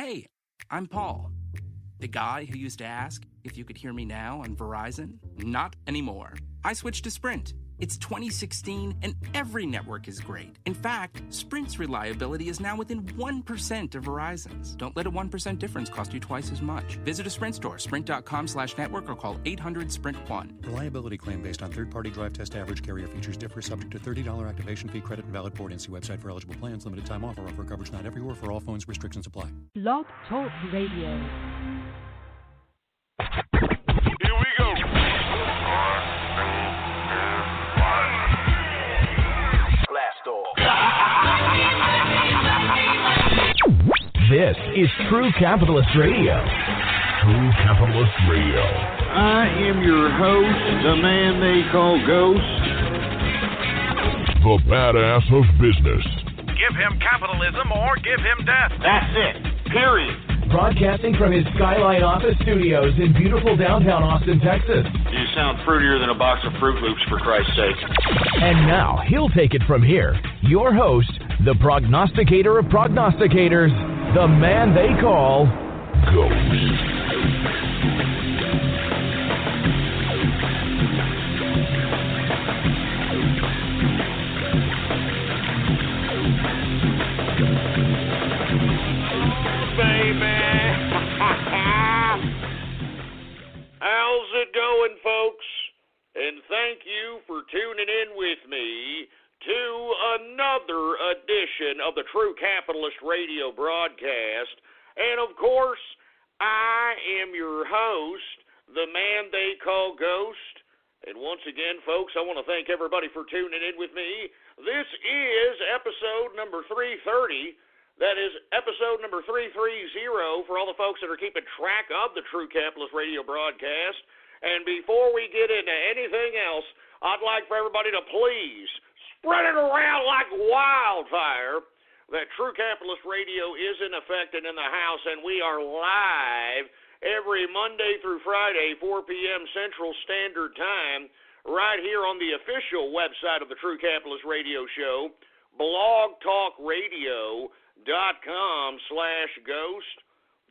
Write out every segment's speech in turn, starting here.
Hey, I'm Paul, the guy who used to ask if you could hear me now on Verizon. Not anymore. I switched to Sprint. It's 2016, and every network is great. In fact, Sprint's reliability is now within 1% of Verizon's. Don't let a 1% difference cost you twice as much. Visit a Sprint store, sprint.com/network, or call 800-SPRINT1. Reliability claim based on third-party drive test average carrier features differ, subject to $30 activation fee credit and valid port. NC website for eligible plans. Limited time offer. Offer coverage not everywhere for all phones. Restrictions apply. Blog Talk Radio. Here we go. This is True Capitalist Radio. True Capitalist Radio. I am your host, the man they call Ghost. The badass of business. Give him capitalism or give him death. That's it. Period. Broadcasting from his Skyline office studios in beautiful downtown Austin, Texas. You sound fruitier than a box of Fruit Loops, for Christ's sake. And now, he'll take it from here. Your host, the prognosticator of prognosticators, the man they call Ghost. How's it going, folks? And thank you for tuning in with me to another edition of the True Capitalist Radio broadcast. And, of course, I am your host, the man they call Ghost. And once again, folks, I want to thank everybody for tuning in with me. This is episode number 330. That is episode number 330 for all the folks that are keeping track of the True Capitalist Radio broadcast. And before we get into anything else, I'd like for everybody to please spread it around like wildfire that True Capitalist Radio is in effect and in the house, and we are live every Monday through Friday, 4 p.m. Central Standard Time, right here on the official website of the True Capitalist Radio Show, blogtalkradio.com/ghost.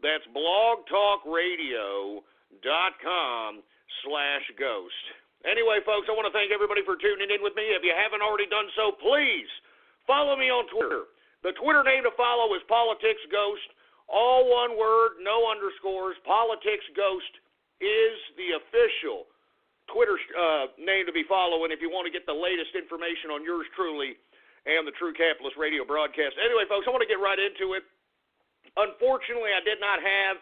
That's blogtalkradio.com/ghost. Anyway, folks, I want to thank everybody for tuning in with me. If you haven't already done so, please follow me on Twitter. The Twitter name to follow is Politics Ghost. All one word, no underscores. Politics Ghost is the official Twitter name to be following if you want to get the latest information on yours truly and the True Capitalist Radio broadcast. Anyway, folks, I want to get right into it. Unfortunately, I did not have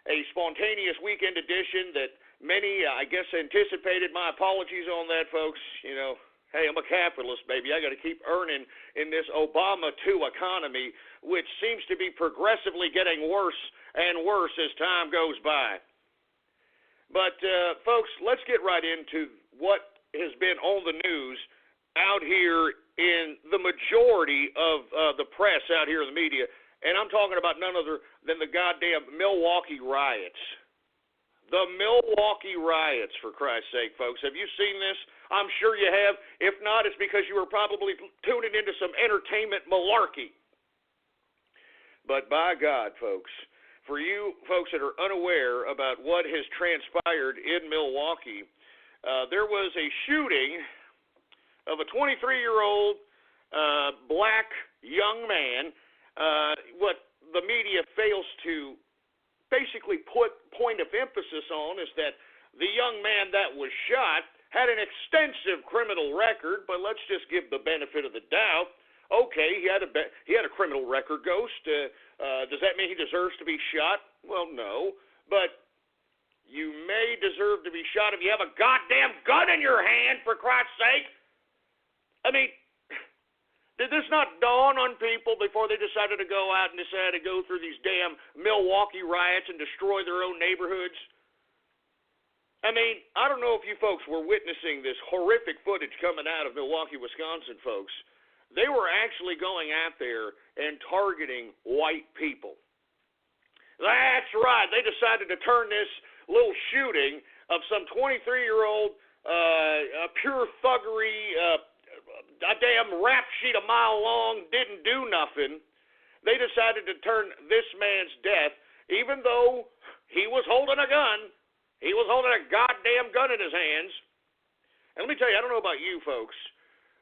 a spontaneous weekend edition that many, I guess, anticipated. My apologies on that, folks. You know, hey, I'm a capitalist, baby. I got to keep earning in this Obama 2 economy, which seems to be progressively getting worse and worse as time goes by. But, folks, let's get right into what has been on the news out here in the majority of the press out here in the media. And I'm talking about none other than the goddamn Milwaukee riots. The Milwaukee riots, for Christ's sake, folks. Have you seen this? I'm sure you have. If not, it's because you were probably tuning into some entertainment malarkey. But by God, folks, for you folks that are unaware about what has transpired in Milwaukee, there was a shooting of a 23-year-old black young man. What the media fails to basically put point of emphasis on is that the young man that was shot had an extensive criminal record, but let's just give the benefit of the doubt. Okay, he had a criminal record, Ghost. Does that mean he deserves to be shot? Well, no, but you may deserve to be shot if you have a goddamn gun in your hand, for Christ's sake. I mean, did this not dawn on people before they decided to go out and decided to go through these damn Milwaukee riots and destroy their own neighborhoods? I mean, I don't know if you folks were witnessing this horrific footage coming out of Milwaukee, Wisconsin, folks. They were actually going out there and targeting white people. That's right. They decided to turn this little shooting of some 23-year-old pure thuggery, a damn rap sheet a mile long, didn't do nothing. They decided to turn this man's death even though he was holding a gun. He was holding a goddamn gun in his hands. And let me tell you, I don't know about you folks,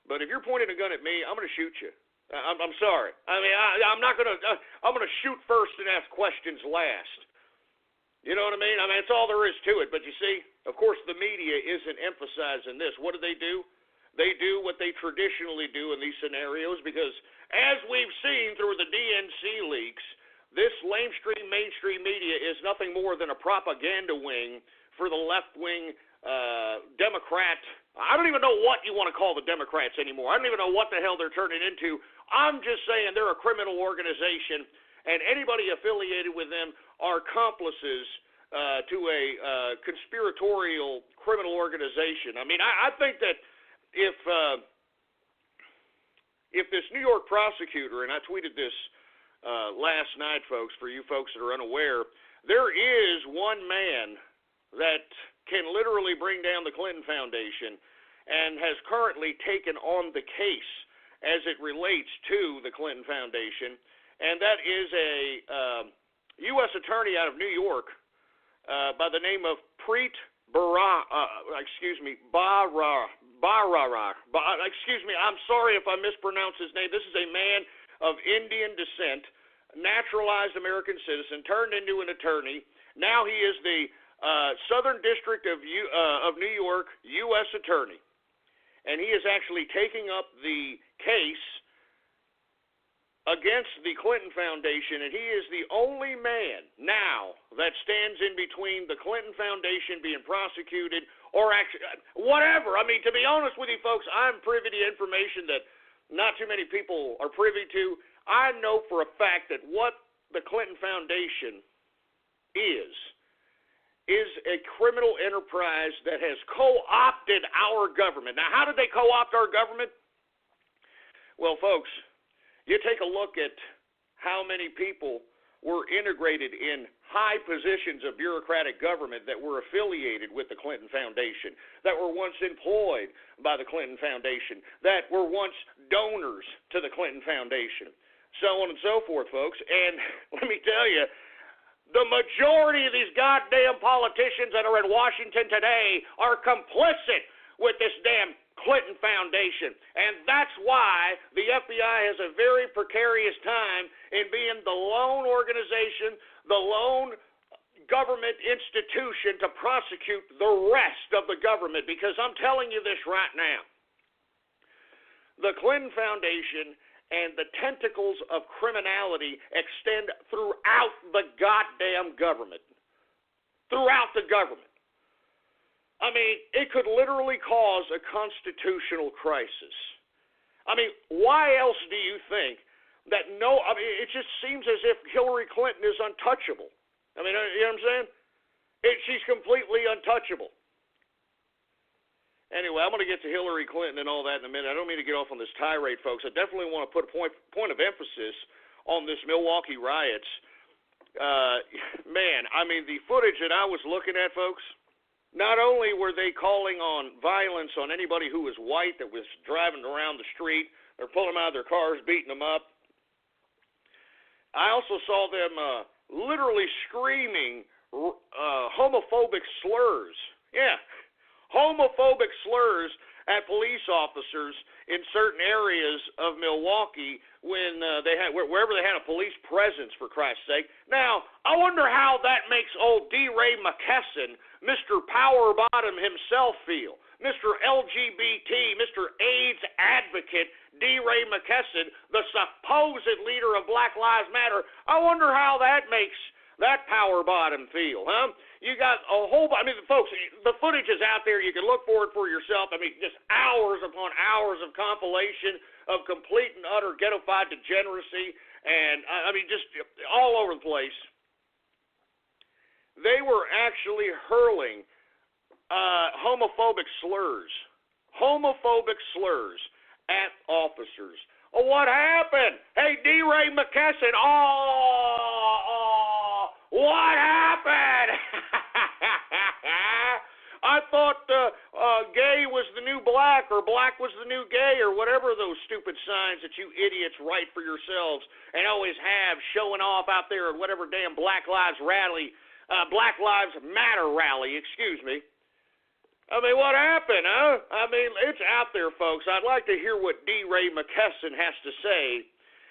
but if you're pointing a gun at me, I'm going to shoot you. I'm sorry. I mean, I'm not going to. I'm going to shoot first and ask questions last. You know what I mean? I mean, it's all there is to it. But you see, of course, the media isn't emphasizing this. What do? They do what they traditionally do in these scenarios because, as we've seen through the DNC leaks, this mainstream media is nothing more than a propaganda wing for the left-wing Democrat. I don't even know what you want to call the Democrats anymore. I don't even know what the hell they're turning into. I'm just saying they're a criminal organization, and anybody affiliated with them are accomplices to a conspiratorial criminal organization. I mean, I think that if this New York prosecutor, and I tweeted this last night, folks, for you folks that are unaware, there is one man that can literally bring down the Clinton Foundation and has currently taken on the case as it relates to the Clinton Foundation, and that is a U.S. attorney out of New York by the name of Preet Bharara. Excuse me, I'm sorry if I mispronounce his name. This is a man of Indian descent, naturalized American citizen, turned into an attorney. Now he is the Southern District of New York U.S. attorney, and he is actually taking up the case against the Clinton Foundation, and he is the only man now that stands in between the Clinton Foundation being prosecuted or actually whatever. I mean, to be honest with you folks, I'm privy to information that not too many people are privy to. I know for a fact that what the Clinton Foundation is a criminal enterprise that has co-opted our government. Now, how did they co-opt our government? Well, folks, you take a look at how many people were integrated in high positions of bureaucratic government that were affiliated with the Clinton Foundation, that were once employed by the Clinton Foundation, that were once donors to the Clinton Foundation, so on and so forth, folks. And let me tell you, the majority of these goddamn politicians that are in Washington today are complicit with this damn Clinton Foundation. And that's why the FBI has a very precarious time in being the lone organization, the lone government institution to prosecute the rest of the government. Because I'm telling you this right now, the Clinton Foundation and the tentacles of criminality extend throughout the goddamn government. Throughout the government. I mean, it could literally cause a constitutional crisis. I mean, why else do you think that it just seems as if Hillary Clinton is untouchable. I mean, you know what I'm saying? She's completely untouchable. Anyway, I'm going to get to Hillary Clinton and all that in a minute. I don't mean to get off on this tirade, folks. I definitely want to put a point of emphasis on this Milwaukee riots. Man, I mean, the footage that I was looking at, folks, not only were they calling on violence on anybody who was white that was driving around the street, they're pulling them out of their cars, beating them up. I also saw them literally screaming homophobic slurs. Yeah. Homophobic slurs at police officers in certain areas of Milwaukee when wherever they had a police presence, for Christ's sake. Now, I wonder how that makes old D. Ray McKesson, Mr. Power Bottom himself, feel. Mr. LGBT, Mr. AIDS advocate, D. Ray McKesson, the supposed leader of Black Lives Matter. I wonder how that makes that Power Bottom feel, huh? You got a whole – I mean, folks, the footage is out there. You can look for it for yourself. I mean, just hours upon hours of compilation of complete and utter ghettofied degeneracy and, I mean, just all over the place. They were actually hurling homophobic slurs at officers. Oh, what happened? Hey, D. Ray McKesson, what happened? I thought gay was the new black. black, or black was the new gay, or whatever those stupid signs that you idiots write for yourselves and always have showing off out there at whatever damn Black Lives Matter rally, excuse me. I mean, what happened, huh? I mean, it's out there, folks. I'd like to hear what D. Ray McKesson has to say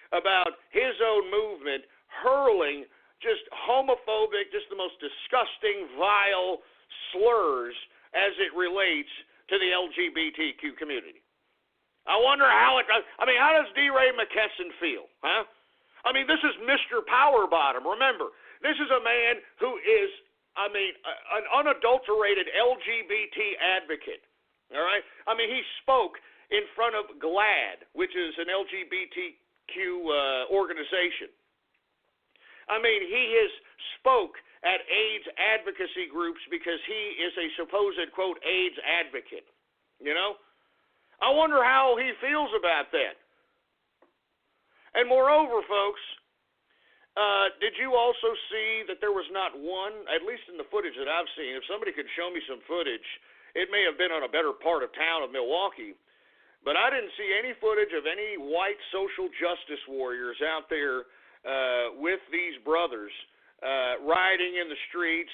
about his own movement hurling just homophobic, just the most disgusting, vile slurs as it relates to the LGBTQ community. I wonder how does D. Ray McKesson feel, huh? I mean, this is Mr. Power Bottom. Remember, this is a man who is, an unadulterated LGBT advocate, all right? I mean, he spoke in front of GLAAD, which is an LGBTQ organization. I mean, he has spoke at AIDS advocacy groups because he is a supposed, quote, AIDS advocate, you know? I wonder how he feels about that. And moreover, folks, did you also see that there was not one, at least in the footage that I've seen, if somebody could show me some footage, it may have been on a better part of town of Milwaukee, but I didn't see any footage of any white social justice warriors out there with these brothers riding in the streets,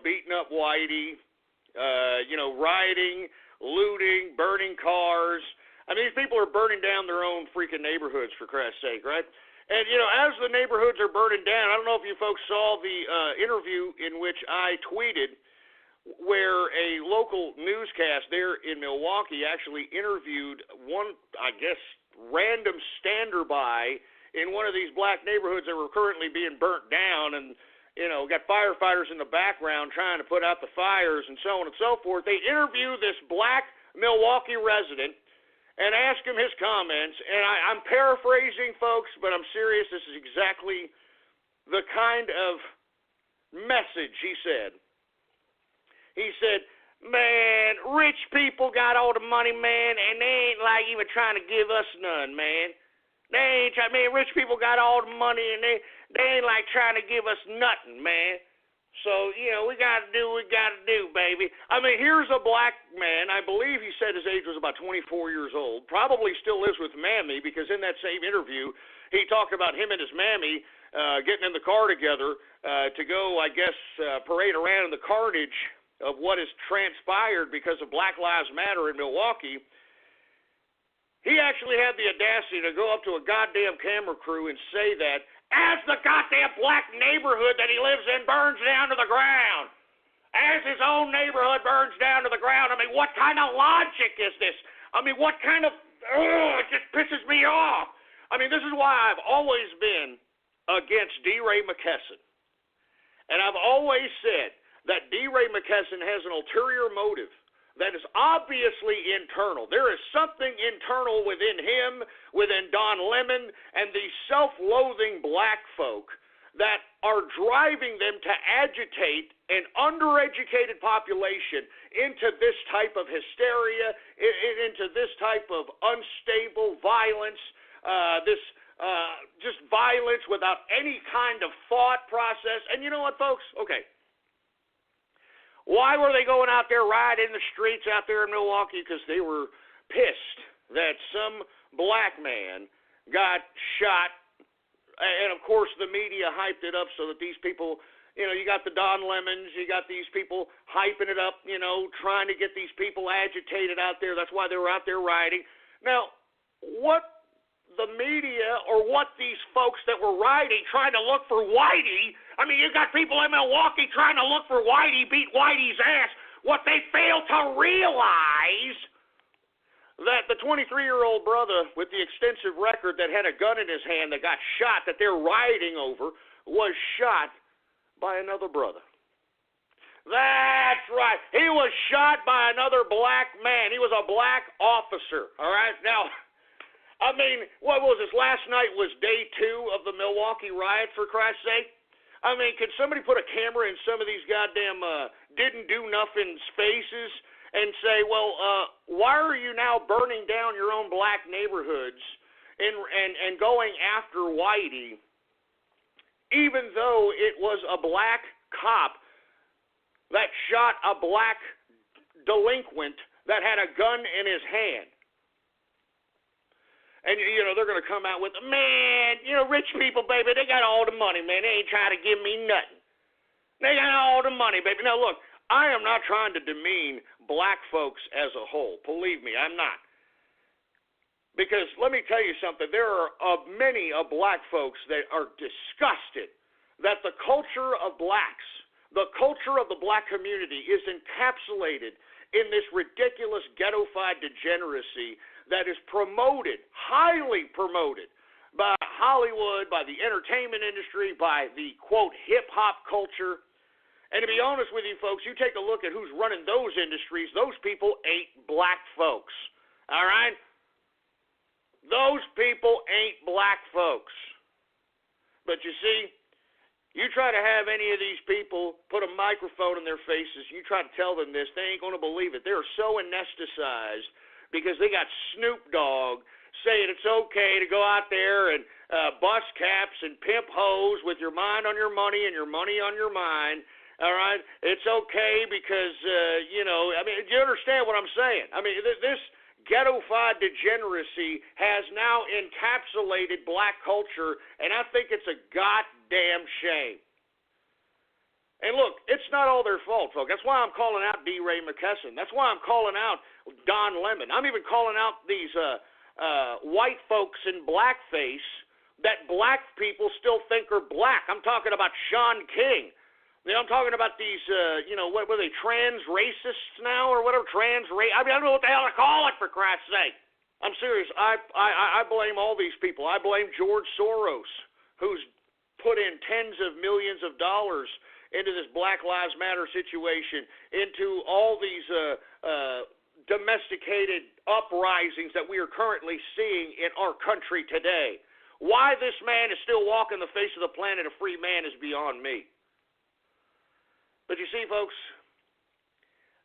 beating up whitey, rioting, looting, burning cars. I mean, these people are burning down their own freaking neighborhoods, for Christ's sake, right? And, as the neighborhoods are burning down, I don't know if you folks saw the interview in which I tweeted where a local newscast there in Milwaukee actually interviewed one, I guess, random stander-by in one of these black neighborhoods that were currently being burnt down, and, got firefighters in the background trying to put out the fires and so on and so forth. They interviewed this black Milwaukee resident and ask him his comments, and I'm paraphrasing, folks, but I'm serious. This is exactly the kind of message he said. He said, man, rich people got all the money, man, and they ain't like even trying to give us none, man. They ain't rich people got all the money, and they ain't like trying to give us nothing, man. So, we got to do what we got to do, baby. I mean, here's a black man. I believe he said his age was about 24 years old. Probably still lives with Mammy, because in that same interview, he talked about him and his Mammy getting in the car together to go, I guess, parade around in the carnage of what has transpired because of Black Lives Matter in Milwaukee. He actually had the audacity to go up to a goddamn camera crew and say that as the goddamn black neighborhood that he lives in burns down to the ground. As his own neighborhood burns down to the ground. I mean, what kind of logic is this? I mean, what kind of... it just pisses me off. I mean, this is why I've always been against D. Ray McKesson. And I've always said that D. Ray McKesson has an ulterior motive that is obviously internal. There is something internal within him, within Don Lemon, and these self-loathing black folk that are driving them to agitate an undereducated population into this type of hysteria, into this type of unstable violence, just violence without any kind of thought process. And you know what, folks? Okay. Why were they going out there riding the streets out there in Milwaukee? Because they were pissed that some black man got shot. And, of course, the media hyped it up so that these people, you got the Don Lemons, you got these people hyping it up, trying to get these people agitated out there. That's why they were out there riding. Now, what the media or what these folks that were riding trying to look for Whitey, I mean, you got people in Milwaukee trying to look for Whitey, beat Whitey's ass. What they fail to realize that the 23-year-old brother with the extensive record that had a gun in his hand that got shot, that they're riding over, was shot by another brother. That's right. He was shot by another black man. He was a black officer, all right? Now, I mean, what was this? Last night was day 2 of the Milwaukee riot, for Christ's sake. I mean, could somebody put a camera in some of these goddamn didn't-do-nothing spaces and say, well, why are you now burning down your own black neighborhoods and going after Whitey, even though it was a black cop that shot a black delinquent that had a gun in his hand. And, they're going to come out with, man, rich people, baby, they got all the money, man. They ain't trying to give me nothing. They got all the money, baby. Now, look, I am not trying to demean black folks as a whole. Believe me, I'm not. Because let me tell you something. There are many black folks that are disgusted that the culture of blacks, the culture of the black community is encapsulated in this ridiculous ghettofied degeneracy that is promoted, highly promoted, by Hollywood, by the entertainment industry, by the, quote, hip-hop culture. And to be honest with you, folks, you take a look at who's running those industries, those people ain't black folks, all right? Those people ain't black folks. But you see, you try to have any of these people put a microphone in their faces, you try to tell them this, they ain't going to believe it. They're so anesthetized because they got Snoop Dogg saying it's okay to go out there and bust caps and pimp hoes with your mind on your money and your money on your mind. All right? It's okay because, do you understand what I'm saying? I mean, this ghettofied degeneracy has now encapsulated black culture, and I think it's a goddamn shame. And look, it's not all their fault, folks. That's why I'm calling out D. Ray McKesson. That's why I'm calling out Don Lemon. I'm even calling out these white folks in blackface that black people still think are black. I'm talking about Sean King. I'm talking about these, what were they, trans racists now or whatever? I don't know what the hell to call it, for Christ's sake. I'm serious. I blame all these people. I blame George Soros, who's put in tens of millions of dollars into this Black Lives Matter situation, into all these domesticated uprisings that we are currently seeing in our country today. Why this man is still walking the face of the planet a free man is beyond me. But you see, folks,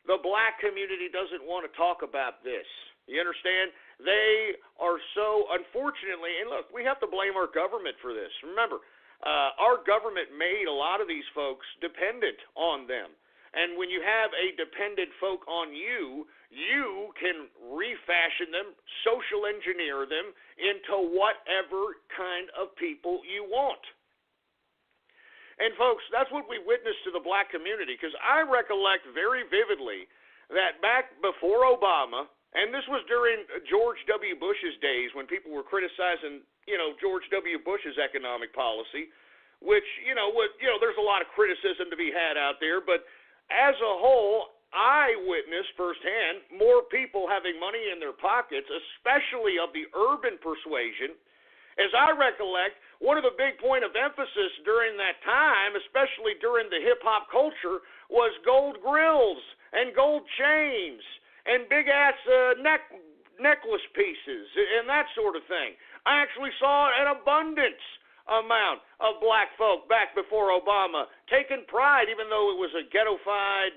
the black community doesn't want to talk about this. You understand? They are so, unfortunately, and look, we have to blame our government for this. Remember, our government made a lot of these folks dependent on them. And when you have a dependent folk on you, you can refashion them, social engineer them into whatever kind of people you want. And, folks, that's what we witnessed to the black community, because I recollect very vividly that back before Obama, and this was during George W. Bush's days when people were criticizing, George W. Bush's economic policy, which, there's a lot of criticism to be had out there, but as a whole, I witnessed firsthand more people having money in their pockets, especially of the urban persuasion. As I recollect, one of the big point of emphasis during that time, especially during the hip-hop culture, was gold grills and gold chains and big-ass necklace pieces and that sort of thing. I actually saw an abundance amount of black folk back before Obama taking pride, even though it was a ghettofied,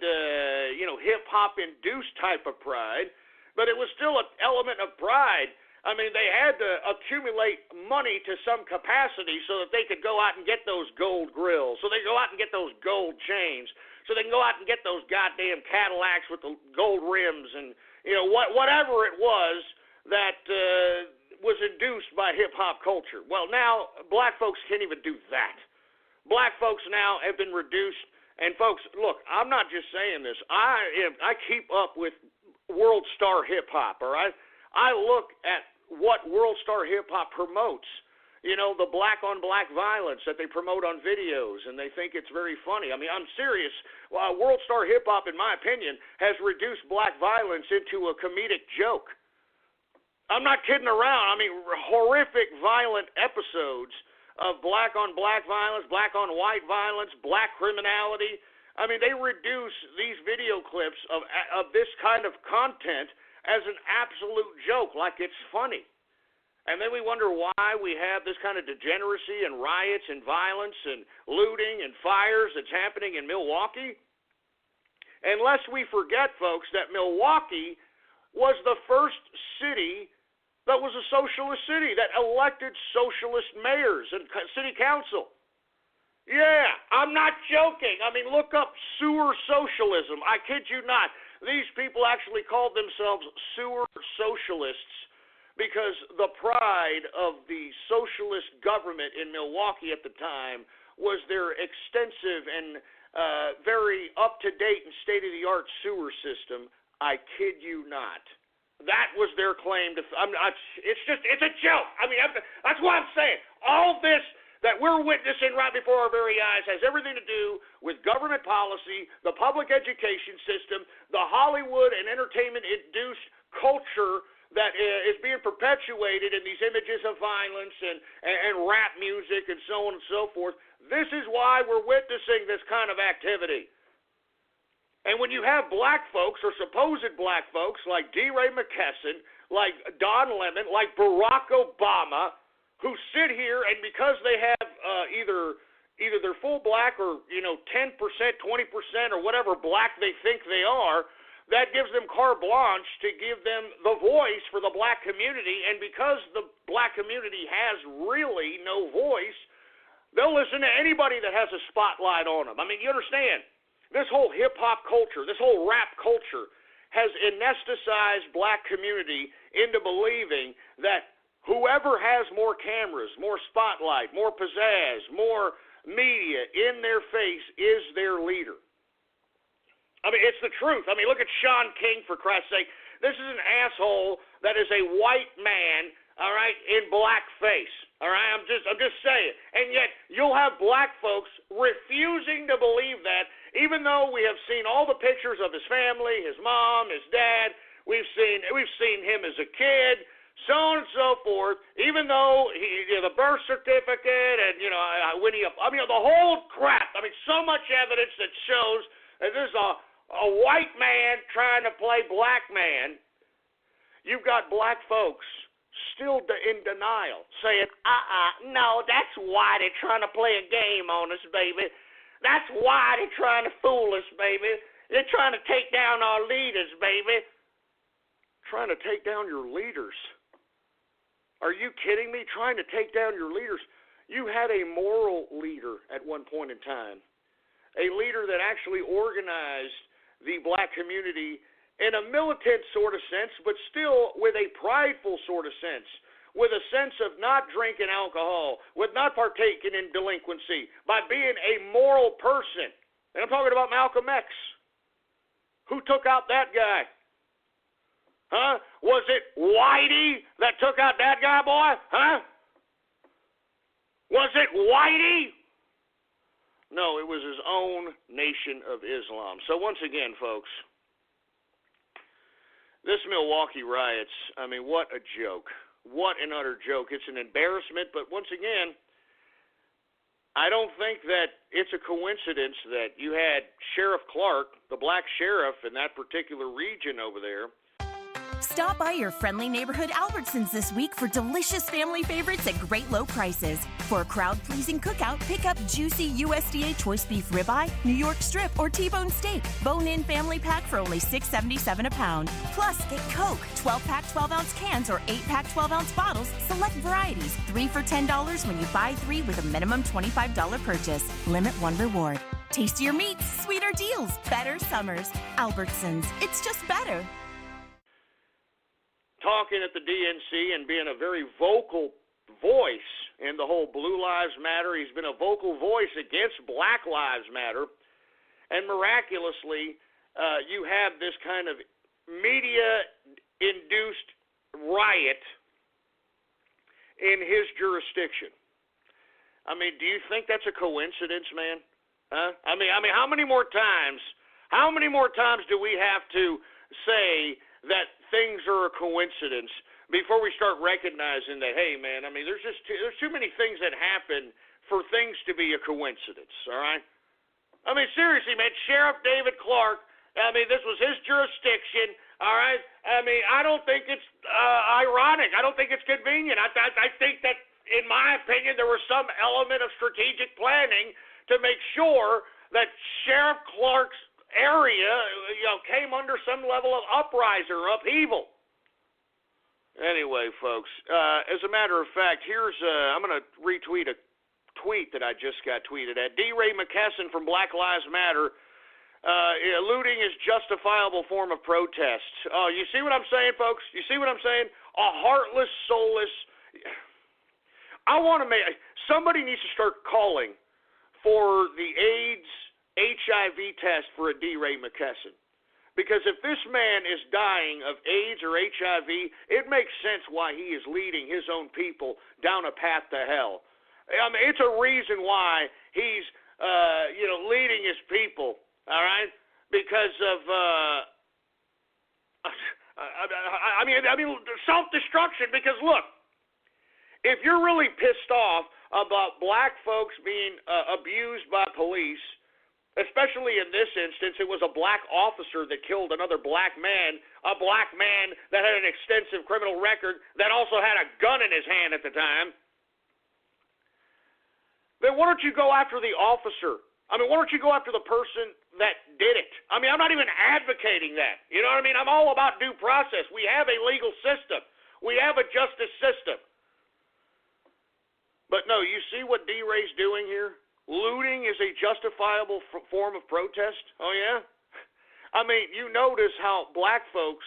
hip-hop-induced type of pride, but it was still an element of pride. I mean, they had to accumulate money to some capacity so that they could go out and get those gold grills, so they could go out and get those gold chains, so they can go out and get those goddamn Cadillacs with the gold rims and, whatever it was that was induced by hip-hop culture. Well, now black folks can't even do that. Black folks now have been reduced. And, folks, look, I'm not just saying this. I keep up with World Star Hip-Hop, all right? I look at what World Star Hip-Hop promotes, the black-on-black violence that they promote on videos, and they think it's very funny. I mean, I'm serious. World Star Hip-Hop, in my opinion, has reduced black violence into a comedic joke. I'm not kidding around. I mean, horrific, violent episodes of black-on-black violence, black-on-white violence, black criminality. I mean, they reduce these video clips of this kind of content as an absolute joke, like it's funny. And then we wonder why we have this kind of degeneracy and riots and violence and looting and fires that's happening in Milwaukee. Unless we forget, folks, that Milwaukee was the first city that was a socialist city that elected socialist mayors and city council. Yeah, I'm not joking. I mean, look up sewer socialism. I kid you not. these people actually called themselves sewer socialists because the pride of the socialist government in Milwaukee at the time was their extensive and very up-to-date and state-of-the-art sewer system. I kid you not. That was their claim to. It's a joke. I mean, that's what I'm saying. All this that we're witnessing right before our very eyes has everything to do with government policy, the public education system, the Hollywood and entertainment-induced culture that is being perpetuated in these images of violence and rap music and so on and so forth. This is why we're witnessing this kind of activity. And when you have black folks or supposed black folks like D. Ray McKesson, like Don Lemon, like Barack Obama, who sit here and because they have either they're full black or 10%, 20% or whatever black they think they are, that gives them carte blanche to give them the voice for the black community. And because the black community has really no voice, they'll listen to anybody that has a spotlight on them. I mean, you understand? This whole hip-hop culture, this whole rap culture has anesthetized black community into believing that whoever has more cameras, more spotlight, more pizzazz, more media in their face is their leader. I mean, it's the truth. I mean, look at Sean King, for Christ's sake. This is an asshole that is a white man, all right, in blackface. All right, I'm just saying. And yet you'll have black folks refusing to believe that, even though we have seen all the pictures of his family, his mom, his dad. We've seen him as a kid, so on and so forth. Even though the birth certificate and the whole crap. I mean, so much evidence that shows that this is a white man trying to play black man. You've got black folks still in denial, saying, no, that's why they're trying to play a game on us, baby. That's why they're trying to fool us, baby. They're trying to take down our leaders, baby. Trying to take down your leaders? Are you kidding me? Trying to take down your leaders? You had a moral leader at one point in time, a leader that actually organized the black community in a militant sort of sense, but still with a prideful sort of sense, with a sense of not drinking alcohol, with not partaking in delinquency, by being a moral person. And I'm talking about Malcolm X. Who took out that guy? Huh? Was it Whitey that took out that guy, boy? Huh? Was it Whitey? No, it was his own Nation of Islam. So once again, folks, this Milwaukee riots, I mean, what a joke. What an utter joke. It's an embarrassment, but once again, I don't think that it's a coincidence that you had Sheriff Clark, the black sheriff in that particular region over there. Stop by your friendly neighborhood Albertsons this week for delicious family favorites at great low prices. For a crowd-pleasing cookout, pick up juicy USDA choice beef ribeye, New York strip, or T-bone steak. Bone-in family pack for only $6.77 a pound. Plus, get Coke, 12-pack 12-ounce cans or 8-pack 12-ounce bottles, select varieties, 3 for $10 when you buy 3 with a minimum $25 purchase. Limit 1 reward. Tastier meats, sweeter deals, better summers. Albertsons, it's just better. Talking at the DNC and being a very vocal voice in the whole Blue Lives Matter. He's been a vocal voice against Black Lives Matter. And miraculously, you have this kind of media-induced riot in his jurisdiction. I mean, do you think that's a coincidence, man? Huh? I mean, how many more times do we have to say that things are a coincidence before we start recognizing that, hey, man, I mean, there's too many things that happen for things to be a coincidence, all right? I mean, seriously, man, Sheriff David Clark, I mean, this was his jurisdiction, all right? I mean, I don't think it's ironic. I don't think it's convenient. I think that, in my opinion, there was some element of strategic planning to make sure that Sheriff Clark's area, came under some level of uprising or upheaval. Anyway, folks, as a matter of fact, I'm going to retweet a tweet that I just got tweeted at. D. Ray McKesson from Black Lives Matter Looting is justifiable form of protest. Oh, you see what I'm saying, folks? You see what I'm saying? A heartless, soulless. I want to make. Somebody needs to start calling for the AIDS HIV test for a D. Ray McKesson. Because if this man is dying of AIDS or HIV, it makes sense why he is leading his own people down a path to hell. I mean, it's a reason why he's, leading his people. All right, because of self-destruction. Because look, if you're really pissed off about black folks being abused by police, especially in this instance, it was a black officer that killed another black man, a black man that had an extensive criminal record that also had a gun in his hand at the time. Then why don't you go after the officer? I mean, why don't you go after the person that did it? I mean, I'm not even advocating that. You know what I mean? I'm all about due process. We have a legal system. We have a justice system. But no, you see what D. Ray's doing here? Looting is a justifiable form of protest? Oh, yeah? I mean, you notice how black folks,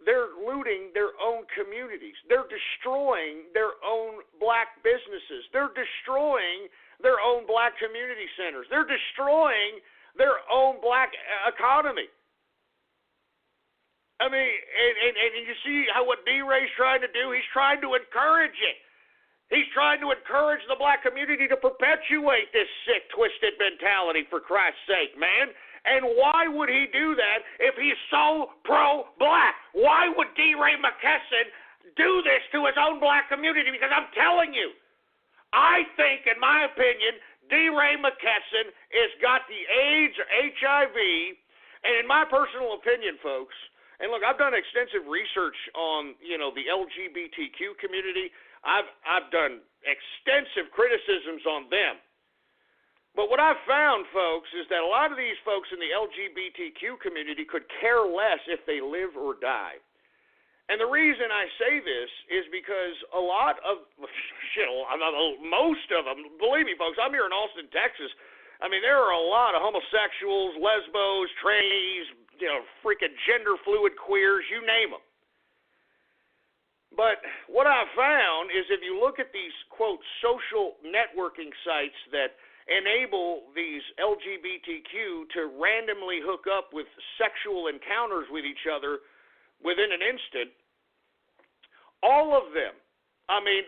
they're looting their own communities. They're destroying their own black businesses. They're destroying their own black community centers. They're destroying their own black economy. I mean, and you see how what D. Ray's trying to do? He's trying to encourage it. He's trying to encourage the black community to perpetuate this sick, twisted mentality, for Christ's sake, man. And why would he do that if he's so pro-black? Why would D. Ray McKesson do this to his own black community? Because I'm telling you, I think, in my opinion, D. Ray McKesson has got the AIDS or HIV, and in my personal opinion, folks, and look, I've done extensive research on, the LGBTQ community. I've done extensive criticisms on them. But what I've found, folks, is that a lot of these folks in the LGBTQ community could care less if they live or die. And the reason I say this is because a lot of, most of them, believe me, folks, I'm here in Austin, Texas. I mean, there are a lot of homosexuals, lesbos, trannies, freaking gender fluid queers, you name them. But what I've found is if you look at these, quote, social networking sites that enable these LGBTQ to randomly hook up with sexual encounters with each other within an instant, all of them, let me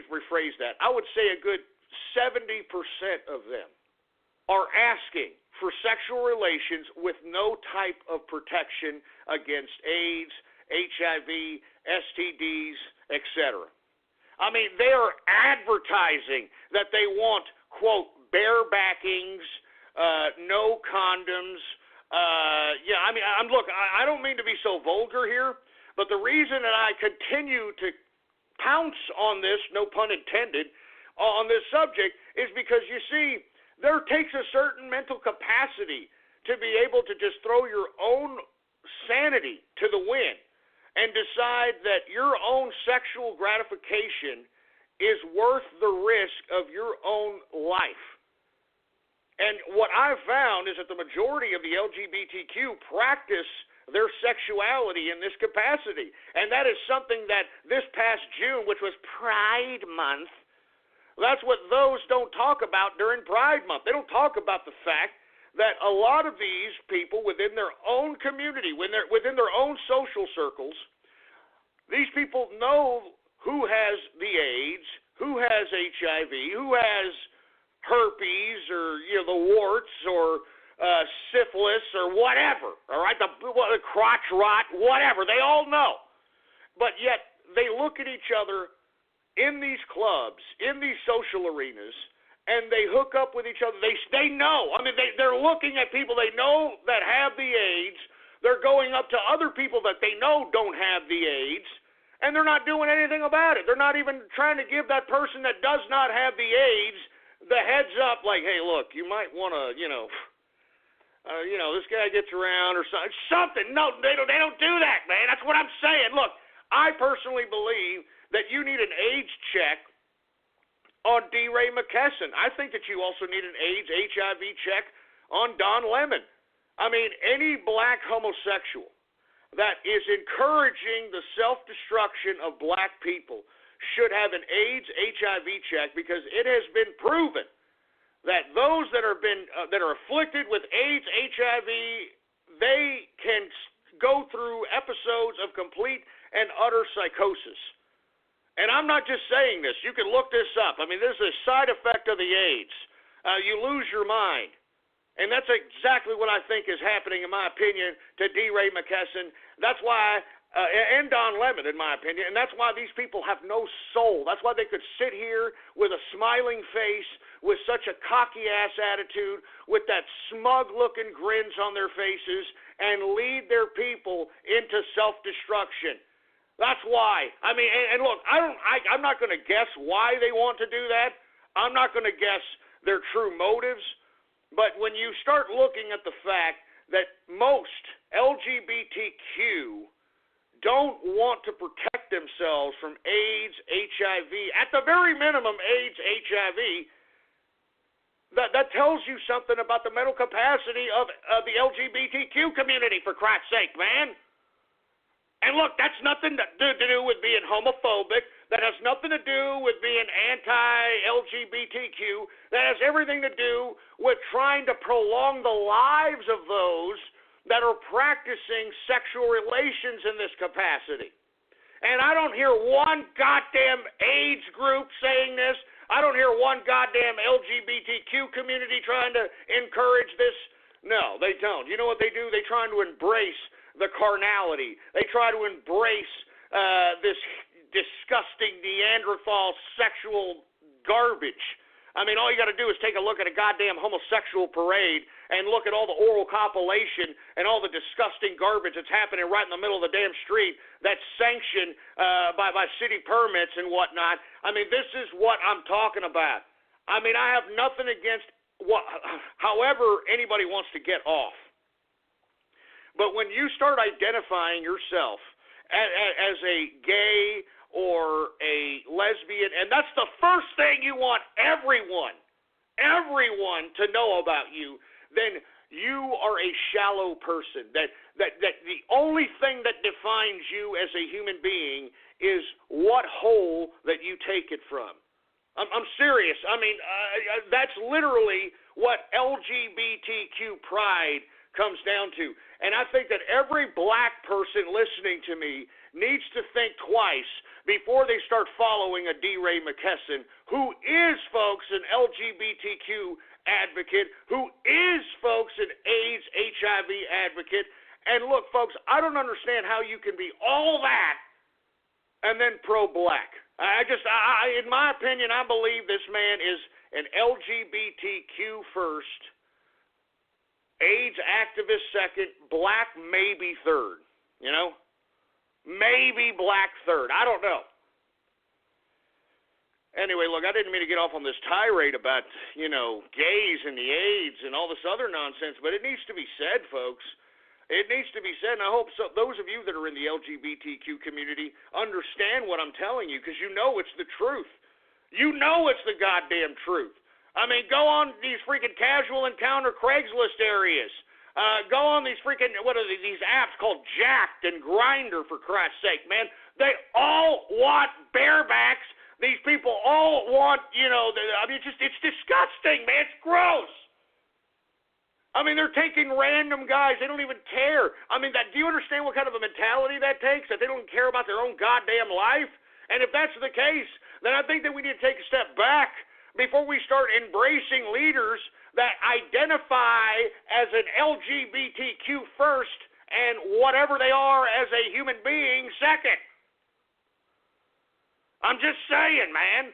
rephrase that. I would say a good 70% of them are asking for sexual relations with no type of protection against AIDS, HIV, STDs, etc. I mean, they are advertising that they want, quote, barebackings, no condoms. Look, I don't mean to be so vulgar here, but the reason that I continue to pounce on this, no pun intended, on this subject is because, you see, there takes a certain mental capacity to be able to just throw your own sanity to the wind and decide that your own sexual gratification is worth the risk of your own life. And what I've found is that the majority of the LGBTQ practice their sexuality in this capacity. And that is something that this past June, which was Pride Month, that's what those don't talk about during Pride Month. They don't talk about the fact that a lot of these people within their own community, within their own social circles, these people know who has the AIDS, who has HIV, who has herpes or the warts or syphilis or whatever, all right, the crotch rot, whatever. They all know. But yet they look at each other in these clubs, in these social arenas, and they hook up with each other. They know. I mean, they're looking at people they know that have the AIDS. They're going up to other people that they know don't have the AIDS, and they're not doing anything about it. They're not even trying to give that person that does not have the AIDS the heads up, like, hey, look, you might want to, this guy gets around or something. No, they don't do that, man. That's what I'm saying. Look, I personally believe that you need an AIDS check on D. Ray McKesson. I think that you also need an AIDS, HIV check on Don Lemon. I mean, any black homosexual that is encouraging the self-destruction of black people should have an AIDS HIV check, because it has been proven that those that are afflicted with AIDS HIV, they can go through episodes of complete and utter psychosis. And I'm not just saying this. You can look this up. I mean, this is a side effect of the AIDS. You lose your mind. And that's exactly what I think is happening, in my opinion, to D. Ray McKesson. That's why, and Don Lemon, in my opinion, and that's why these people have no soul. That's why they could sit here with a smiling face, with such a cocky-ass attitude, with that smug-looking grins on their faces, and lead their people into self-destruction. That's why. I mean, and look, I'm not going to guess why they want to do that. I'm not going to guess their true motives. But when you start looking at the fact that most LGBTQ don't want to protect themselves from AIDS, HIV, at the very minimum AIDS, HIV, that tells you something about the mental capacity of the LGBTQ community, for Christ's sake, man. And look, that's nothing to do with being homophobic. That has nothing to do with being anti-LGBTQ. That has everything to do with trying to prolong the lives of those that are practicing sexual relations in this capacity. And I don't hear one goddamn AIDS group saying this. I don't hear one goddamn LGBTQ community trying to encourage this. No, they don't. You know what they do? They try to embrace the carnality. They try to embrace this disgusting Neanderthal sexual garbage. I mean, all you got to do is take a look at a goddamn homosexual parade and look at all the oral copulation and all the disgusting garbage that's happening right in the middle of the damn street that's sanctioned by city permits and whatnot. I mean, this is what I'm talking about. I mean, I have nothing against however anybody wants to get off. But when you start identifying yourself as a gay or a lesbian, and that's the first thing you want everyone to know about you, then you are a shallow person. That the only thing that defines you as a human being is what hole that you take it from. I'm serious. I mean, that's literally what LGBTQ pride comes down to. And I think that every black person listening to me needs to think twice before they start following a D. Ray McKesson, who is, folks, an LGBTQ advocate, who is, folks, an AIDS, HIV advocate. And look, folks, I don't understand how you can be all that and then pro-black. In my opinion, I believe this man is an LGBTQ first, AIDS activist second, black maybe third, you know? Maybe black third. I don't know. Anyway, look, I didn't mean to get off on this tirade about, gays and the AIDS and all this other nonsense, but it needs to be said, folks. It needs to be said, and I hope those of you that are in the LGBTQ community understand what I'm telling you, because you know it's the truth. You know it's the goddamn truth. I mean, go on these freaking casual encounter Craigslist areas. Go on these freaking, these apps called Jacked and Grindr, for Christ's sake, man. They all want barebacks. These people all want, it's disgusting, man. It's gross. I mean, they're taking random guys. They don't even care. I mean, do you understand what kind of a mentality that takes, that they don't care about their own goddamn life? And if that's the case, then I think that we need to take a step back before we start embracing leaders that identify as an LGBTQ first and whatever they are as a human being second. I'm just saying, man.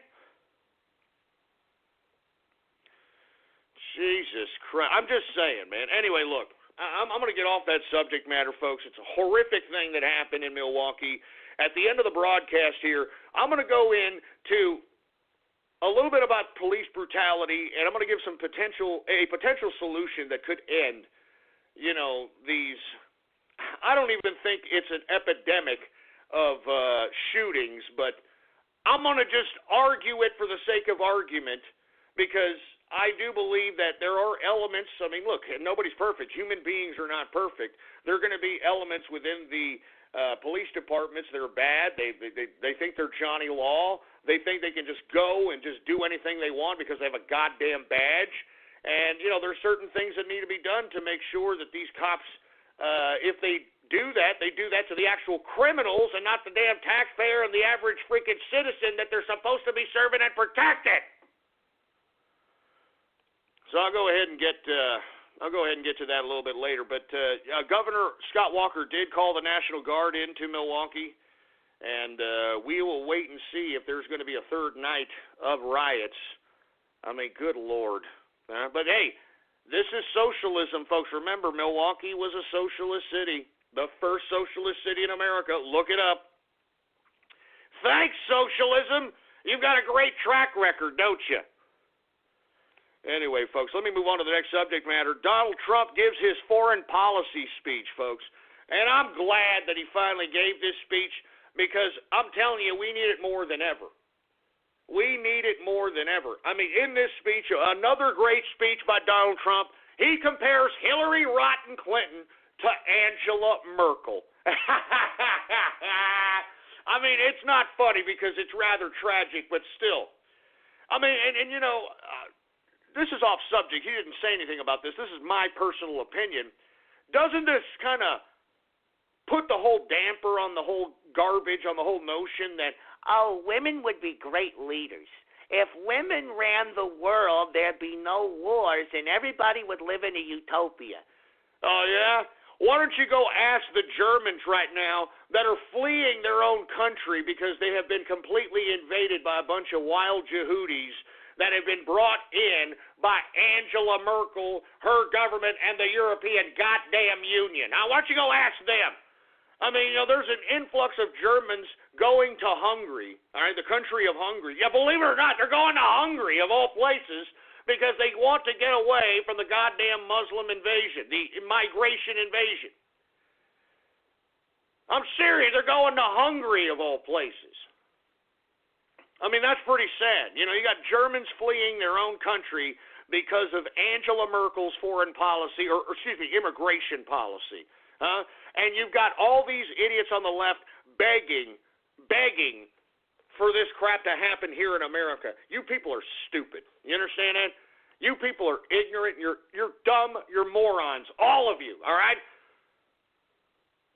Jesus Christ. I'm just saying, man. Anyway, look, I'm going to get off that subject matter, folks. It's a horrific thing that happened in Milwaukee. At the end of the broadcast here, I'm going to go into a little bit about police brutality, and I'm going to give a potential solution that could end, these. I don't even think it's an epidemic of shootings, but I'm going to just argue it for the sake of argument, because I do believe that there are elements. I mean, look, nobody's perfect. Human beings are not perfect. There are going to be elements within the police departments that are bad. They think they're Johnny Law. They think they can just go and just do anything they want because they have a goddamn badge. And, you know, there's certain things that need to be done to make sure that these cops, if they do that, they do that to the actual criminals and not the damn taxpayer and the average freaking citizen that they're supposed to be serving and protecting. So I'll go ahead and get to that a little bit later. But Governor Scott Walker did call the National Guard into Milwaukee, and we will wait and see if there's going to be a third night of riots. I mean, good Lord. But hey, this is socialism, folks. Remember, Milwaukee was a socialist city, the first socialist city in America. Look it up. Thanks, socialism. You've got a great track record, don't you? Anyway, folks, let me move on to the next subject matter. Donald Trump gives his foreign policy speech, folks. And I'm glad that he finally gave this speech because I'm telling you, we need it more than ever. We need it more than ever. I mean, in this speech, another great speech by Donald Trump, he compares Hillary Rotten Clinton to Angela Merkel. I mean, it's not funny because it's rather tragic, but still. I mean, and you know, this is off subject. He didn't say anything about this. This is my personal opinion. Doesn't this kind of put the whole damper on the whole garbage, on the whole notion that, oh, women would be great leaders. If women ran the world, there'd be no wars and everybody would live in a utopia. Oh, yeah? Why don't you go ask the Germans right now that are fleeing their own country because they have been completely invaded by a bunch of wild Yehudis that have been brought in by Angela Merkel, her government, and the European goddamn Union. Now, why don't you go ask them? I mean, you know, there's an influx of Germans going to Hungary, all right, the country of Hungary. Yeah, believe it or not, they're going to Hungary, of all places, because they want to get away from the goddamn Muslim invasion, the migration invasion. I'm serious, they're going to Hungary, of all places. I mean, that's pretty sad. You know, you got Germans fleeing their own country because of Angela Merkel's foreign policy, or excuse me, immigration policy. And you've got all these idiots on the left begging for this crap to happen here in America. You people are stupid. You understand that? You people are ignorant. You're dumb. You're morons. All of you, all right?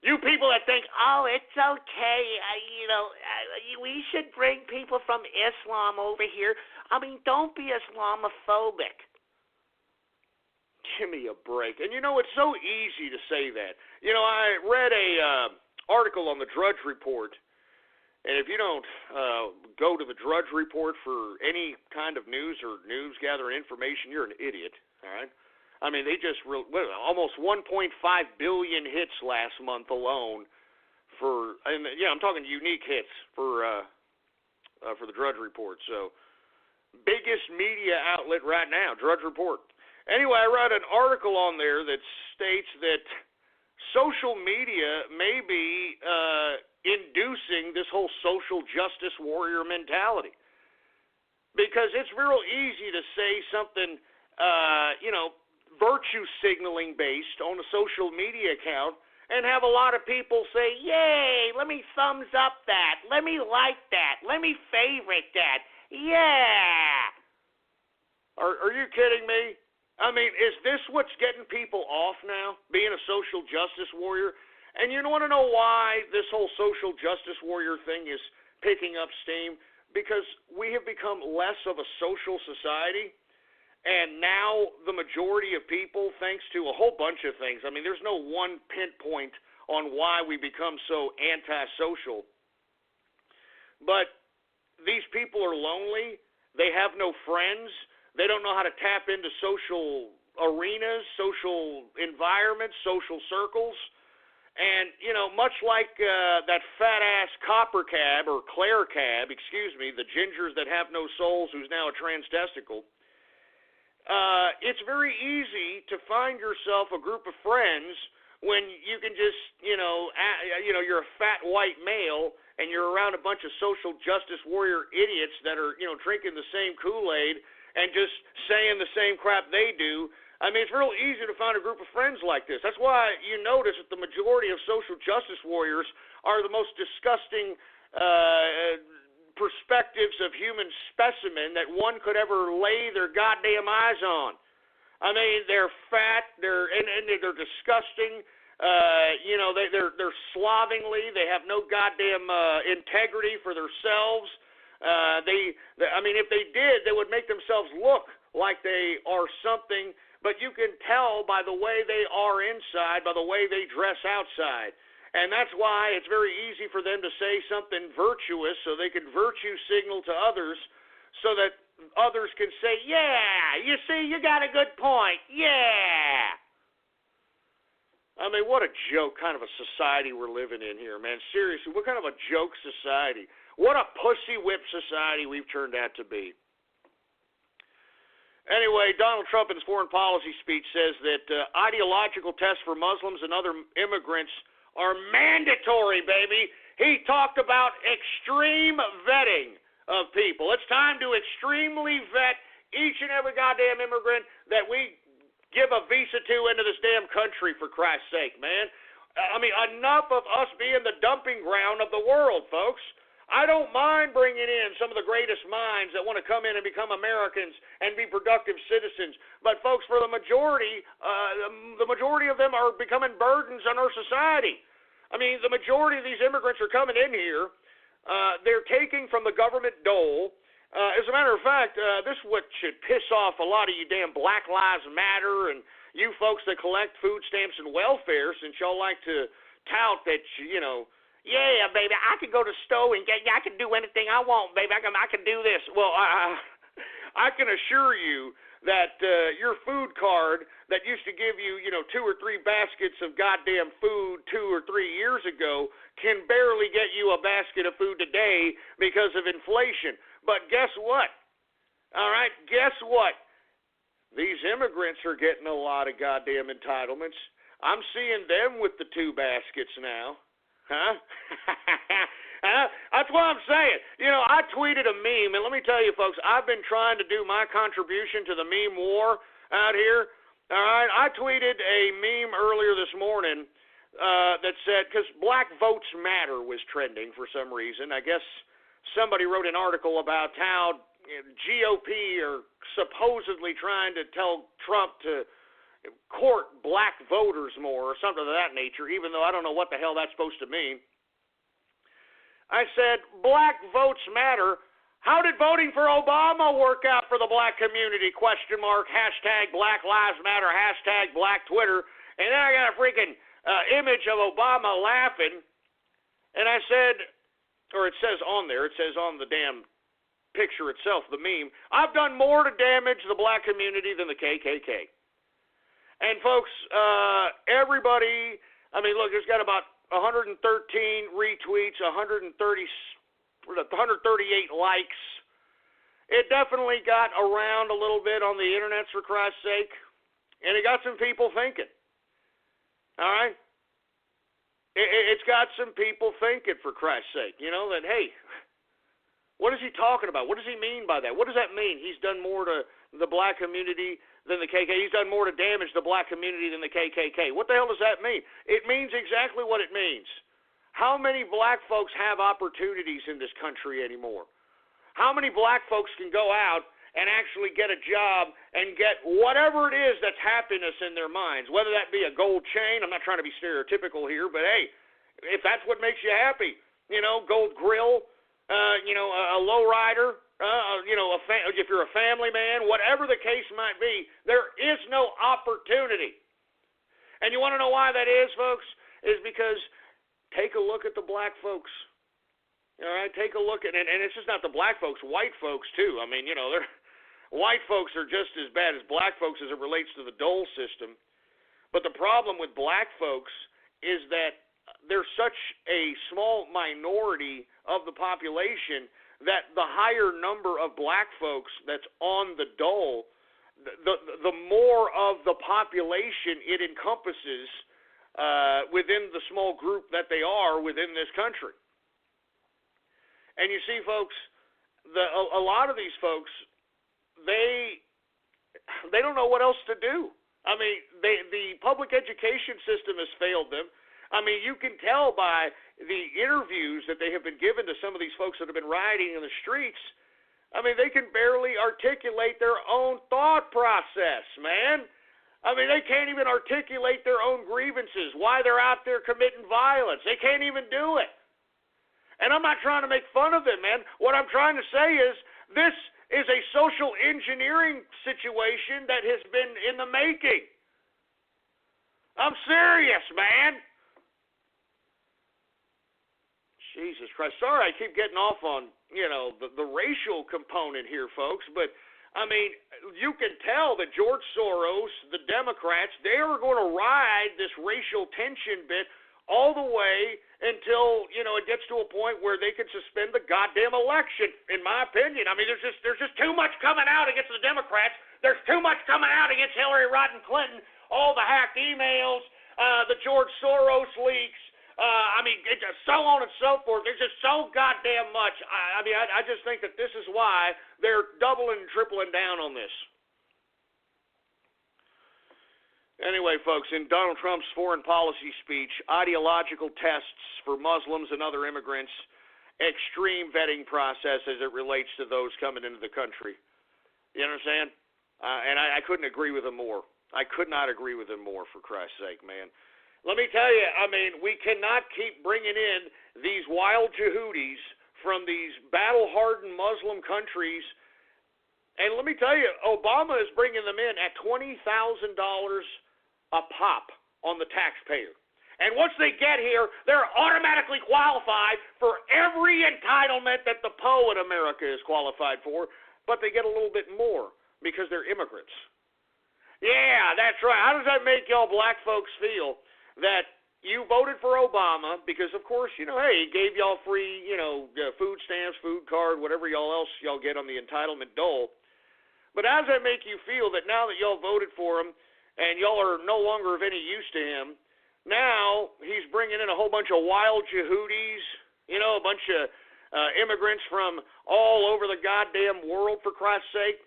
You people that think, oh, it's okay, we should bring people from Islam over here. I mean, don't be Islamophobic. Give me a break. And, you know, it's so easy to say that. You know, I read a article on the Drudge Report, and if you don't go to the Drudge Report for any kind of news or news-gathering information, you're an idiot, all right? I mean, they just almost 1.5 billion hits last month alone for, and yeah, I'm talking unique hits for the Drudge Report. So, biggest media outlet right now, Drudge Report. Anyway, I read an article on there that states that social media may be inducing this whole social justice warrior mentality, because it's real easy to say something, virtue signaling based on a social media account and have a lot of people say, yay, let me thumbs up that, let me like that, let me favorite that, yeah. Are you kidding me? I mean, is this what's getting people off now, being a social justice warrior? And you want to know why this whole social justice warrior thing is picking up steam? Because we have become less of a social society. And now the majority of people, thanks to a whole bunch of things, I mean, there's no one pinpoint on why we become so antisocial. But these people are lonely. They have no friends. They don't know how to tap into social arenas, social environments, social circles. And, you know, much like that fat-ass copper cab, or Claire cab, excuse me, the gingers that have no souls who's now a trans-testicle, it's very easy to find yourself a group of friends when you can just, you're a fat white male and you're around a bunch of social justice warrior idiots that are, drinking the same Kool-Aid and just saying the same crap they do. I mean, it's real easy to find a group of friends like this. That's why you notice that the majority of social justice warriors are the most disgusting perspectives of human specimen that one could ever lay their goddamn eyes on. I mean, they're fat, they're disgusting. They're slovenly. They have no goddamn integrity for themselves. If they did, they would make themselves look like they are something. But you can tell by the way they are inside, by the way they dress outside. And that's why it's very easy for them to say something virtuous so they can virtue signal to others so that others can say, yeah, you see, you got a good point, yeah. I mean, what a joke kind of a society we're living in here, man. Seriously, what kind of a joke society? What a pussy whip society we've turned out to be. Anyway, Donald Trump in his foreign policy speech says that ideological tests for Muslims and other immigrants are mandatory, baby. He talked about extreme vetting of people. It's time to extremely vet each and every goddamn immigrant that we give a visa to into this damn country, for Christ's sake, man. I mean, enough of us being the dumping ground of the world, folks. I don't mind bringing in some of the greatest minds that want to come in and become Americans and be productive citizens. But, folks, for the majority of them are becoming burdens on our society. I mean, the majority of these immigrants are coming in here. They're taking from the government dole. As a matter of fact, this is what should piss off a lot of you damn Black Lives Matter and you folks that collect food stamps and welfare, since y'all like to tout that, yeah, baby, I could go to store and I can do anything I want, baby. I can do this. Well, I can assure you that your food card that used to give you, 2 or 3 baskets of goddamn food 2 or 3 years ago can barely get you a basket of food today because of inflation. But guess what? All right, guess what? These immigrants are getting a lot of goddamn entitlements. I'm seeing them with the 2 baskets now. Huh? That's what I'm saying. I tweeted a meme, and let me tell you, folks, I've been trying to do my contribution to the meme war out here. All right, I tweeted a meme earlier this morning that said, because Black Votes Matter was trending for some reason. I guess somebody wrote an article about how GOP are supposedly trying to tell Trump to court black voters more or something of that nature, even though I don't know what the hell that's supposed to mean. I said, Black Votes Matter. How did voting for Obama work out for the black community? ? Hashtag Black Lives Matter, hashtag Black Twitter. And then I got a freaking image of Obama laughing. And I said, or it says on there, it says on the damn picture itself, the meme, I've done more to damage the black community than the KKK. And, folks, everybody, look, there's got about 113 retweets, 138 likes. It definitely got around a little bit on the internet, for Christ's sake, and it got some people thinking. All right? It's got some people thinking, for Christ's sake, that, hey, what is he talking about? What does he mean by that? What does that mean? He's done more to the black community than the KKK. He's done more to damage the black community than the KKK. What the hell does that mean? It means exactly what it means. How many black folks have opportunities in this country anymore? How many black folks can go out and actually get a job and get whatever it is that's happiness in their minds, whether that be a gold chain? I'm not trying to be stereotypical here, but hey, if that's what makes you happy, gold grill, a lowrider, if you're a family man, whatever the case might be, there is no opportunity. And you want to know why that is, folks? Is because take a look at the black folks. All right, take a look at it. And it's just not the black folks, white folks, too. White folks are just as bad as black folks as it relates to the dole system. But the problem with black folks is that they're such a small minority of the population that the higher number of black folks that's on the dole, the more of the population it encompasses within the small group that they are within this country. And you see, folks, a lot of these folks, they don't know what else to do. I mean, the public education system has failed them. I mean, you can tell by the interviews that they have been given to some of these folks that have been rioting in the streets. I mean, they can barely articulate their own thought process, man. I mean, they can't even articulate their own grievances, why they're out there committing violence. They can't even do it. And I'm not trying to make fun of them, man. What I'm trying to say is this is a social engineering situation that has been in the making. I'm serious, man. Jesus Christ. Sorry I keep getting off on, the racial component here, folks, but I mean, you can tell that George Soros, the Democrats, they are going to ride this racial tension bit all the way until, it gets to a point where they can suspend the goddamn election, in my opinion. I mean, there's just too much coming out against the Democrats. There's too much coming out against Hillary Rodham Clinton, all the hacked emails, the George Soros leaks, so on and so forth. There's just so goddamn much. I just think that this is why they're doubling and tripling down on this. Anyway, folks, in Donald Trump's foreign policy speech, ideological tests for Muslims and other immigrants, extreme vetting process as it relates to those coming into the country. You understand? And I couldn't agree with him more. I could not agree with him more, for Christ's sake, man. Let me tell you, we cannot keep bringing in these wild Yehudis from these battle-hardened Muslim countries. And let me tell you, Obama is bringing them in at $20,000 a pop on the taxpayer. And once they get here, they're automatically qualified for every entitlement that the Poe in America is qualified for, but they get a little bit more because they're immigrants. Yeah, that's right. How does that make y'all black folks feel that you voted for Obama because, of course, hey, he gave y'all free, food stamps, food card, whatever y'all get on the entitlement dole. But how does that make you feel that now that y'all voted for him and y'all are no longer of any use to him, now he's bringing in a whole bunch of wild Yehudis, a bunch of immigrants from all over the goddamn world, for Christ's sake,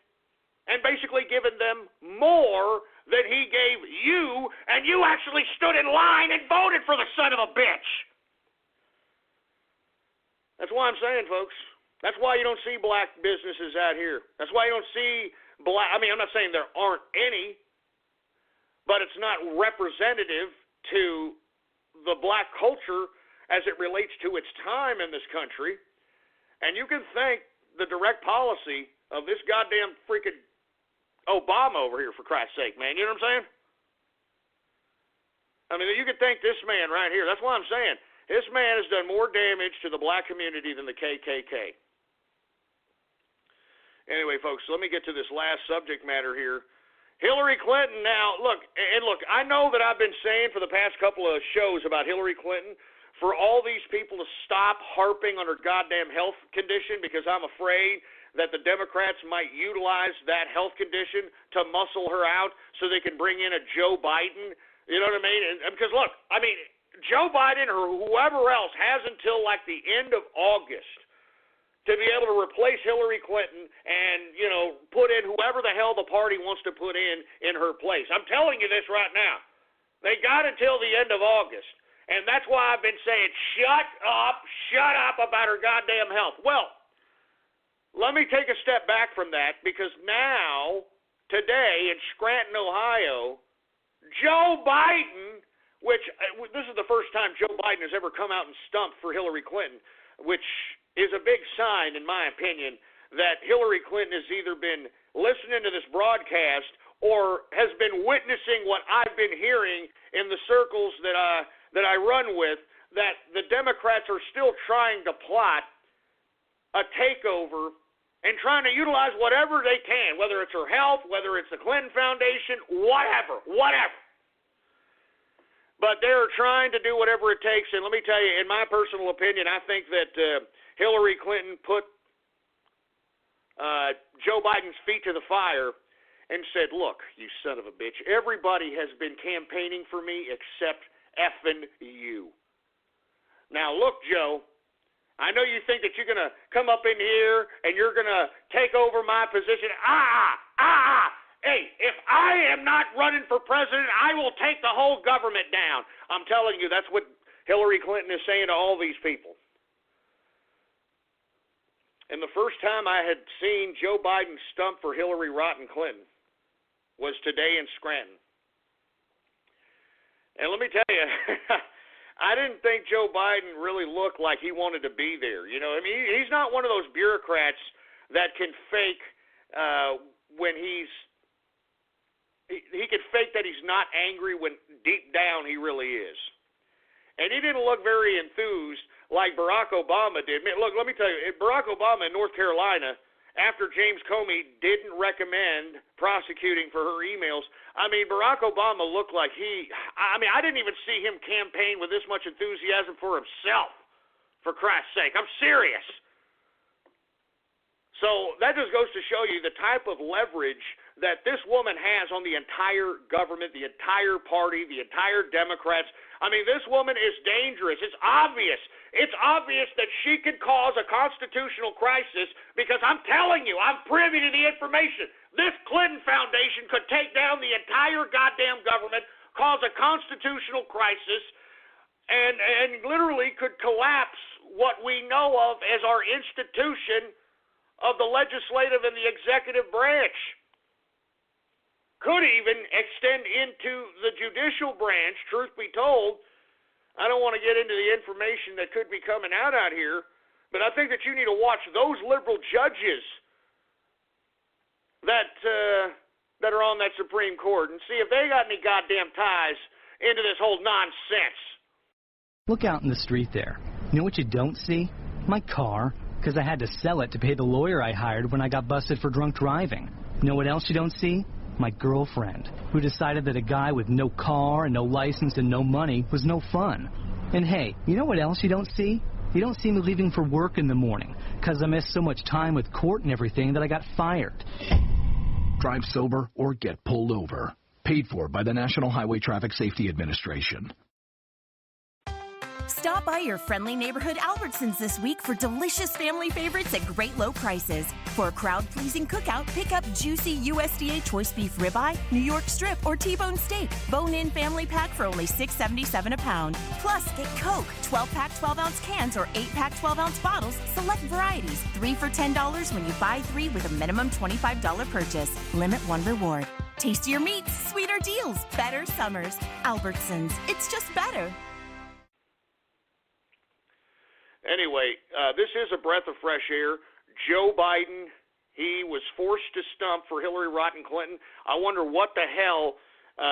and basically giving them more than he gave you, and you actually stood in line and voted for the son of a bitch. That's why I'm saying, folks. That's why you don't see black businesses out here. That's why you don't see black. I'm not saying there aren't any, but it's not representative to the black culture as it relates to its time in this country. And you can thank the direct policy of this goddamn freaking Obama over here, for Christ's sake, man. You know what I'm saying? You can thank this man right here. That's why I'm saying this man has done more damage to the black community than the KKK. Anyway, folks, let me get to this last subject matter here. Hillary Clinton now, look, I know that I've been saying for the past couple of shows about Hillary Clinton for all these people to stop harping on her goddamn health condition because I'm afraid that the Democrats might utilize that health condition to muscle her out so they can bring in a Joe Biden. You know what I mean? Because, look, Joe Biden or whoever else has until like the end of August to be able to replace Hillary Clinton and, put in whoever the hell the party wants to put in her place. I'm telling you this right now. They got until the end of August. And that's why I've been saying, shut up about her goddamn health. Well, let me take a step back from that because now, today in Scranton, Ohio, Joe Biden, which this is the first time Joe Biden has ever come out and stumped for Hillary Clinton, which is a big sign, in my opinion, that Hillary Clinton has either been listening to this broadcast or has been witnessing what I've been hearing in the circles that I run with, that the Democrats are still trying to plot a takeover and trying to utilize whatever they can, whether it's her health, whether it's the Clinton Foundation, whatever. But they're trying to do whatever it takes. And let me tell you, in my personal opinion, I think that Hillary Clinton put Joe Biden's feet to the fire and said, look, you son of a bitch, everybody has been campaigning for me except effing you. Now, look, Joe, I know you think that you're going to come up in here and you're going to take over my position. Hey, if I am not running for president, I will take the whole government down. I'm telling you, that's what Hillary Clinton is saying to all these people. And the first time I had seen Joe Biden stump for Hillary Rotten Clinton was today in Scranton. And let me tell you, I didn't think Joe Biden really looked like he wanted to be there. You know, I mean, he's not one of those bureaucrats that can fake when he can fake that he's not angry when deep down he really is. And he didn't look very enthused like Barack Obama did. Look, let me tell you, Barack Obama in North Carolina, after James Comey didn't recommend prosecuting for her emails, I mean, Barack Obama looked like I didn't even see him campaign with this much enthusiasm for himself, for Christ's sake. I'm serious. So that just goes to show you the type of leverage that this woman has on the entire government, the entire party, the entire Democrats. I mean, this woman is dangerous. It's obvious. It's obvious that she could cause a constitutional crisis because I'm telling you, I'm privy to the information. This Clinton Foundation could take down the entire goddamn government, cause a constitutional crisis, and literally could collapse what we know of as our institution of the legislative and the executive branch. Could even extend into the judicial branch, truth be told. I don't want to get into the information that could be coming out here, but I think that you need to watch those liberal judges that are on that Supreme Court and see if they got any goddamn ties into this whole nonsense. Look out in the street there. You know what you don't see? My car, because I had to sell it to pay the lawyer I hired when I got busted for drunk driving. You know what else you don't see? My girlfriend, who decided that a guy with no car and no license and no money was no fun. And hey, you know what else you don't see? You don't see me leaving for work in the morning, because I missed so much time with court and everything that I got fired. Drive sober or get pulled over. Paid for by the National Highway Traffic Safety Administration. Stop by your friendly neighborhood Albertsons this week for delicious family favorites at great low prices. For a crowd-pleasing cookout, pick up juicy USDA choice beef ribeye, New York strip, or T-bone steak. Bone-in family pack for only $6.77 a pound. Plus, get Coke, 12-pack 12-ounce cans or 8-pack 12-ounce bottles, select varieties, 3 for $10 when you buy 3 with a minimum $25 purchase. Limit 1 reward. Tastier meats, sweeter deals, better summers. Albertsons, it's just better. Anyway, this is a breath of fresh air. Joe Biden, he was forced to stump for Hillary Rotten Clinton. I wonder what the hell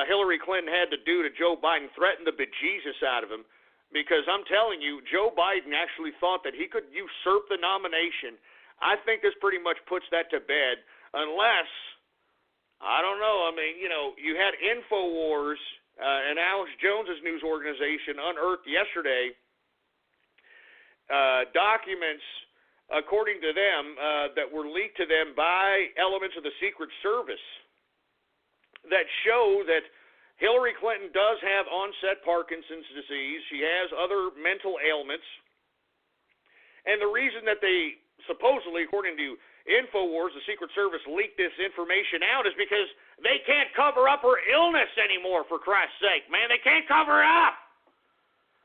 Hillary Clinton had to do to Joe Biden, threaten the bejesus out of him, because I'm telling you, Joe Biden actually thought that he could usurp the nomination. I think this pretty much puts that to bed, unless, I don't know, I mean, you know, you had InfoWars and Alex Jones's news organization unearthed yesterday documents, according to them, that were leaked to them by elements of the Secret Service that show that Hillary Clinton does have onset Parkinson's disease. She has other mental ailments. And the reason that they supposedly, according to InfoWars, the Secret Service leaked this information out is because they can't cover up her illness anymore, for Christ's sake, man. They can't cover it up.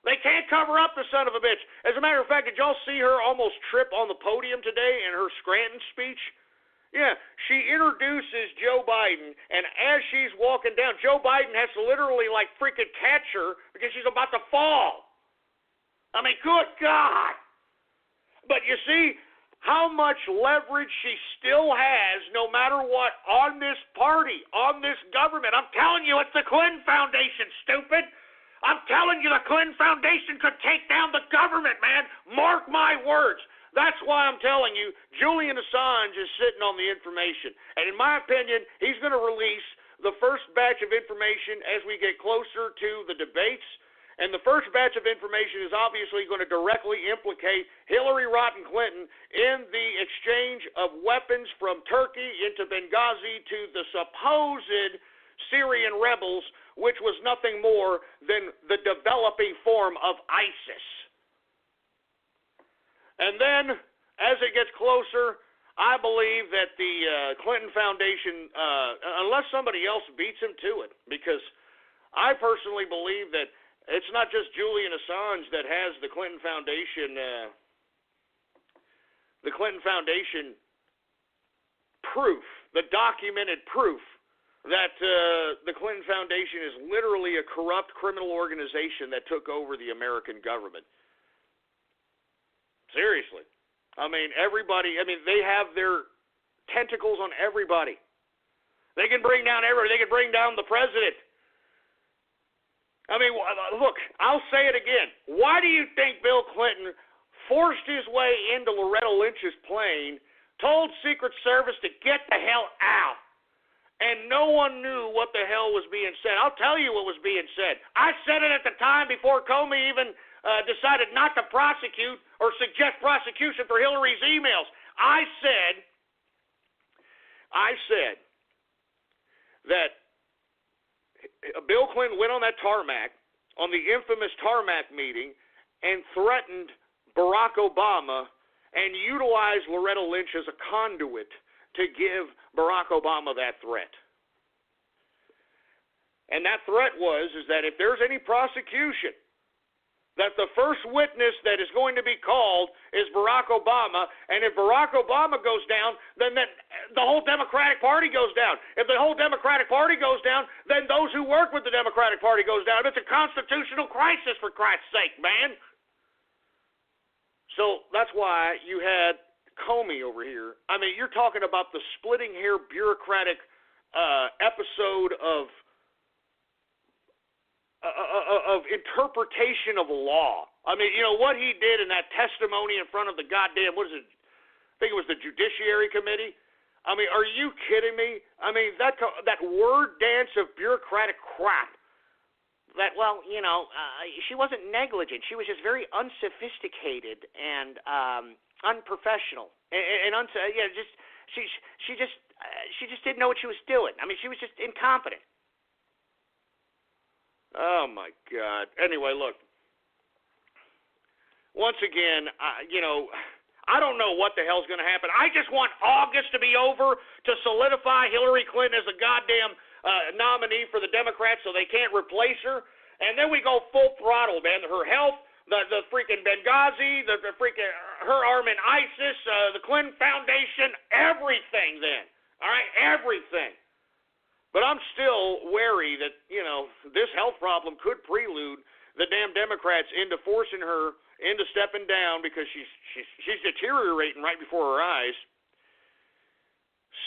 They can't cover up the son of a bitch. As a matter of fact, did y'all see her almost trip on the podium today in her Scranton speech? Yeah, she introduces Joe Biden, and as she's walking down, Joe Biden has to literally, like, freaking catch her because she's about to fall. I mean, good God. But you see how much leverage she still has, no matter what, on this party, on this government. I'm telling you, it's the Clinton Foundation, stupid. I'm telling you, the Clinton Foundation could take down the government, man. Mark my words. That's why I'm telling you, Julian Assange is sitting on the information. And in my opinion, he's going to release the first batch of information as we get closer to the debates. And the first batch of information is obviously going to directly implicate Hillary Rotten Clinton in the exchange of weapons from Turkey into Benghazi to the supposed Syrian rebels, which was nothing more than the developing form of ISIS. And then, as it gets closer, I believe that the Clinton Foundation, unless somebody else beats him to it, because I personally believe that it's not just Julian Assange that has the Clinton Foundation proof, the documented proof that the Clinton Foundation is literally a corrupt criminal organization that took over the American government. Seriously. I mean, everybody, they have their tentacles on everybody. They can bring down everybody. They can bring down the president. I mean, look, I'll say it again. Why do you think Bill Clinton forced his way into Loretta Lynch's plane, told Secret Service to get the hell out, and no one knew what the hell was being said? I'll tell you what was being said. I said it at the time before Comey even decided not to prosecute or suggest prosecution for Hillary's emails. I said that Bill Clinton went on that tarmac, on the infamous tarmac meeting, and threatened Barack Obama and utilized Loretta Lynch as a conduit to give Barack Obama that threat. And that threat is that if there's any prosecution, that the first witness that is going to be called is Barack Obama, and if Barack Obama goes down, then the whole Democratic Party goes down. If the whole Democratic Party goes down, then those who work with the Democratic Party goes down. It's a constitutional crisis, for Christ's sake, man. So that's why you had Comey over here. I mean, you're talking about the splitting hair bureaucratic episode of interpretation of law. I mean, you know, what he did in that testimony in front of the goddamn, I think it was the Judiciary Committee. I mean, are you kidding me? I mean, that word dance of bureaucratic crap. That, well, you know, she wasn't negligent. She was just very unsophisticated and unprofessional. She just didn't know what she was doing. I mean, she was just incompetent. Oh, my God. Anyway, look. Once again, I don't know what the hell's going to happen. I just want August to be over to solidify Hillary Clinton as a goddamn nominee for the Democrats so they can't replace her. And then we go full throttle, man. Her health, the freaking Benghazi, the freaking her arm in ISIS, the Clinton Foundation, everything then. All right, everything. But I'm still wary that, you know, this health problem could prelude the damn Democrats into forcing her into stepping down because she's deteriorating right before her eyes.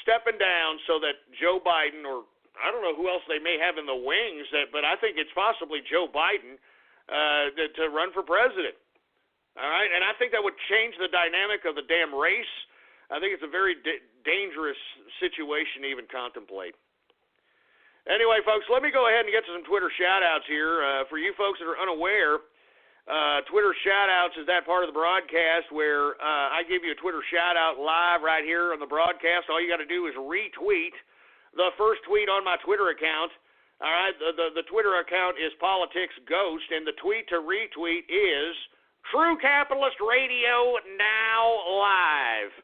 Stepping down so that Joe Biden, or I don't know who else they may have in the wings, but I think it's possibly Joe Biden to run for president. All right? And I think that would change the dynamic of the damn race. I think it's a very dangerous situation to even contemplate. Anyway, folks, let me go ahead and get to some Twitter shout-outs here. For you folks that are unaware, Twitter shout-outs is that part of the broadcast where I give you a Twitter shout-out live right here on the broadcast. All you got to do is retweet the first tweet on my Twitter account. All right, the Twitter account is Politics Ghost, and the tweet to retweet is True Capitalist Radio Now Live.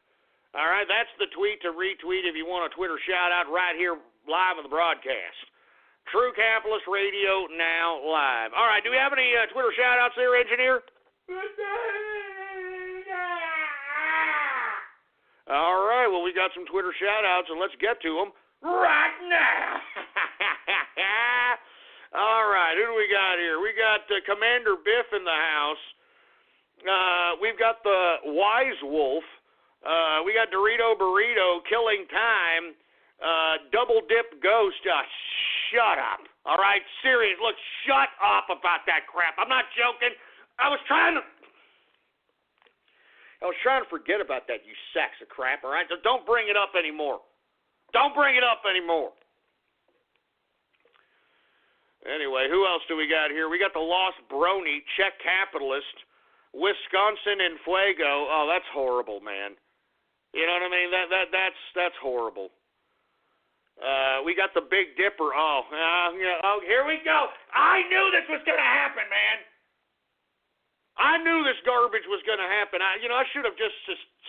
All right, that's the tweet to retweet if you want a Twitter shout-out right here live on the broadcast. True Capitalist Radio Now Live. All right, do we have any Twitter shout-outs there, engineer? All right, well, we got some Twitter shout-outs, and let's get to them right now. All right, who do we got here? We got Commander Biff in the house. We've got the Wise Wolf. We got Dorito Burrito, Killing Time. Double Dip Ghost, shut up. All right, serious. Look, shut up about that crap. I'm not joking. I was trying to forget about that, you sacks of crap, all right? So don't bring it up anymore. Don't bring it up anymore. Anyway, who else do we got here? We got the Lost Brony, Czech Capitalist, Wisconsin and Fuego. Oh, that's horrible, man. You know what I mean? That's horrible. We got the Big Dipper. Oh, here we go. I knew this was going to happen, man. I knew this garbage was going to happen. I should have just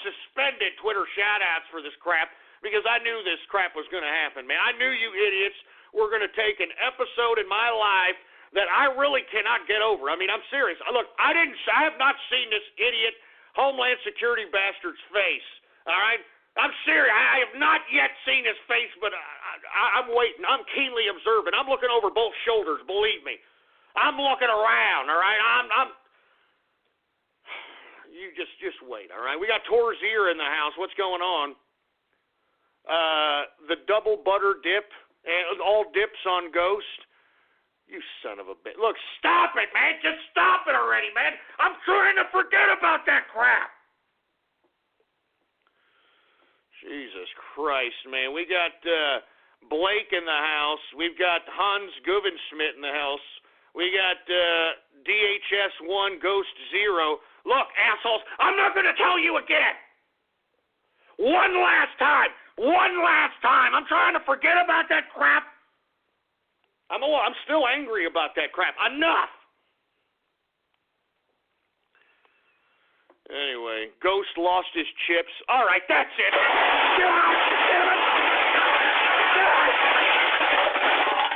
suspended Twitter shout-outs for this crap because I knew this crap was going to happen, man. I knew you idiots were going to take an episode in my life that I really cannot get over. I mean, I'm serious. Look, I have not seen this idiot Homeland Security bastard's face, all right? I'm serious. I have not yet seen his face, but I'm waiting. I'm keenly observing. I'm looking over both shoulders, believe me. I'm looking around, all right? You just wait, all right? We got Torzier in the house. What's going on? The double butter dip, and all dips on Ghost. You son of a bitch. Look, stop it, man. Just stop it already, man. I'm trying to forget about that crap. Jesus Christ, man. We got Blake in the house. We've got Hans Guvensmith in the house. We got DHS1 Ghost 0. Look, assholes, I'm not going to tell you again. One last time. I'm trying to forget about that crap. I'm still angry about that crap. Enough. Anyway, Ghost lost his chips. All right, that's it.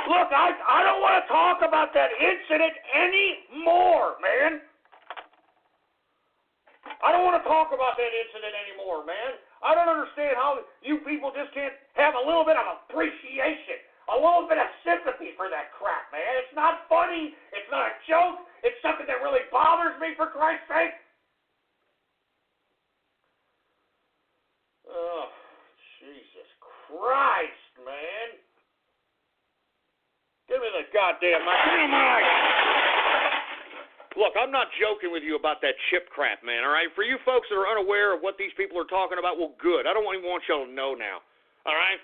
Look, I don't want to talk about that incident anymore, man. I don't want to talk about that incident anymore, man. I don't understand how you people just can't have a little bit of appreciation, a little bit of sympathy for that crap, man. It's not funny. It's not a joke. It's something that really bothers me, for Christ's sake. Oh, Jesus Christ, man. Give me the goddamn mic. Give me the mic. Look, I'm not joking with you about that chip crap, man, all right? For you folks that are unaware of what these people are talking about, well, good. I don't even want y'all to know now, all right?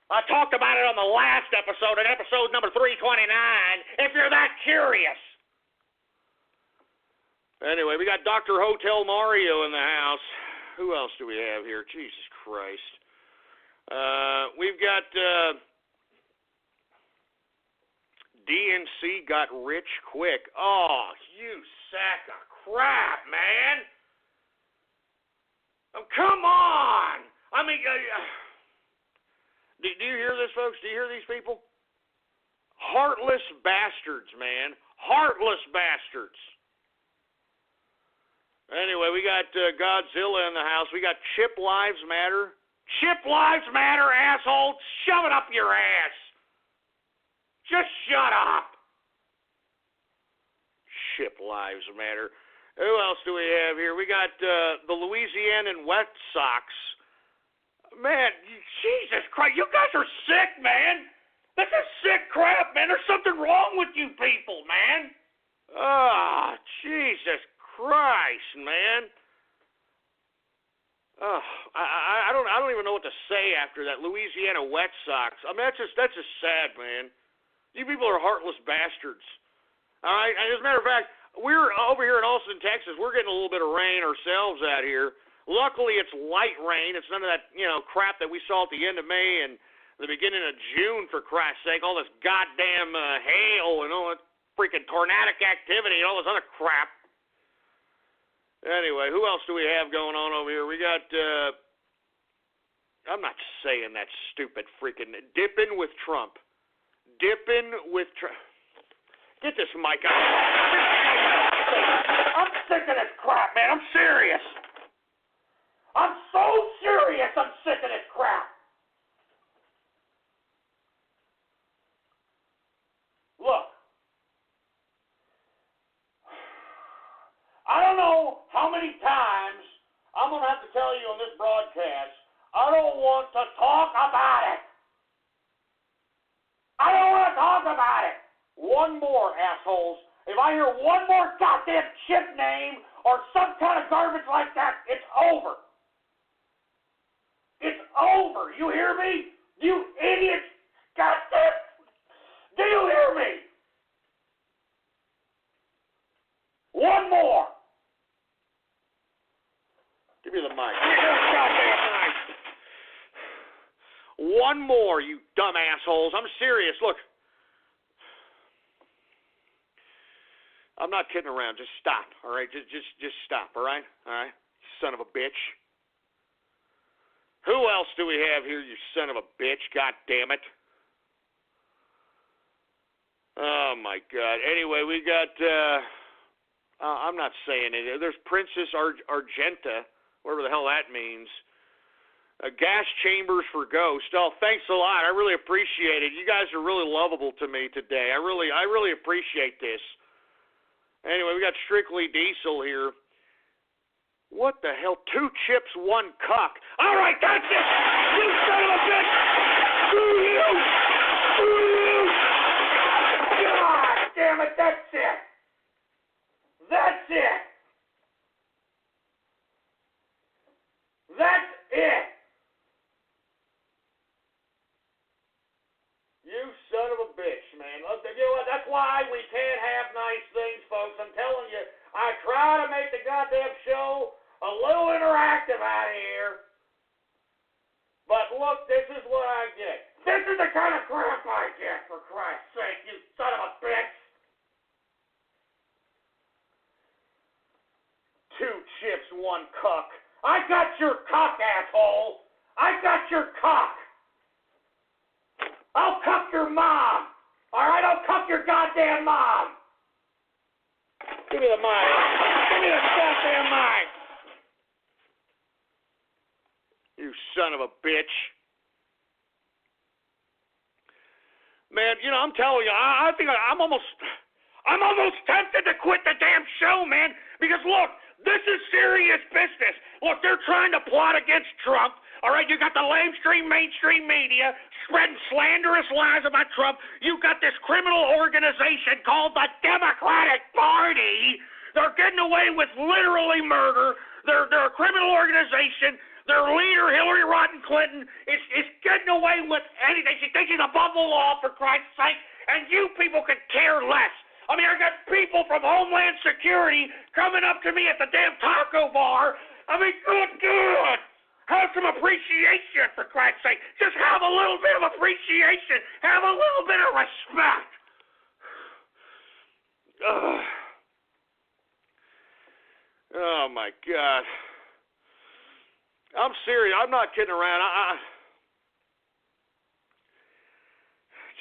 I talked about it on the last episode, episode number 329, if you're that curious. Anyway, we got Dr. Hotel Mario in the house. Who else do we have here? Jesus Christ. We've got... DNC got rich quick. Oh, you sack of crap, man. Oh, come on. I mean, do you hear this, folks? Do you hear these people? Heartless bastards, man. Heartless bastards. Anyway, we got Godzilla in the house. We got Chip Lives Matter. Chip Lives Matter, asshole. Shove it up your ass. Just shut up. Chip Lives Matter. Who else do we have here? We got the Louisianan Wet Sox. Man, Jesus Christ, you guys are sick, man. This is sick crap, man. There's something wrong with you people, man. Ah, Jesus Christ, man. Oh, I don't even know what to say after that. Louisiana Wet Sox. I mean, that's just sad, man. You people are heartless bastards. All right? As a matter of fact, we're over here in Austin, Texas. We're getting a little bit of rain ourselves out here. Luckily, it's light rain. It's none of that, crap that we saw at the end of May and the beginning of June, for Christ's sake. All this goddamn hail and all that freaking tornadic activity and all this other crap. Anyway, who else do we have going on over here? We got, I'm not saying that stupid freaking, dipping with Trump. Dipping with Trump. Get this mic out. I'm sick of this crap, man. I'm serious. I'm so serious. I'm sick of this crap. Look. I don't know how many times I'm going to have to tell you on this broadcast, I don't want to talk about it. I don't want to talk about it. One more, assholes. If I hear one more goddamn chip name or some kind of garbage like that, it's over. It's over. You hear me? You idiots. Goddamn. Do you hear me? One more. Give me the mic. Give me the goddamn mic. One more, you dumb assholes. I'm serious. Look. I'm not kidding around. Just stop, all right? Just stop, all right? All right? Son of a bitch. Who else do we have here, you son of a bitch? God damn it. Oh, my God. Anyway, we got, I'm not saying it. There's Princess Argenta, whatever the hell that means. Gas chambers for Ghost. Oh, thanks a lot. I really appreciate it. You guys are really lovable to me today. I really appreciate this. Anyway, we got Strictly Diesel here. What the hell? 2 chips, 1 cuck. All right, that's it. You son of a bitch. Screw you. Screw you. God damn it. That's it. That's it. That's it. You son of a bitch, man. Look, you know what? That's why we can't have nice things, folks. I'm telling you, I try to make the goddamn show a little interactive out here. But look, this is what I get. This is the kind of crap I get, for Christ's sake, you son of a bitch. 2 chips, 1 cuck. I got your cock, asshole. I got your cock. I'll cuck your mom. All right, I'll cuck your goddamn mom. Give me the mic. Give me the goddamn mic. You son of a bitch. Man, you know, I'm telling you, I think I'm almost tempted to quit the damn show, man. Because look, this is serious business. Look, they're trying to plot against Trump. All right, you got the mainstream media spreading slanderous lies about Trump. You got this criminal organization called the Democratic Party. They're getting away with literally murder. They're a criminal organization. Their leader, Hillary Rodham Clinton, is getting away with anything. She thinks she's above the law, for Christ's sake, and you people could care less. I mean, I got people from Homeland Security coming up to me at the damn taco bar. I mean, good. Have some appreciation, for Christ's sake. Just have a little bit of appreciation. Have a little bit of respect. Oh, my God. I'm serious. I'm not kidding around.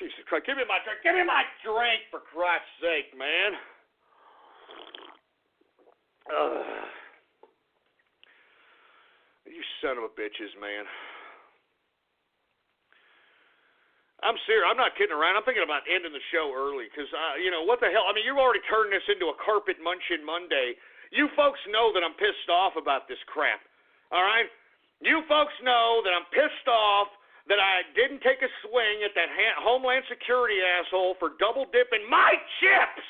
Jesus Christ. Give me my drink. Give me my drink, for Christ's sake, man. You son of a bitches, man. I'm serious. I'm not kidding around. I'm thinking about ending the show early because, you know, what the hell? I mean, you've already turned this into a carpet munching Monday. You folks know that I'm pissed off about this crap. All right? You folks know that I'm pissed off that I didn't take a swing at that Homeland Security asshole for double dipping my chips.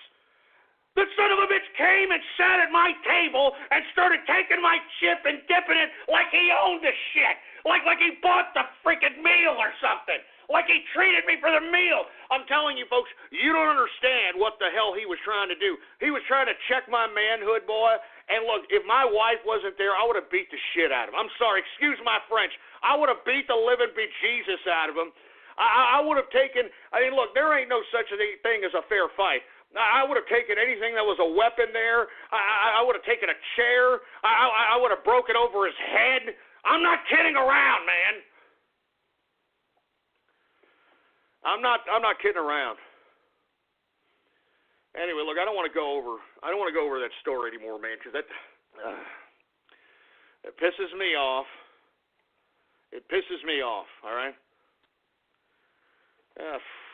The son of a bitch came and sat at my table and started taking my chip and dipping it like he owned the shit. Like he bought the freaking meal or something. Like he treated me for the meal. I'm telling you, folks, you don't understand what the hell he was trying to do. He was trying to check my manhood, boy. And look, if my wife wasn't there, I would have beat the shit out of him. I'm sorry, excuse my French. I would have beat the living bejesus out of him. I would have taken, I mean, look, there ain't no such a thing as a fair fight. I would have taken anything that was a weapon there. I would have taken a chair. I would have broken over his head. I'm not kidding around, man. I'm not kidding around. Anyway, look, I don't want to go over that story anymore, man, because that pisses me off. It pisses me off. All right.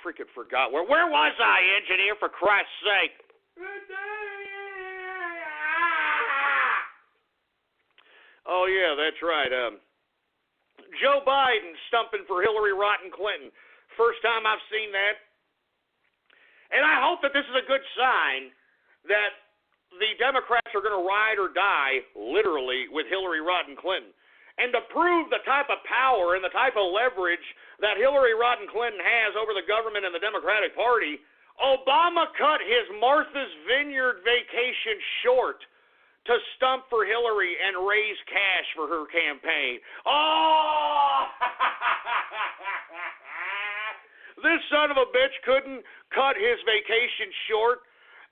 Freaking forgot where was I, engineer? For Christ's sake. Oh yeah, that's right. Joe Biden stumping for Hillary Rodham Clinton. First time I've seen that. And I hope that this is a good sign that the Democrats are going to ride or die, literally, with Hillary Rodham Clinton. And to prove the type of power and the type of leverage that Hillary Rodham Clinton has over the government and the Democratic Party, Obama cut his Martha's Vineyard vacation short to stump for Hillary and raise cash for her campaign. Oh! This son of a bitch couldn't cut his vacation short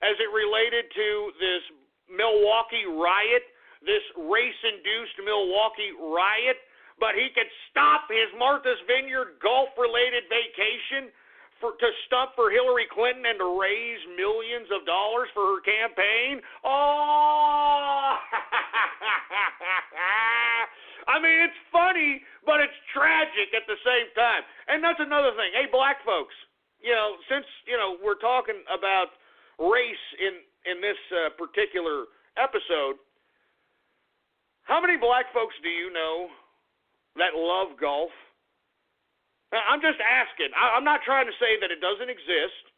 as it related to this Milwaukee riot, this race-induced Milwaukee riot, but he could stop his Martha's Vineyard golf-related vacation to stump for Hillary Clinton and to raise millions of dollars for her campaign. Oh! I mean, it's funny, but it's tragic at the same time. And that's another thing. Hey, black folks, since, we're talking about race in this particular episode, how many black folks do you know that love golf? I'm just asking. I'm not trying to say that it doesn't exist.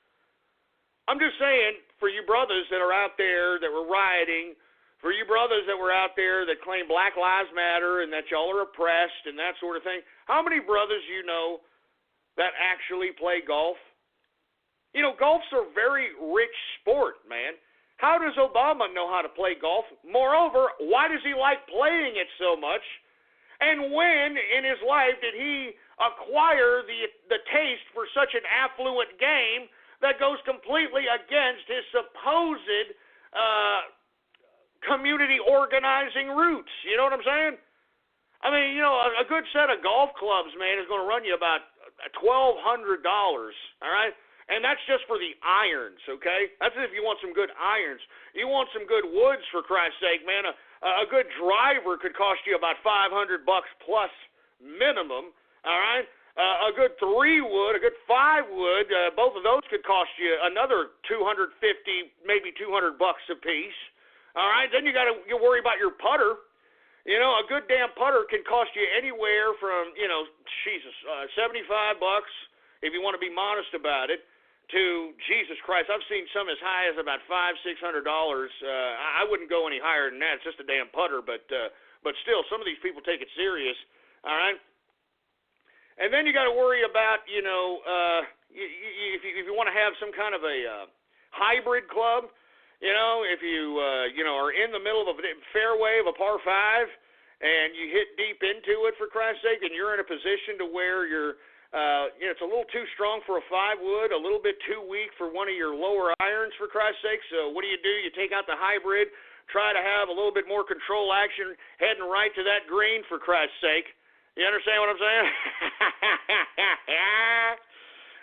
I'm just saying, for you brothers that are out there that were rioting, for you brothers that were out there that claim Black Lives Matter and that y'all are oppressed and that sort of thing, how many brothers you know that actually play golf? Golf's a very rich sport, man. How does Obama know how to play golf? Moreover, why does he like playing it so much? And when in his life did he acquire the taste for such an affluent game that goes completely against his supposed community organizing roots? You know what I'm saying? I mean, a good set of golf clubs, man, is going to run you about $1,200, all right? And that's just for the irons, okay? That's if you want some good irons. You want some good woods, for Christ's sake, man. A good driver could cost you about $500 plus minimum, all right? A good 3-wood, a good 5-wood, both of those could cost you another $250, maybe $200 a piece, all right? Then you worry about your putter. A good damn putter can cost you anywhere from, $75 if you want to be modest about it, to Jesus Christ. I've seen some as high as about $500-600. I wouldn't go any higher than that. It's just a damn putter, but still, some of these people take it serious. All right. And then you got to worry about, if you want to have some kind of a hybrid club, if you are in the middle of a fairway of a par 5 and you hit deep into it, for Christ's sake, and you're in a position to where you're it's a little too strong for a 5-wood, a little bit too weak for one of your lower irons, for Christ's sake. So what do? You take out the hybrid, try to have a little bit more control action, heading right to that green, for Christ's sake. You understand what I'm saying?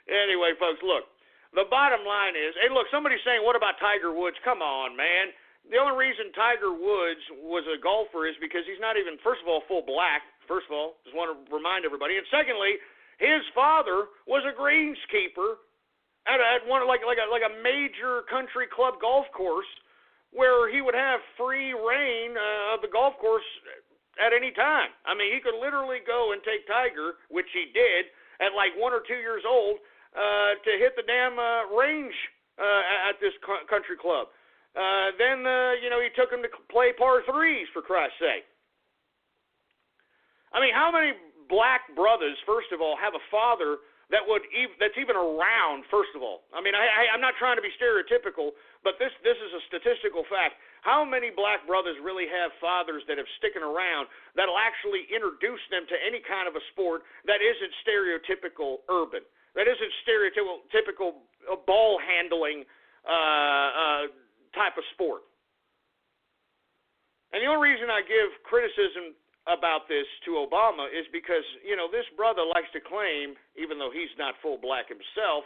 Anyway, folks, look, the bottom line is, hey, look, somebody's saying, what about Tiger Woods? Come on, man. The only reason Tiger Woods was a golfer is because he's not even, first of all, full black. First of all, just want to remind everybody. And secondly, his father was a greenskeeper at one like a major country club golf course where he would have free reign of the golf course at any time. I mean, he could literally go and take Tiger, which he did at like 1 or 2 years old, to hit the damn range at this country club. Then he took him to play par 3s, for Christ's sake. I mean, how many black brothers, first of all, have a father that's even around, first of all? I mean, I'm not trying to be stereotypical, but this is a statistical fact. How many black brothers really have fathers that have sticking around that'll actually introduce them to any kind of a sport that isn't stereotypical urban, that isn't stereotypical ball handling type of sport? And the only reason I give criticism about this to Obama is because, this brother likes to claim, even though he's not full black himself,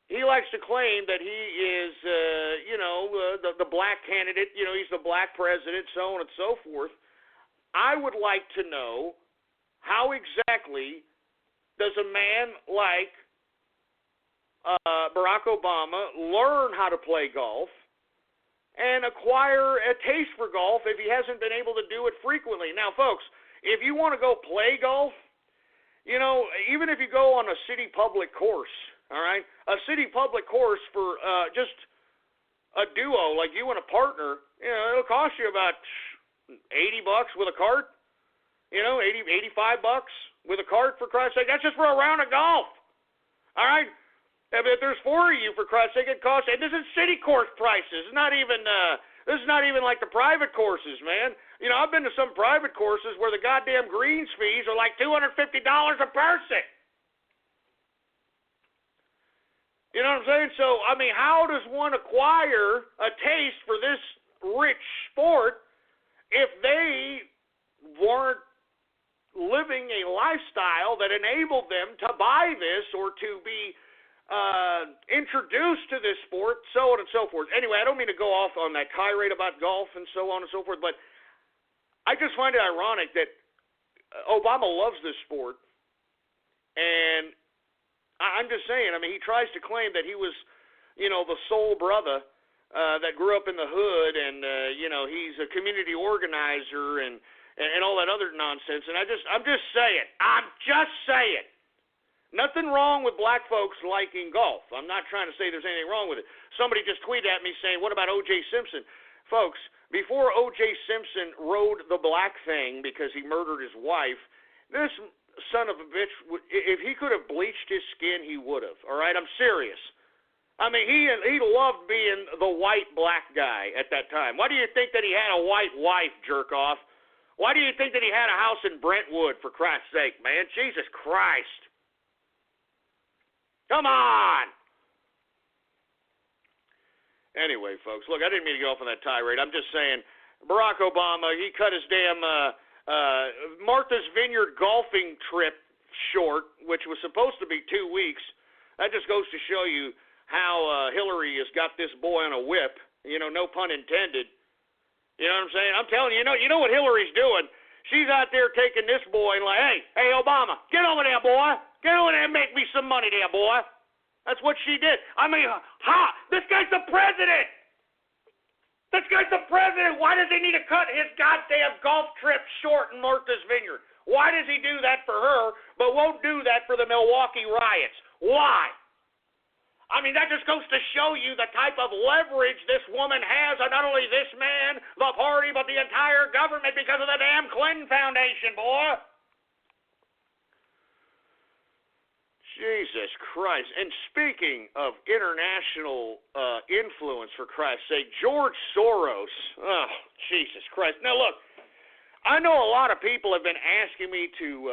he likes to claim that he is, the black candidate, he's the black president, so on and so forth. I would like to know, how exactly does a man like Barack Obama learn how to play golf and acquire a taste for golf if he hasn't been able to do it frequently? Now, folks, if you want to go play golf, even if you go on a city public course, all right, a city public course for just a duo like you and a partner, it'll cost you about $80 with a cart, $85 with a cart, for Christ's sake. That's just for a round of golf, all right? If there's 4 of you, for Christ's sake, it costs. And this is city course prices. It's not even. This is not even like the private courses, man. I've been to some private courses where the goddamn greens fees are like $250 a person. You know what I'm saying? So, I mean, how does one acquire a taste for this rich sport if they weren't living a lifestyle that enabled them to buy this or to be introduced to this sport, so on and so forth. Anyway, I don't mean to go off on that tirade about golf and so on and so forth, but I just find it ironic that Obama loves this sport, and I'm just saying, I mean, he tries to claim that he was, you know, the soul brother that grew up in the hood, and, you know, he's a community organizer and all that other nonsense, and I'm just saying, nothing wrong with black folks liking golf. I'm not trying to say there's anything wrong with it. Somebody just tweeted at me saying, what about O.J. Simpson? Folks, before O.J. Simpson rode the black thing because he murdered his wife, this son of a bitch, if he could have bleached his skin, he would have. All right? I'm serious. I mean, he loved being the white black guy at that time. Why do you think that he had a white wife, jerk off? Why do you think that he had a house in Brentwood, for Christ's sake, man? Jesus Christ. Come on! Anyway, folks, look, I didn't mean to get off on that tirade. I'm just saying, Barack Obama, he cut his damn Martha's Vineyard golfing trip short, which was supposed to be 2 weeks. That just goes to show you how Hillary has got this boy on a whip. You know, no pun intended. You know what I'm saying? I'm telling you, you know what Hillary's doing? She's out there taking this boy and like, hey, Obama, get over there, boy. Get over there and make me some money there, boy. That's what she did. I mean, this guy's the president. This guy's the president. Why does he need to cut his goddamn golf trip short in Martha's Vineyard? Why does he do that for her, but won't do that for the Milwaukee riots? Why? I mean, that just goes to show you the type of leverage this woman has on not only this man, the party, but the entire government because of the damn Clinton Foundation, boy. Jesus Christ. And speaking of international influence, for Christ's sake, George Soros. Oh, Jesus Christ. Now, look, I know a lot of people have been asking me to,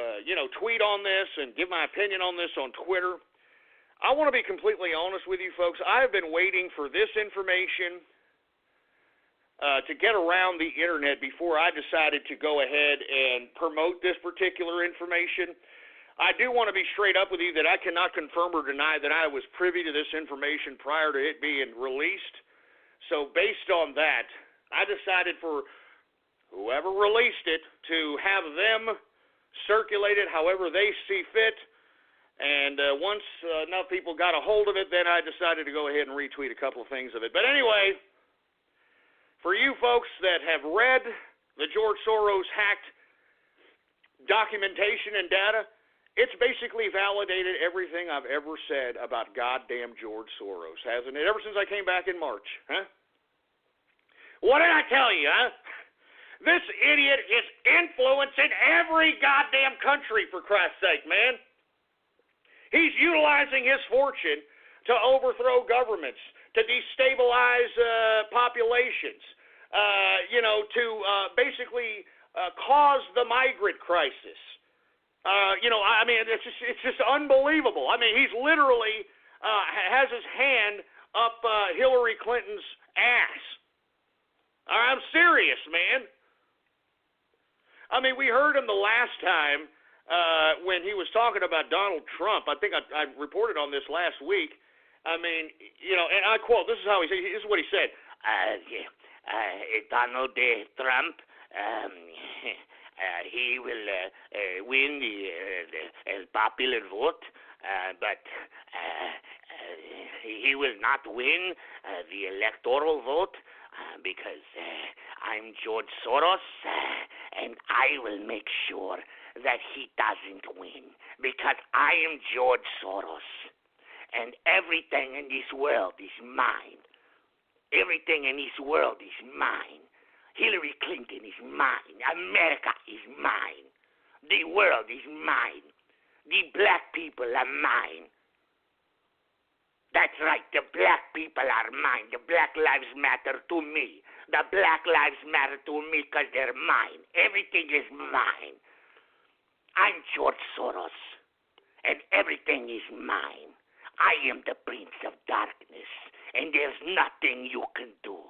tweet on this and give my opinion on this on Twitter. I want to be completely honest with you folks. I've been waiting for this information to get around the internet before I decided to go ahead and promote this particular information. I do want to be straight up with you that I cannot confirm or deny that I was privy to this information prior to it being released. So based on that, I decided for whoever released it to have them circulate it however they see fit. And once enough people got a hold of it, then I decided to go ahead and retweet a couple of things of it. But anyway, for you folks that have read the George Soros hacked documentation and data, it's basically validated everything I've ever said about goddamn George Soros, hasn't it? Ever since I came back in March, huh? What did I tell you, huh? This idiot is influencing every goddamn country, for Christ's sake, man. He's utilizing his fortune to overthrow governments, to destabilize populations, to basically cause the migrant crisis. It's just unbelievable. I mean, he's literally has his hand up Hillary Clinton's ass. I'm serious, man. I mean, we heard him the last time when he was talking about Donald Trump. I think I reported on this last week. I mean, and I quote, this is how he said, this is what he said. Donald Trump, he will win the popular vote, but he will not win the electoral vote because I'm George Soros, and I will make sure that he doesn't win because I am George Soros, and everything in this world is mine. Everything in this world is mine. Hillary Clinton is mine. America is mine. The world is mine. The black people are mine. That's right, the black people are mine. The Black Lives Matter to me. The Black Lives Matter to me because they're mine. Everything is mine. I'm George Soros, and everything is mine. I am the Prince of Darkness, and there's nothing you can do.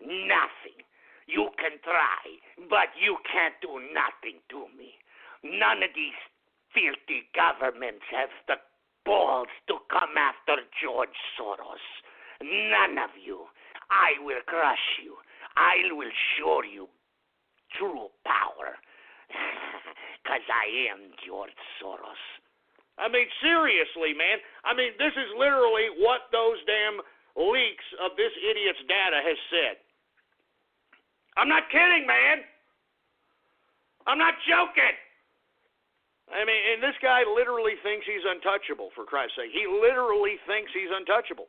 Nothing. You can try, but you can't do nothing to me. None of these filthy governments have the balls to come after George Soros. None of you. I will crush you. I will show you true power. Because I am George Soros. I mean, seriously, man. I mean, this is literally what those damn leaks of this idiot's data has said. I'm not kidding, man. I'm not joking. I mean, and this guy literally thinks he's untouchable, for Christ's sake. He literally thinks he's untouchable.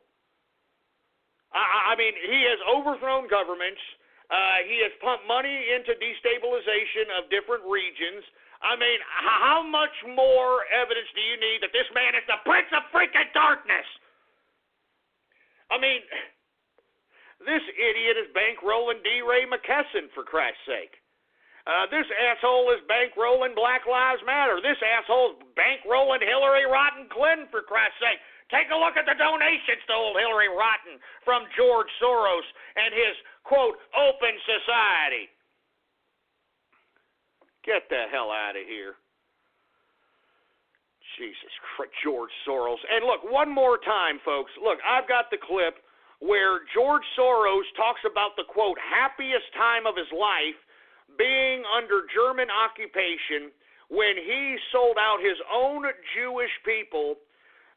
I mean, he has overthrown governments. He has pumped money into destabilization of different regions. I mean, how much more evidence do you need that this man is the Prince of freaking Darkness? I mean, this idiot is bankrolling D. Ray McKesson, for Christ's sake. This asshole is bankrolling Black Lives Matter. This asshole is bankrolling Hillary Rodham Clinton, for Christ's sake. Take a look at the donations to old Hillary Rodham from George Soros and his, quote, open society. Get the hell out of here. Jesus Christ, George Soros. And look, one more time, folks. Look, I've got the clip where George Soros talks about the, quote, happiest time of his life being under German occupation when he sold out his own Jewish people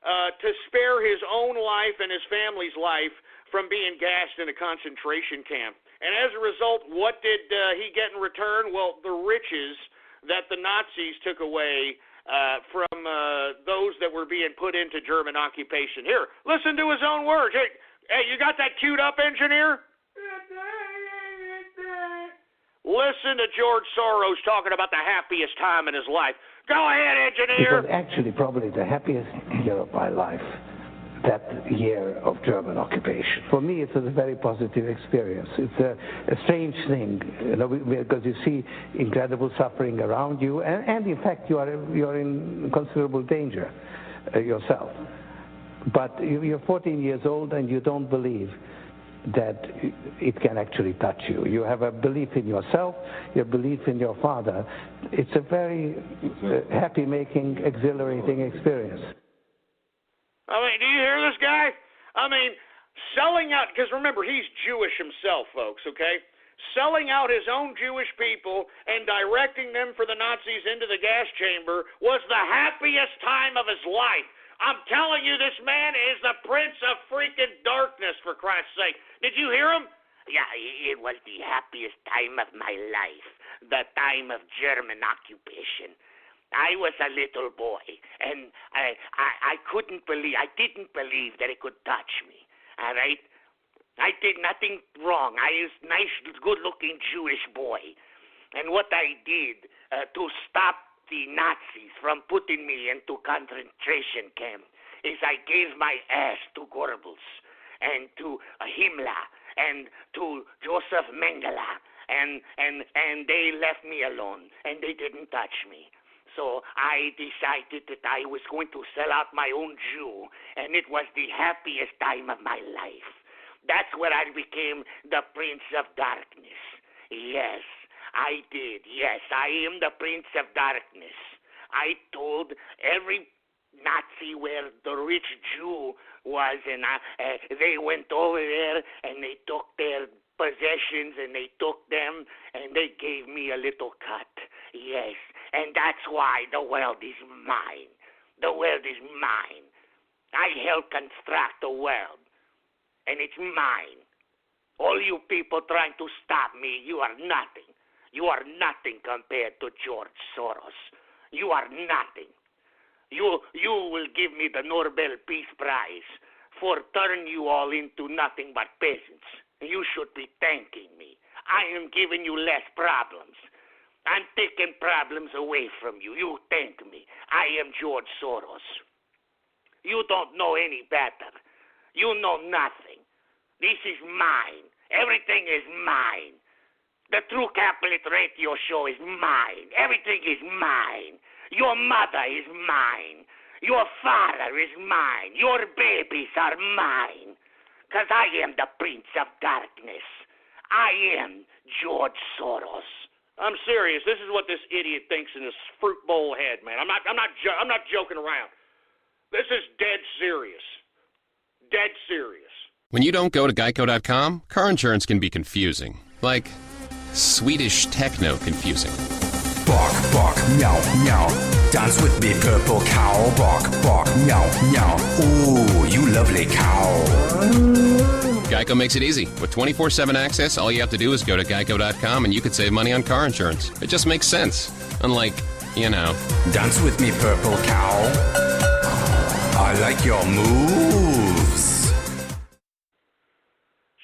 to spare his own life and his family's life from being gassed in a concentration camp. And as a result, what did he get in return? Well, the riches that the Nazis took away from those that were being put into German occupation. Here, listen to his own words. Hey, you got that queued up, engineer? Listen to George Soros talking about the happiest time in his life. Go ahead, engineer. It was actually probably the happiest year of my life, that year of German occupation. For me, it was a very positive experience. It's a strange thing, because you see incredible suffering around you, and in fact, you're in considerable danger yourself. But you're 14 years old, and you don't believe that it can actually touch you. You have a belief in yourself, your belief in your father. It's a very happy-making, exhilarating experience. I mean, do you hear this guy? I mean, selling out, because remember, he's Jewish himself, folks, okay? Selling out his own Jewish people and directing them for the Nazis into the gas chamber was the happiest time of his life. I'm telling you, this man is the Prince of freaking Darkness, for Christ's sake. Did you hear him? Yeah, it was the happiest time of my life, the time of German occupation. I was a little boy, and I didn't believe that it could touch me, all right? I did nothing wrong. I was a nice, good-looking Jewish boy. And what I did to stop the Nazis from putting me into concentration camp is I gave my ass to Goebbels and to Himmler and to Joseph Mengele, and they left me alone, and they didn't touch me. So I decided that I was going to sell out my own Jew, and it was the happiest time of my life. That's where I became the Prince of Darkness. Yes, I did. Yes, I am the Prince of Darkness. I told every Nazi where the rich Jew was, and they went over there, and they took their possessions, and they took them, and they gave me a little cut. Yes, and that's why the world is mine. The world is mine. I helped construct the world, and it's mine. All you people trying to stop me, you are nothing. You are nothing compared to George Soros. You are nothing. You will give me the Nobel Peace Prize for turning you all into nothing but peasants. You should be thanking me. I am giving you less problems. I'm taking problems away from you. You thank me. I am George Soros. You don't know any better. You know nothing. This is mine. Everything is mine. The True Capitalist Radio Show is mine. Everything is mine. Your mother is mine. Your father is mine. Your babies are mine. Because I am the Prince of Darkness. I am George Soros. I'm serious. This is what this idiot thinks in his fruit bowl head, man. I'm not joking around. This is dead serious. Dead serious. When you don't go to Geico.com, car insurance can be confusing. Like Swedish techno confusing. Bark, bark, meow, meow. Dance with me, purple cow. Bark, bark, meow, meow. Ooh, you lovely cow. Geico makes it easy. With 24/7 access, all you have to do is go to Geico.com and you could save money on car insurance. It just makes sense. Unlike, you know. Dance with me, purple cow. I like your moves.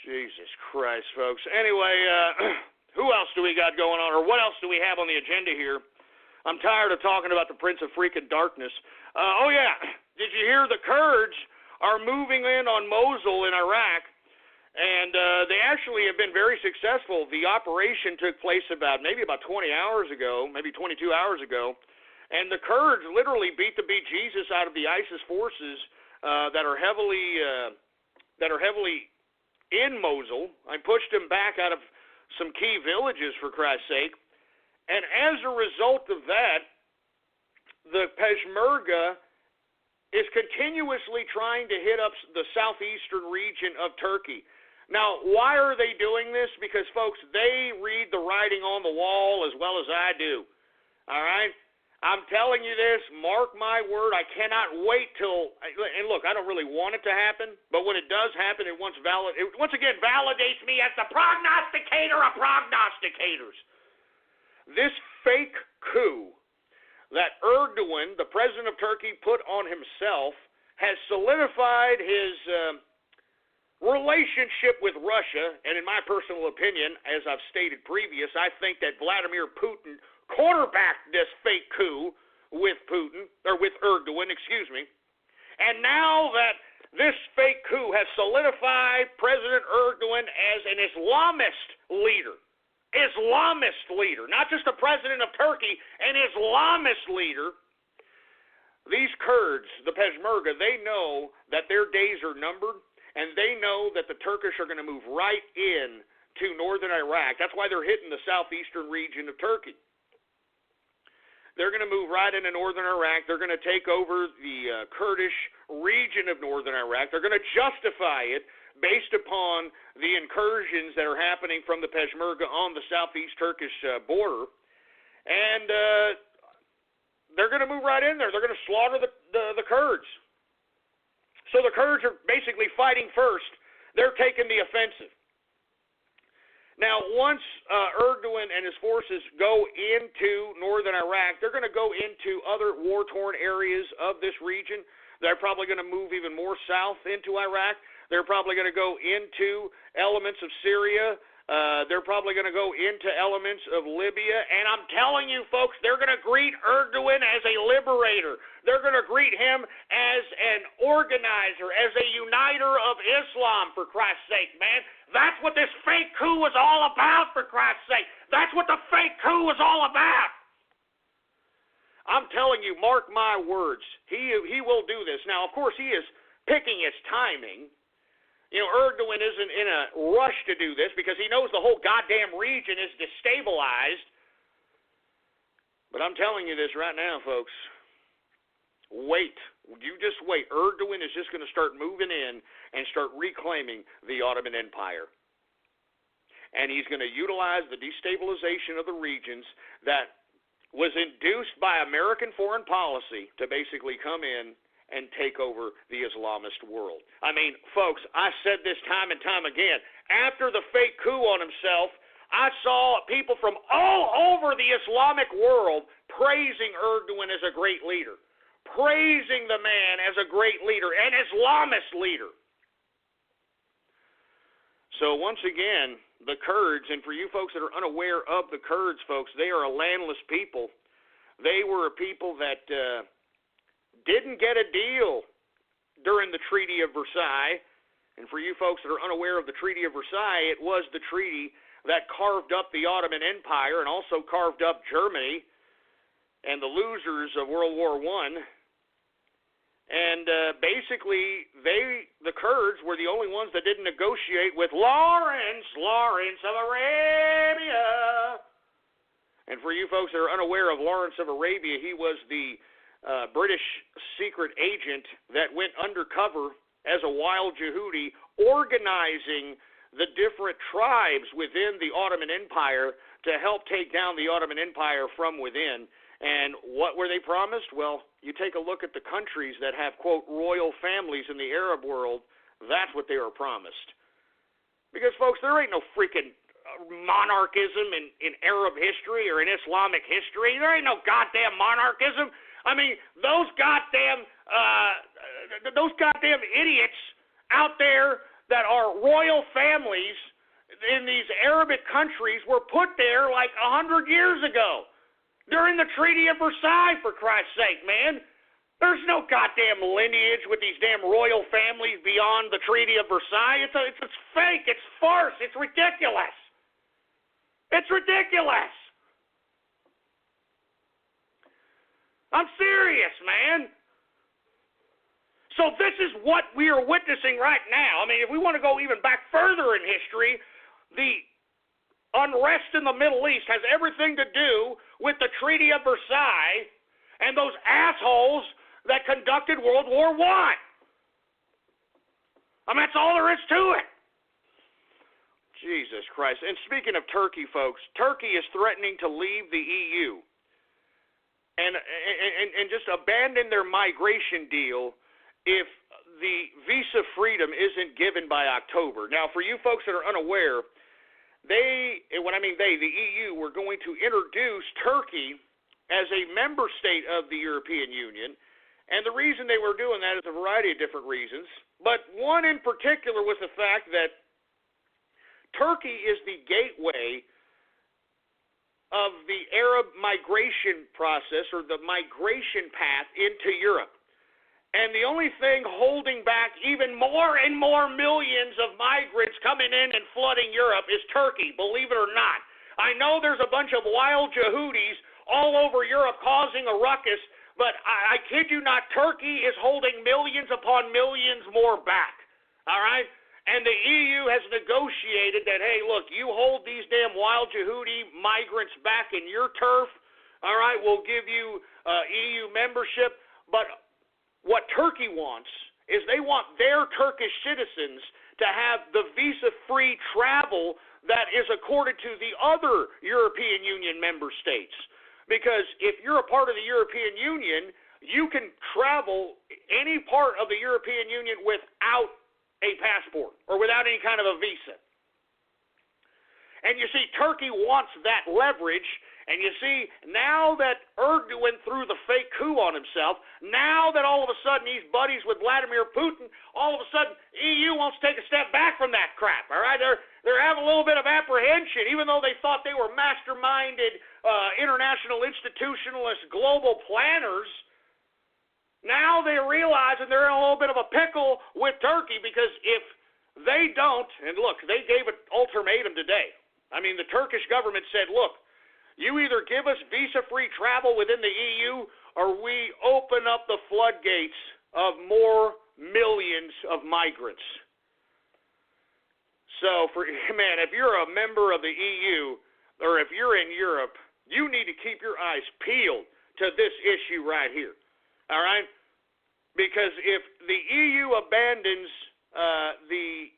Jesus Christ, folks. Anyway, who else do we got going on, or what else do we have on the agenda here? I'm tired of talking about the Prince of Freaking Darkness. Oh, yeah. Did you hear the Kurds are moving in on Mosul in Iraq? And they actually have been very successful. The operation took place maybe about 20 hours ago, maybe 22 hours ago. And the Kurds literally beat the bejesus out of the ISIS forces that are heavily in Mosul. I pushed them back out of some key villages, for Christ's sake. And as a result of that, the Peshmerga is continuously trying to hit up the southeastern region of Turkey. Now, why are they doing this? Because, folks, they read the writing on the wall as well as I do. All right? I'm telling you this, mark my word, I cannot wait till, and look, I don't really want it to happen, but when it does happen, it once again validates me as the prognosticator of prognosticators. This fake coup that Erdogan, the president of Turkey, put on himself has solidified his relationship with Russia, and in my personal opinion, as I've stated previous, I think that Vladimir Putin quarterbacked this fake coup with Erdogan, and now that this fake coup has solidified President Erdogan as an Islamist leader, not just the president of Turkey, an Islamist leader. These Kurds, the Peshmerga, they know that their days are numbered, and they know that the Turkish are going to move right in to northern Iraq. That's why they're hitting the southeastern region of Turkey. They're going to move right into northern Iraq. They're going to take over the Kurdish region of northern Iraq. They're going to justify it based upon the incursions that are happening from the Peshmerga on the southeast Turkish border. And they're going to move right in there. They're going to slaughter the Kurds. So the Kurds are basically fighting first. They're taking the offensive. Now, once Erdogan and his forces go into northern Iraq, they're going to go into other war-torn areas of this region. They're probably going to move even more south into Iraq. They're probably going to go into elements of Syria. They're probably going to go into elements of Libya. And I'm telling you, folks, they're going to greet Erdogan as a liberator. They're going to greet him as an organizer, as a uniter of Islam, for Christ's sake, man. That's what this fake coup was all about, for Christ's sake. That's what the fake coup was all about. I'm telling you, mark my words, he will do this. Now, of course, he is picking his timing. You know, Erdogan isn't in a rush to do this because he knows the whole goddamn region is destabilized. But I'm telling you this right now, folks. Wait. You just wait. Erdogan is just going to start moving in and start reclaiming the Ottoman Empire. And he's going to utilize the destabilization of the regions that was induced by American foreign policy to basically come in and take over the Islamist world. I mean, folks, I said this time and time again. After the fake coup on himself, I saw people from all over the Islamic world praising Erdogan as a great leader, praising the man as a great leader, an Islamist leader. So once again, the Kurds, and for you folks that are unaware of the Kurds, folks, they are a landless people. They were a people that didn't get a deal during the Treaty of Versailles. And for you folks that are unaware of the Treaty of Versailles, it was the treaty that carved up the Ottoman Empire and also carved up Germany. And the losers of World War I And basically, the Kurds were the only ones that didn't negotiate with Lawrence of Arabia. And for you folks that are unaware of Lawrence of Arabia, he was the British secret agent that went undercover as a wild Yehudi, organizing the different tribes within the Ottoman Empire to help take down the Ottoman Empire from within. And what were they promised? Well, you take a look at the countries that have, quote, royal families in the Arab world, that's what they were promised. Because, folks, there ain't no freaking monarchism in Arab history or in Islamic history. There ain't no goddamn monarchism. I mean, those goddamn idiots out there that are royal families in these Arabic countries were put there like 100 years ago during the Treaty of Versailles, for Christ's sake, man. There's no goddamn lineage with these damn royal families beyond the Treaty of Versailles. It's fake. It's farce. It's ridiculous. It's ridiculous. I'm serious, man. So this is what we are witnessing right now. I mean, if we want to go even back further in history, the unrest in the Middle East has everything to do with the Treaty of Versailles and those assholes that conducted World War I. I mean, that's all there is to it. Jesus Christ. And speaking of Turkey, folks, Turkey is threatening to leave the EU and just abandon their migration deal if the visa freedom isn't given by October. Now, for you folks that are unaware, the EU were going to introduce Turkey as a member state of the European Union, and the reason they were doing that is a variety of different reasons, but one in particular was the fact that Turkey is the gateway of the Arab migration process, or the migration path into Europe. And the only thing holding back even more and more millions of migrants coming in and flooding Europe is Turkey, believe it or not. I know there's a bunch of wild Yehudis all over Europe causing a ruckus, but I kid you not, Turkey is holding millions upon millions more back, all right? And the EU has negotiated that, hey, look, you hold these damn wild Yehudi migrants back in your turf, all right, we'll give you EU membership, but what Turkey wants is they want their Turkish citizens to have the visa-free travel that is accorded to the other European Union member states. Because if you're a part of the European Union, you can travel any part of the European Union without a passport or without any kind of a visa. And you see, Turkey wants that leverage. And you see, now that Erdogan threw the fake coup on himself, now that all of a sudden he's buddies with Vladimir Putin, all of a sudden EU wants to take a step back from that crap, all right? They're having a little bit of apprehension, even though they thought they were masterminded international institutionalist global planners. Now they realize that they're in a little bit of a pickle with Turkey, because if they don't, and look, they gave an ultimatum today. I mean, the Turkish government said, look, you either give us visa-free travel within the EU, or we open up the floodgates of more millions of migrants. So, man, if you're a member of the EU, or if you're in Europe, you need to keep your eyes peeled to this issue right here. All right? Because if the EU abandons the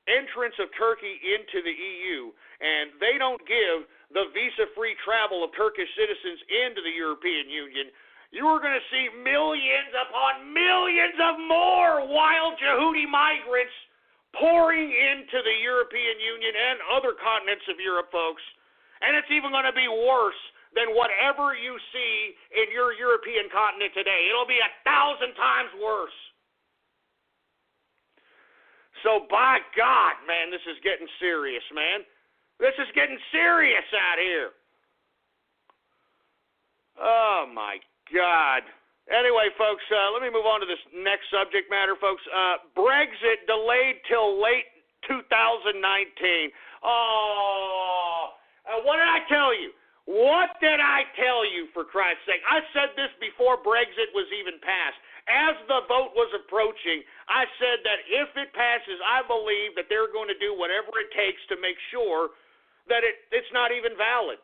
entrance of Turkey into the EU, and they don't give the visa-free travel of Turkish citizens into the European Union, you are going to see millions upon millions of more wild Yehudi migrants pouring into the European Union and other continents of Europe, folks. And it's even going to be worse than whatever you see in your European continent today. It'll be 1,000 times worse. So, by God, man, this is getting serious, man. This is getting serious out here. Oh, my God. Anyway, folks, let me move on to this next subject matter, folks. Brexit delayed till late 2019. Oh, what did I tell you? What did I tell you, for Christ's sake? I said this before Brexit was even passed. as the vote was approaching, I said that if it passes, I believe that they're going to do whatever it takes to make sure that it's not even valid.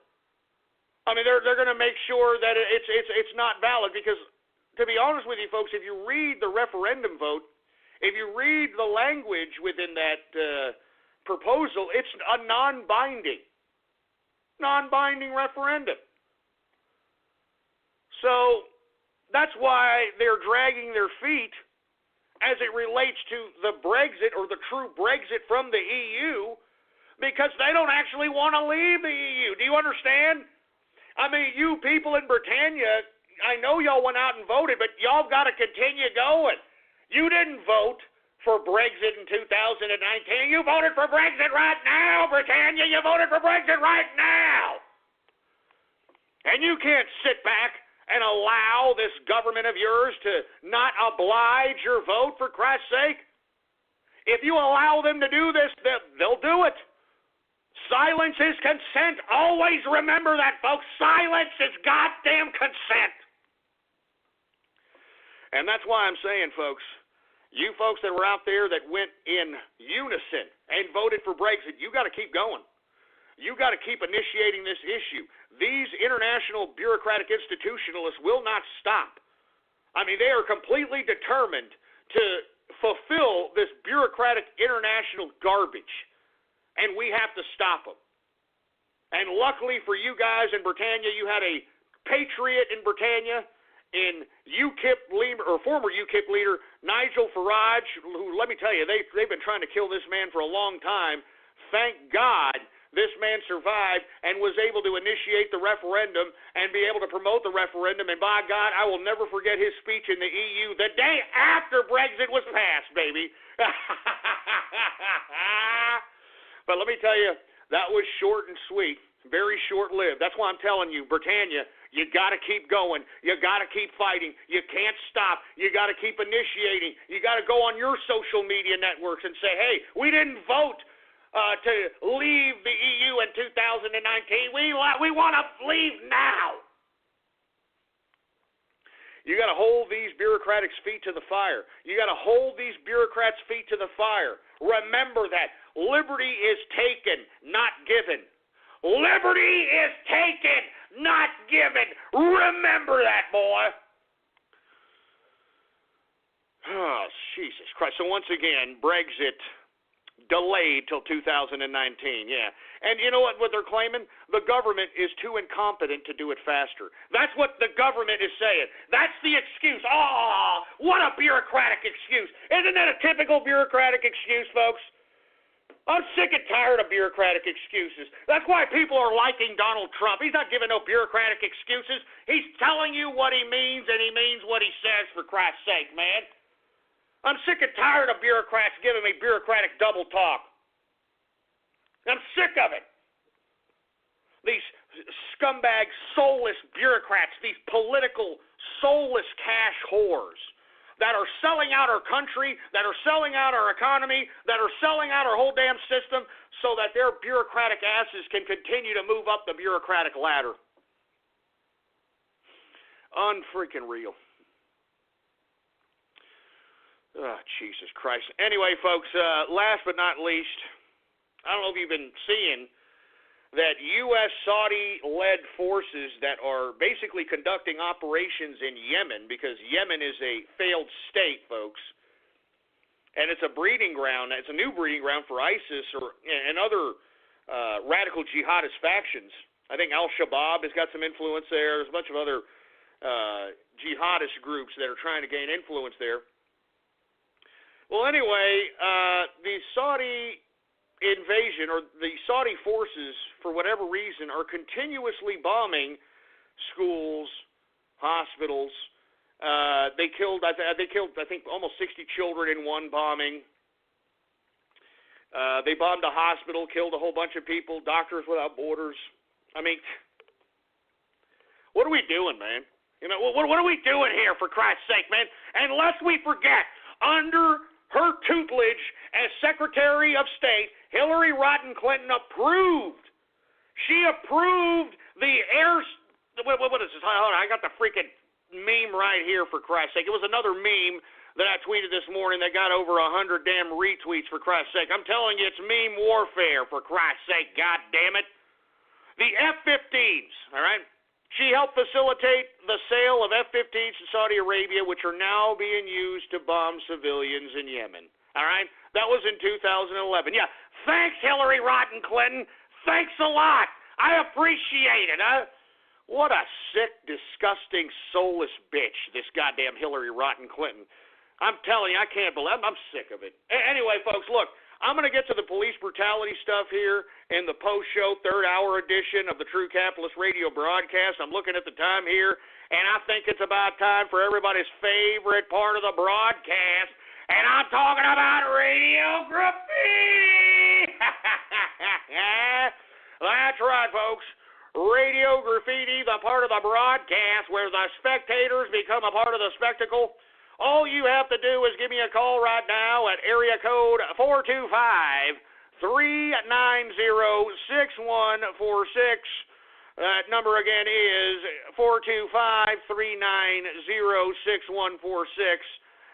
I mean, they're going to make sure that it's not valid because, to be honest with you folks, if you read the referendum vote, if you read the language within that proposal, it's a non-binding referendum. So that's why they're dragging their feet as it relates to the Brexit or the true Brexit from the EU, because they don't actually want to leave the EU. Do you understand? I mean, you people in Britannia, I know y'all went out and voted, but y'all got to continue going. You didn't vote for Brexit in 2019. You voted for Brexit right now, Britannia. You voted for Brexit right now. And you can't sit back and allow this government of yours to not oblige your vote, for Christ's sake. If you allow them to do this, they'll do it. Silence is consent. Always remember that, folks. Silence is goddamn consent. And that's why I'm saying, folks, you folks that were out there that went in unison and voted for Brexit, you got to keep going. You got to keep initiating this issue. These international bureaucratic institutionalists will not stop. I mean, they are completely determined to fulfill this bureaucratic international garbage, and we have to stop them. And luckily for you guys in Britannia, you had a patriot in Britannia, in UKIP leader, or former UKIP leader Nigel Farage, who, let me tell you, they've been trying to kill this man for a long time. Thank God this man survived and was able to initiate the referendum and be able to promote the referendum. And by God, I will never forget his speech in the EU the day after Brexit was passed, baby. But let me tell you, that was short and sweet, very short-lived. That's why I'm telling you, Britannia, you got to keep going. You got to keep fighting. You can't stop. You got to keep initiating. You got to go on your social media networks and say, hey, we didn't vote to leave the EU in 2019. We want to leave now. You got to hold these bureaucrats' feet to the fire. You got to hold these bureaucrats' feet to the fire. Remember that. Liberty is taken, not given. Liberty is taken, not given. Remember that, boy. Oh, Jesus Christ. So once again, Brexit delayed till 2019, yeah. And you know what they're claiming? The government is too incompetent to do it faster. That's what the government is saying. That's the excuse. Oh, what a bureaucratic excuse. Isn't that a typical bureaucratic excuse, folks? I'm sick and tired of bureaucratic excuses. That's why people are liking Donald Trump. He's not giving no bureaucratic excuses. He's telling you what he means, and he means what he says, for Christ's sake, man. I'm sick and tired of bureaucrats giving me bureaucratic double talk. I'm sick of it. These scumbag, soulless bureaucrats, these political, soulless cash whores that are selling out our country, that are selling out our economy, that are selling out our whole damn system so that their bureaucratic asses can continue to move up the bureaucratic ladder. Unfreaking real. Oh, Jesus Christ. Anyway, folks, last but not least, I don't know if you've been seeing that U.S. Saudi-led forces that are basically conducting operations in Yemen, because Yemen is a failed state, folks, and it's a breeding ground. It's a new breeding ground for ISIS and other radical jihadist factions. I think Al-Shabaab has got some influence there. There's a bunch of other jihadist groups that are trying to gain influence there. Well, anyway, the Saudi invasion, or the Saudi forces, for whatever reason, are continuously bombing schools, hospitals. They killed, I think, almost 60 children in one bombing. They bombed a hospital, killed a whole bunch of people. Doctors Without Borders. I mean, what are we doing, man? You know, what are we doing here, for Christ's sake, man? And lest we forget, under her tutelage as Secretary of State, Hillary Rodham Clinton approved the what is this? Hold on, I got the freaking meme right here, for Christ's sake. It was another meme that I tweeted this morning that got over 100 damn retweets, for Christ's sake. I'm telling you, it's meme warfare, for Christ's sake. God damn it. The F-15s, all right? She helped facilitate the sale of F-15s to Saudi Arabia, which are now being used to bomb civilians in Yemen. All right? That was in 2011. Yeah, thanks, Hillary Rodham Clinton. Thanks a lot. I appreciate it, huh? What a sick, disgusting, soulless bitch, this goddamn Hillary Rodham Clinton. I'm telling you, I can't believe I'm sick of it. Anyway, folks, look. I'm going to get to the police brutality stuff here in the post-show third-hour edition of the True Capitalist Radio broadcast. I'm looking at the time here, and I think it's about time for everybody's favorite part of the broadcast, and I'm talking about radio graffiti. That's right, folks. Radio graffiti, the part of the broadcast where the spectators become a part of the spectacle. All you have to do is give me a call right now at area code 425-390-6146. That number again is 425-390-6146.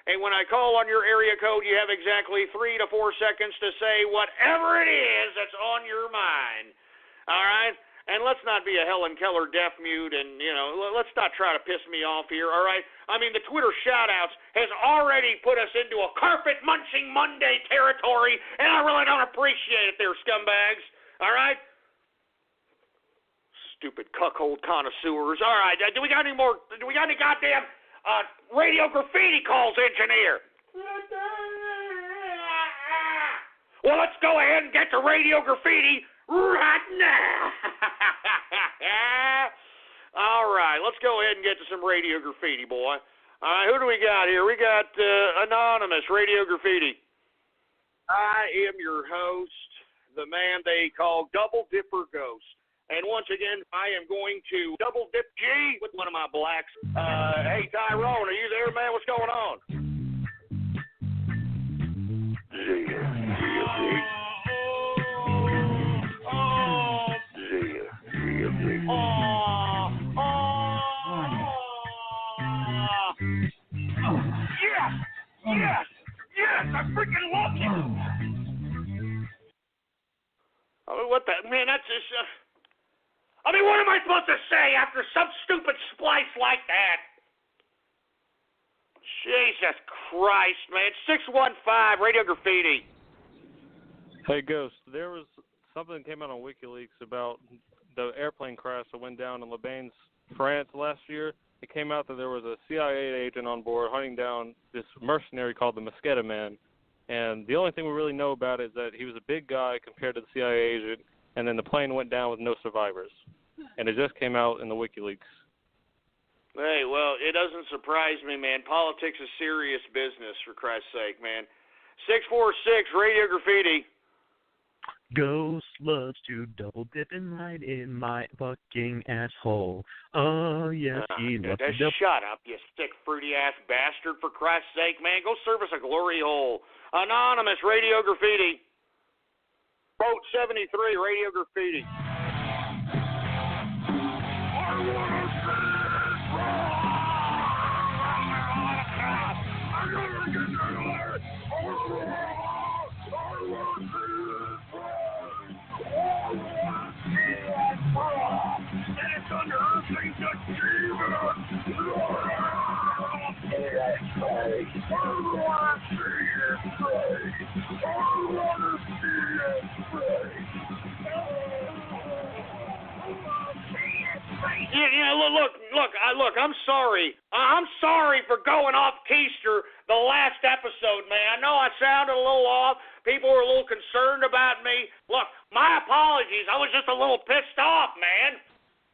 And when I call on your area code, you have exactly 3 to 4 seconds to say whatever it is that's on your mind. All right? And let's not be a Helen Keller deaf mute, and, let's not try to piss me off here, all right? I mean, the Twitter shout-outs has already put us into a carpet-munching Monday territory, and I really don't appreciate it there, scumbags, all right? Stupid cuckold connoisseurs. All right, do we got any goddamn radio graffiti calls, engineer? Well, let's go ahead and get to radio graffiti right now. All right, let's go ahead and get to some radio graffiti, boy. All right, who do we got here? We got Anonymous Radio Graffiti. I am your host, the man they call Double Dipper Ghost. And once again, I am going to double dip G with one of my blacks. Hey, Tyrone, are you there, man? What's going on? Yes, I freaking love you. I mean, what the, man, that's just, I mean, what am I supposed to say after some stupid splice like that? Jesus Christ, man. 615 Radio Graffiti. Hey, Ghost, there was something that came out on WikiLeaks about the airplane crash that went down in Lebanon, France last year. It came out that there was a CIA agent on board hunting down this mercenary called the Mosquito Man. And the only thing we really know about it is that he was a big guy compared to the CIA agent, and then the plane went down with no survivors. And it just came out in the WikiLeaks. Hey, well, it doesn't surprise me, man. Politics is serious business, for Christ's sake, man. 646 Radio Graffiti. Ghost loves to double dip and ride in my fucking asshole. Oh, yes, he loves to double. Shut up, you sick, fruity-ass bastard, for Christ's sake, man. Go service a glory hole. Anonymous Radio Graffiti. Boat 73 Radio Graffiti. Look, I'm sorry. I'm sorry for going off keister the last episode, man. I know I sounded a little off. People were a little concerned about me. Look, my apologies. I was just a little pissed off, man.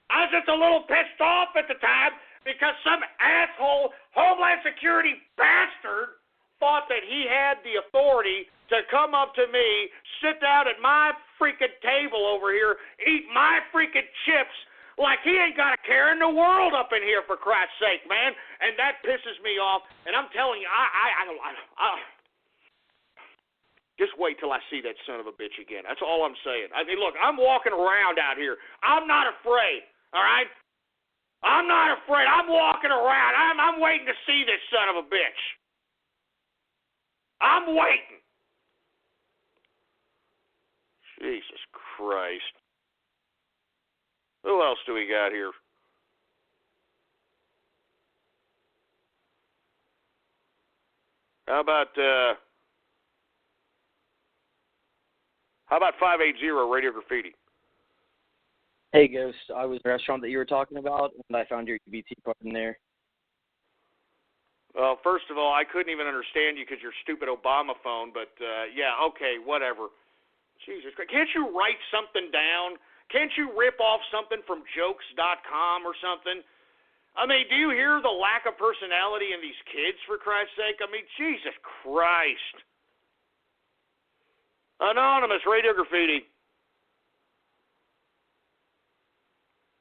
I was just a little pissed off at the time because some asshole Homeland Security bastard thought that he had the authority to come up to me, sit down at my freaking table over here, eat my freaking chips like he ain't got a care in the world up in here, for Christ's sake, man. And that pisses me off. And I'm telling you, I just wait till I see that son of a bitch again. That's all I'm saying. I mean, look, I'm walking around out here. I'm not afraid, all right? I'm not afraid. I'm walking around. I'm waiting to see this son of a bitch. I'm waiting. Jesus Christ. Who else do we got here? How about 580 Radio Graffiti? Hey, Ghost. I was in the restaurant that you were talking about, and I found your UBT card in there. Well, first of all, I couldn't even understand you because your stupid Obama phone, but yeah, okay, whatever. Jesus Christ. Can't you write something down? Can't you rip off something from jokes.com or something? I mean, do you hear the lack of personality in these kids, for Christ's sake? I mean, Jesus Christ. Anonymous, Radio Graffiti.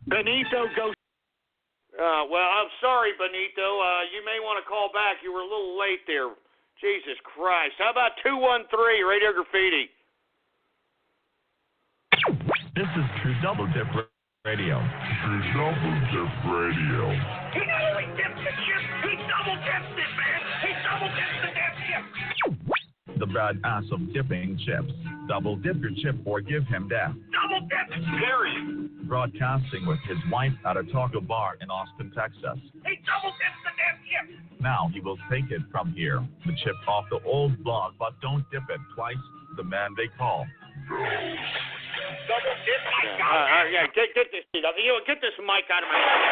Benito, go. Well, I'm sorry, Benito. You may want to call back. You were a little late there. Jesus Christ. How about 213, Radio Graffiti? This is True Double Dip Radio. True Double Dip Radio. He not only dips the chip, he double dips it, man. He double dips the damn chip. The badass of dipping chips. Double dip your chip or give him death. Double dip, period. Broadcasting with his wife at a taco bar in Austin, Texas. He double dips the damn chip. Now he will take it from here. The chip off the old block, but don't dip it twice. The man they call. Double dip, my God. Yeah, get this. Get this mic out of my mouth.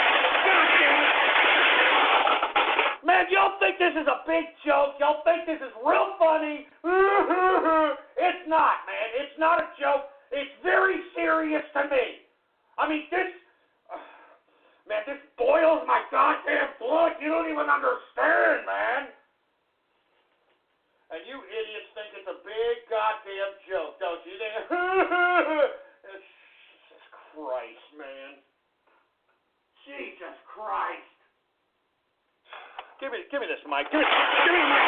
Man, y'all think this is a big joke? Y'all think this is real funny? It's not, man. It's not a joke. It's very serious to me. I mean, this boils my goddamn blood. You don't even understand, man. And you idiots think it's a big goddamn joke, don't you? Jesus Christ, man. Jesus Christ. Give me this mic. Give me the mic.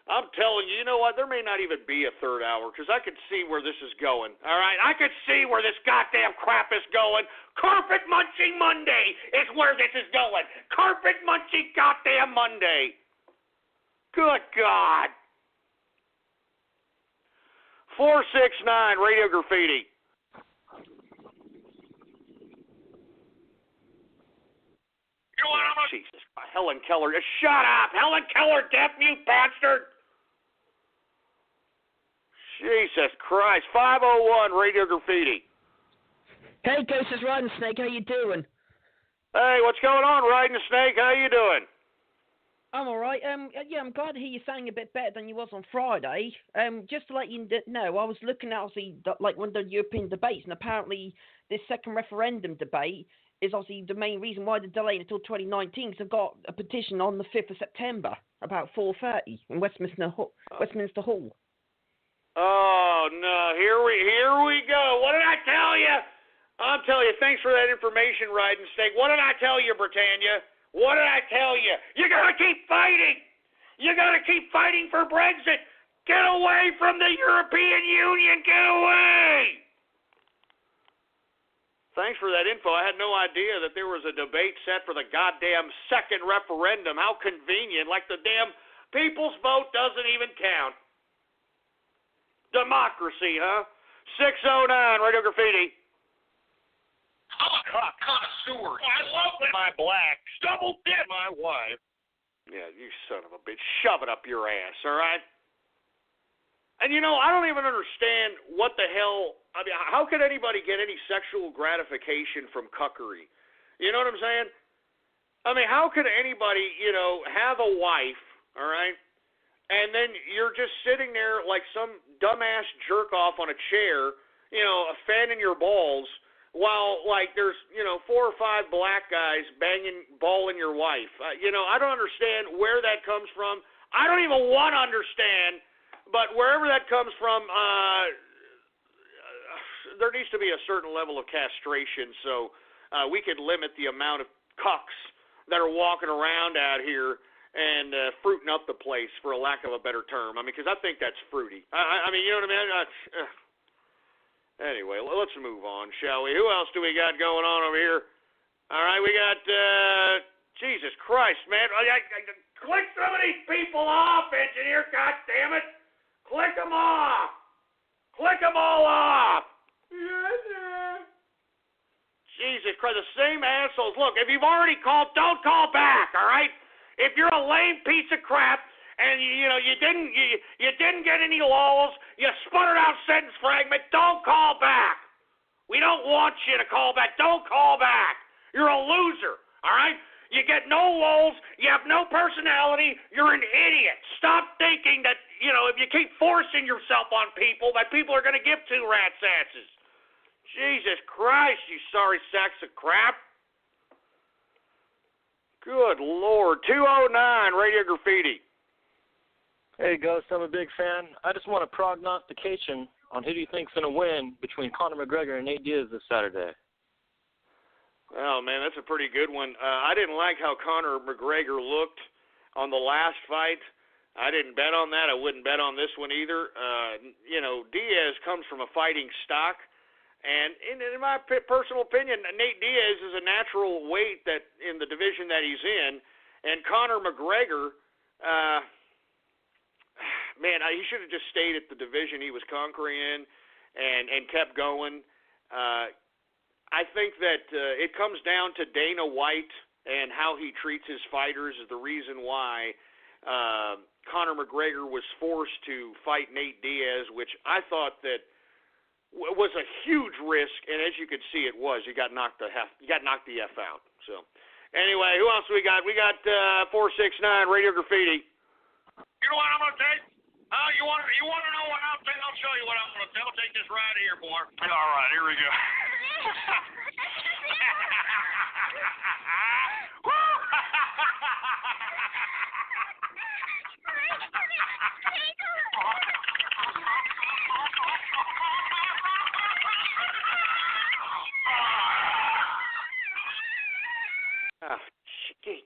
I'm telling you, you know what? There may not even be a third hour because I could see where this is going. All right? I could see where this goddamn crap is going. Carpet Munching Monday is where this is going. Carpet Munching goddamn Monday. Good God. 469 Radio Graffiti. You know what? Jesus. Helen Keller. Shut up. Helen Keller, deaf mute bastard. Jesus Christ. 501 Radio Graffiti. Hey, Ghost is Riding Snake. How you doing? Hey, what's going on, Riding Snake? How you doing? I'm all right. Yeah, I'm glad to hear you sounding a bit better than you was on Friday. Just to let you know, I was looking at obviously one of the European debates, and apparently this second referendum debate is obviously the main reason why they're delaying until 2019. Because they've got a petition on the 5th of September about 4:30 in Westminster Hall. Oh no! Here we go. What did I tell you? I'm telling you. Thanks for that information, Riding Snake. What did I tell you, Britannia? What did I tell you? You gotta keep fighting. You gotta keep fighting for Brexit. Get away from the European Union. Get away. Thanks for that info. I had no idea that there was a debate set for the goddamn second referendum. How convenient. Like the damn people's vote doesn't even count. Democracy, huh? 609 Radio Graffiti. I'm a connoisseur. I love my blacks. Double dip my wife. Yeah, you son of a bitch. Shove it up your ass, all right? And you know, I don't even understand what the hell. I mean, how could anybody get any sexual gratification from cuckery? You know what I'm saying? I mean, how could anybody, have a wife, all right, and then you're just sitting there like some dumbass jerk off on a chair, fanning your balls, while like there's 4 or 5 black guys balling your wife. I don't understand where that comes from. I don't even want to understand. But wherever that comes from, there needs to be a certain level of castration so we could limit the amount of cucks that are walking around out here and fruiting up the place, for a lack of a better term. I mean, because I think that's fruity. I mean, you know what I mean? Anyway, let's move on, shall we? Who else do we got going on over here? All right, we got, Jesus Christ, man. Click some of these people off, engineer, goddammit. Click them off. Click them all off. Jesus Christ, the same assholes. Look, if you've already called, don't call back, all right? If you're a lame piece of crap and you didn't get any lulls, you sputtered out sentence fragment, don't call back. We don't want you to call back. Don't call back. You're a loser, all right? You get no lulls, you have no personality, you're an idiot. Stop thinking that, if you keep forcing yourself on people, that people are going to give two rats' asses. Jesus Christ, you sorry sacks of crap. Good Lord. 209, Radio Graffiti. Hey, Ghost, I'm a big fan. I just want a prognostication on who do you think's going to win between Conor McGregor and Nate Diaz this Saturday. Oh, man, that's a pretty good one. I didn't like how Conor McGregor looked on the last fight. I didn't bet on that. I wouldn't bet on this one either. Diaz comes from a fighting stock. And in my personal opinion, Nate Diaz is a natural weight that in the division that he's in. And Conor McGregor, he should have just stayed at the division he was conquering in and kept going. I think that it comes down to Dana White and how he treats his fighters is the reason why Conor McGregor was forced to fight Nate Diaz, which I thought that was a huge risk, and as you could see, it was. You got knocked the F out. So, anyway, who else we got? We got 469 Radio Graffiti. You know what I'm gonna take? You want to know what I'll take? I'll show you what I'm gonna take. I'll take this right here, boy. All right, here we go.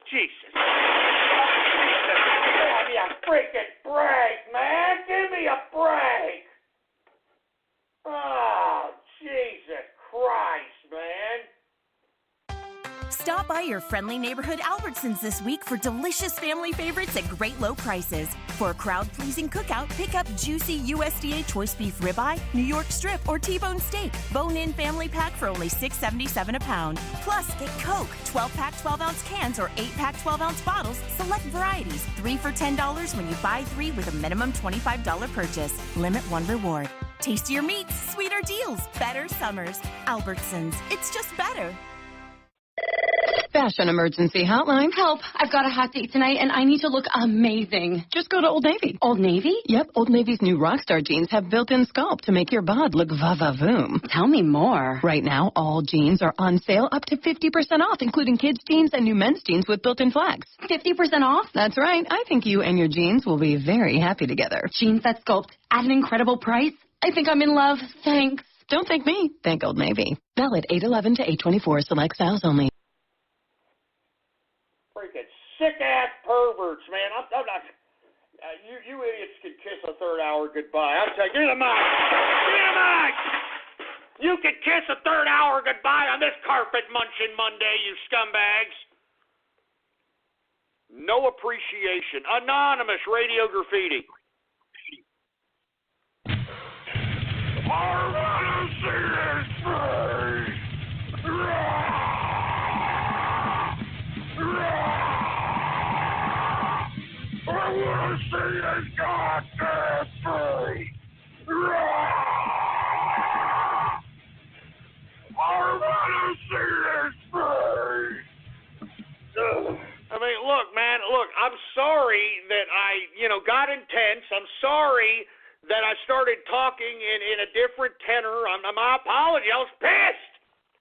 Jesus. Give me a freaking break, man. Give me a break. Oh, Jesus Christ, man. Stop by your friendly neighborhood Albertsons this week for delicious family favorites at great low prices. For a crowd-pleasing cookout, pick up juicy USDA choice beef ribeye, New York strip, or T-bone steak. Bone-in family pack for only $6.77 a pound. Plus, get Coke, 12-pack 12-ounce cans or 8-pack 12-ounce bottles, select varieties, 3 for $10 when you buy 3 with a minimum $25 purchase. Limit 1 reward. Tastier meats, sweeter deals, better summers. Albertsons, it's just better. Fashion emergency hotline. Help. I've got a hot date tonight and I need to look amazing. Just go to Old Navy. Old Navy? Yep. Old Navy's new Rockstar jeans have built-in sculpt to make your bod look va-va-voom. Tell me more. Right now, all jeans are on sale up to 50% off, including kids' jeans and new men's jeans with built-in flags. 50% off? That's right. I think you and your jeans will be very happy together. Jeans that sculpt at an incredible price? I think I'm in love. Thanks. Don't thank me. Thank Old Navy. Valid 8/11 to 8/24. Select styles only. Freaking sick-ass perverts, man. I'm not... you idiots can kiss a third-hour goodbye. I'll tell you, give me the mic. Give me the mic. You can kiss a third-hour goodbye on this carpet-munching Monday, you scumbags. No appreciation. Anonymous Radio Graffiti. I wanna see his face. I wanna see his goddamn face. I wanna see his face. I mean, look, man, I'm sorry that I, got intense. I'm sorry that I started talking in a different tenor. My apology. I was pissed.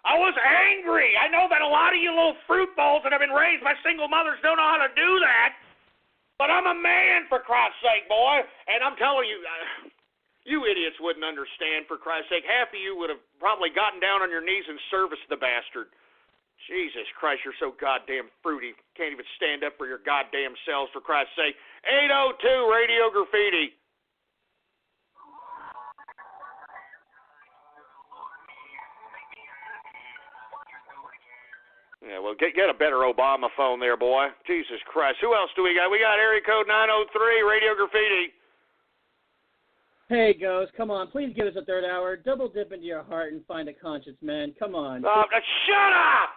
I was angry. I know that a lot of you little fruit bowls that have been raised by single mothers don't know how to do that. But I'm a man, for Christ's sake, boy. And I'm telling you, you idiots wouldn't understand, for Christ's sake. Half of you would have probably gotten down on your knees and serviced the bastard. Jesus Christ, you're so goddamn fruity. Can't even stand up for your goddamn selves, for Christ's sake. 802 Radio Graffiti. Yeah, well, get a better Obama phone there, boy. Jesus Christ. Who else do we got? We got area code 903, Radio Graffiti. Hey, Ghost, come on. Please give us a third hour. Double dip into your heart and find a conscience, man. Come on. Shut up!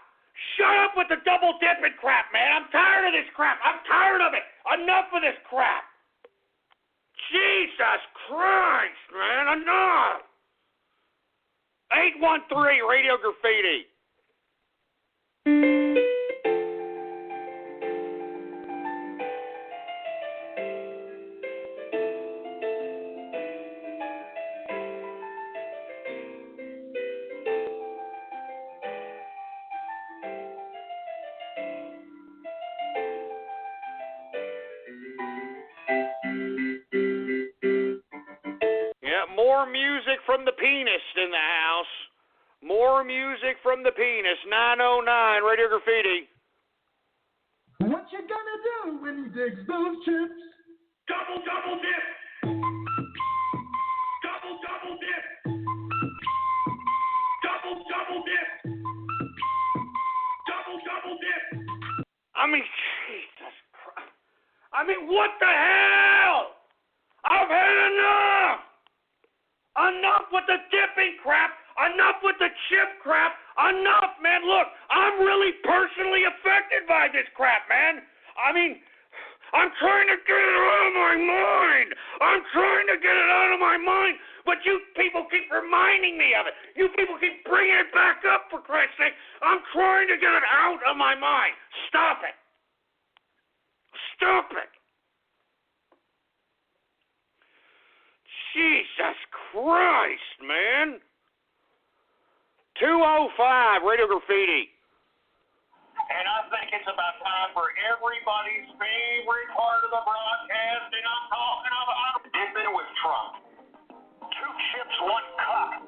Shut up with the double dipping crap, man. I'm tired of this crap. I'm tired of it. Enough of this crap. Jesus Christ, man. Enough. 813, Radio Graffiti. More music from the penis in the house. More music from the penis. 909, Radio Graffiti. What you gonna do when he digs those chips? Double dip. Double dip. Double dip. Double dip. I mean, Jesus Christ. I mean, what the hell? I've had enough. Enough with the dipping crap. Enough with the chip crap. Enough, man. Look, I'm really personally affected by this crap, man. I mean, I'm trying to get it out of my mind. But you people keep reminding me of it. You people keep bringing it back up, for Christ's sake. I'm trying to get it out of my mind. Stop it. Stop it. Jesus Christ, man. 205, Radio Graffiti. And I think it's about time for everybody's favorite part of the broadcast, and I'm talking about dipping with Trump. 2 chips, 1 cup.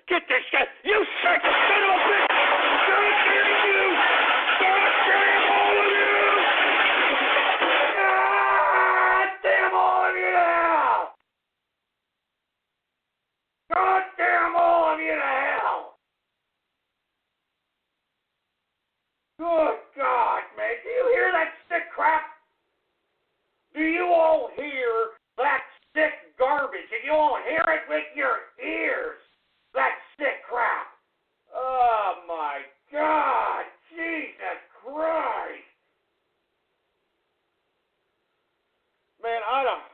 Get this guy! You sick son of a bitch! God damn you! God damn all of you! God damn all of you to hell! God damn all of you to hell! Good God, man! Do you hear that sick crap? Do you all hear that sick garbage? And you all hear it with your ears? That sick crap. Oh, my God. Jesus Christ. Man, I don't...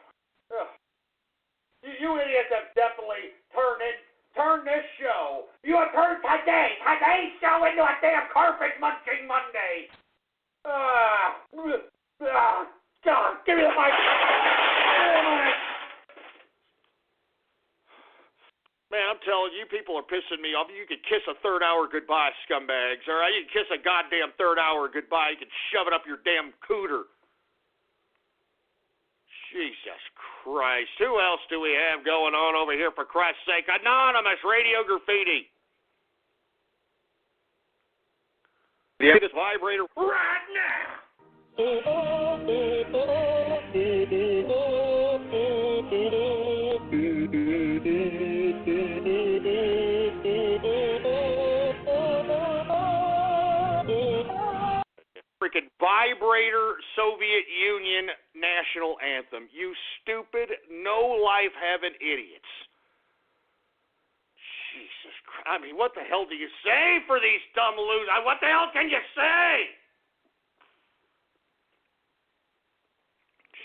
You idiots have definitely turned this show. You have turned today's show into a damn carpet munching Monday. God, give me the mic. Man, I'm telling you, people are pissing me off. You could kiss a third hour goodbye, scumbags. All right, you can kiss a goddamn third hour goodbye. You can shove it up your damn cooter. Jesus Christ. Who else do we have going on over here, for Christ's sake? Anonymous Radio Graffiti. Yeah. This vibrator right now. Freaking vibrator Soviet Union national anthem. You stupid, no life having idiots. Jesus Christ. I mean, what the hell do you say for these dumb losers? What the hell can you say?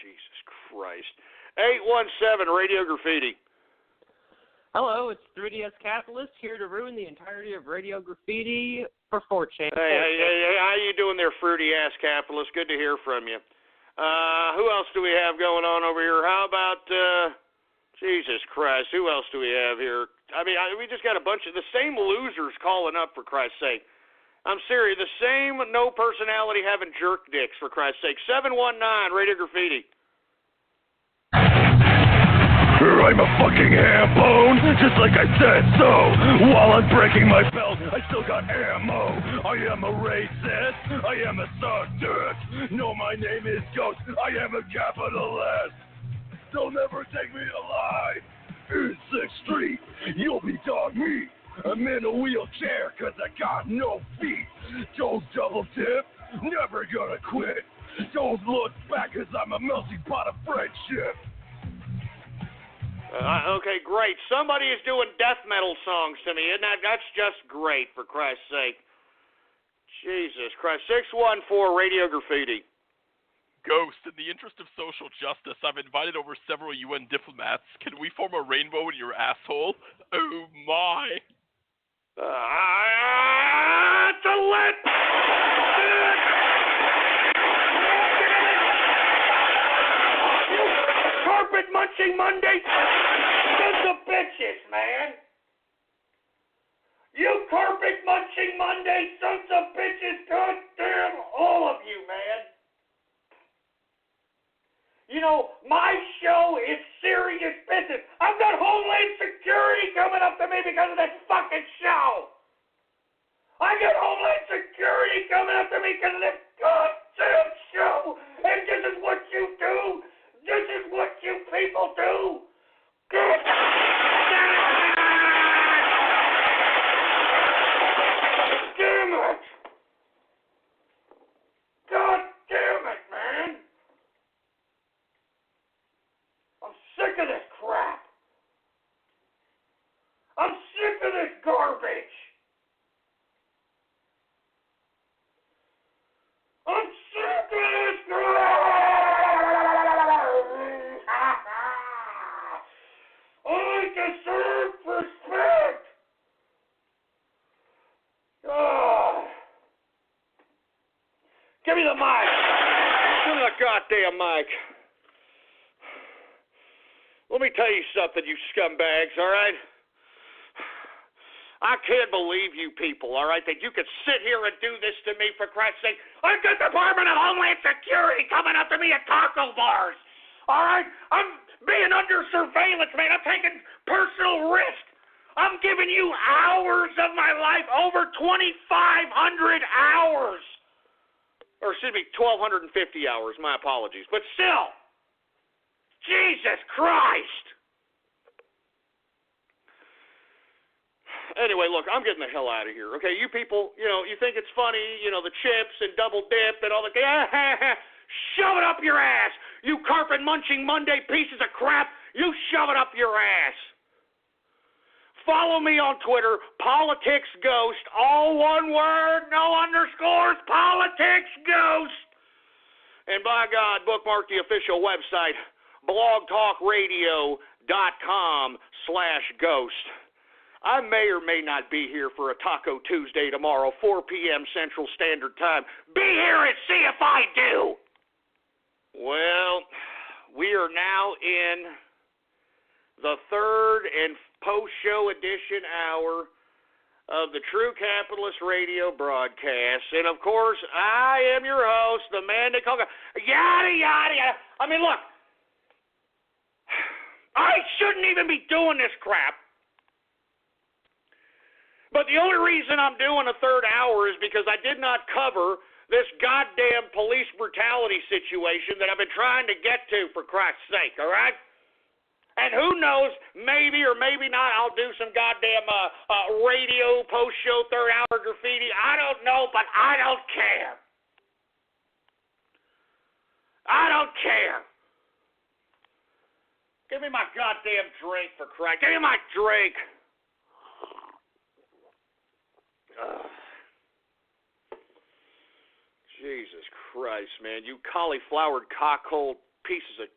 Jesus Christ. 817 Radio Graffiti. Hello, it's 3DS Capitalist here to ruin the entirety of Radio Graffiti for 4chan. Hey, how you doing there, fruity-ass capitalist? Good to hear from you. Who else do we have going on over here? How about, Jesus Christ, who else do we have here? I mean, we just got a bunch of the same losers calling up, for Christ's sake. I'm serious. The same no personality having jerk dicks, for Christ's sake. 719 Radio Graffiti. I'm a fucking ham bone, just like I said so. While I'm breaking my belt, I still got ammo. I am a racist, I am a sadist. No, my name is Ghost, I am a capital S. They'll never take me alive. In 6th Street, you'll be dog meat. I'm in a wheelchair cause I got no feet. Don't double dip, never gonna quit. Don't look back cause I'm a melting pot of friendship. Okay, great. Somebody is doing death metal songs to me. Isn't that's just great, for Christ's sake. Jesus Christ. 614 Radio Graffiti. Ghost, in the interest of social justice, I've invited over several UN diplomats. Can we form a rainbow in your asshole? Oh, my. To let... Carpet munching Monday sons of bitches, man. You carpet munching Monday sons of bitches, goddamn all of you, man. You know, my show is serious business. I've got Homeland Security coming up to me because of this fucking show. I got Homeland Security coming up to me because of this goddamn show. And this is what you do. This is what you people do. God damn it. God damn it, man. I'm sick of this crap. I'm sick of this garbage. I'm sick of this crap. I deserve respect. Oh. Give me the mic. Give me the goddamn mic. Let me tell you something, you scumbags, all right? I can't believe you people, all right, that you could sit here and do this to me, for Christ's sake. I've got the Department of Homeland Security coming up to me at taco bars, all right? I'm being under surveillance, man. I'm taking personal risk. I'm giving you hours of my life, over 2,500 hours. Or excuse me, 1,250 hours, my apologies. But still, Jesus Christ. Anyway, look, I'm getting the hell out of here. Okay, you people, you think it's funny, the chips and double dip and all the... Shove it up your ass. You carpet-munching Monday pieces of crap. You shove it up your ass. Follow me on Twitter, PoliticsGhost, all one word, no underscores, PoliticsGhost. And by God, bookmark the official website, blogtalkradio.com/ghost. I may or may not be here for a Taco Tuesday tomorrow, 4 p.m. Central Standard Time. Be here and see if I do. Well, we are now in the third and post-show edition hour of the True Capitalist Radio broadcast. And, of course, I am your host, the man they call... Yada, yada, yada. I mean, look. I shouldn't even be doing this crap. But the only reason I'm doing a third hour is because I did not cover this goddamn police brutality situation that I've been trying to get to, for Christ's sake, all right? And who knows, maybe or maybe not, I'll do some goddamn radio post-show third-hour graffiti. I don't know, but I don't care. I don't care. Give me my goddamn drink, for Christ. Give me my drink. Jesus Christ, man. You cauliflowered cockhole pieces of...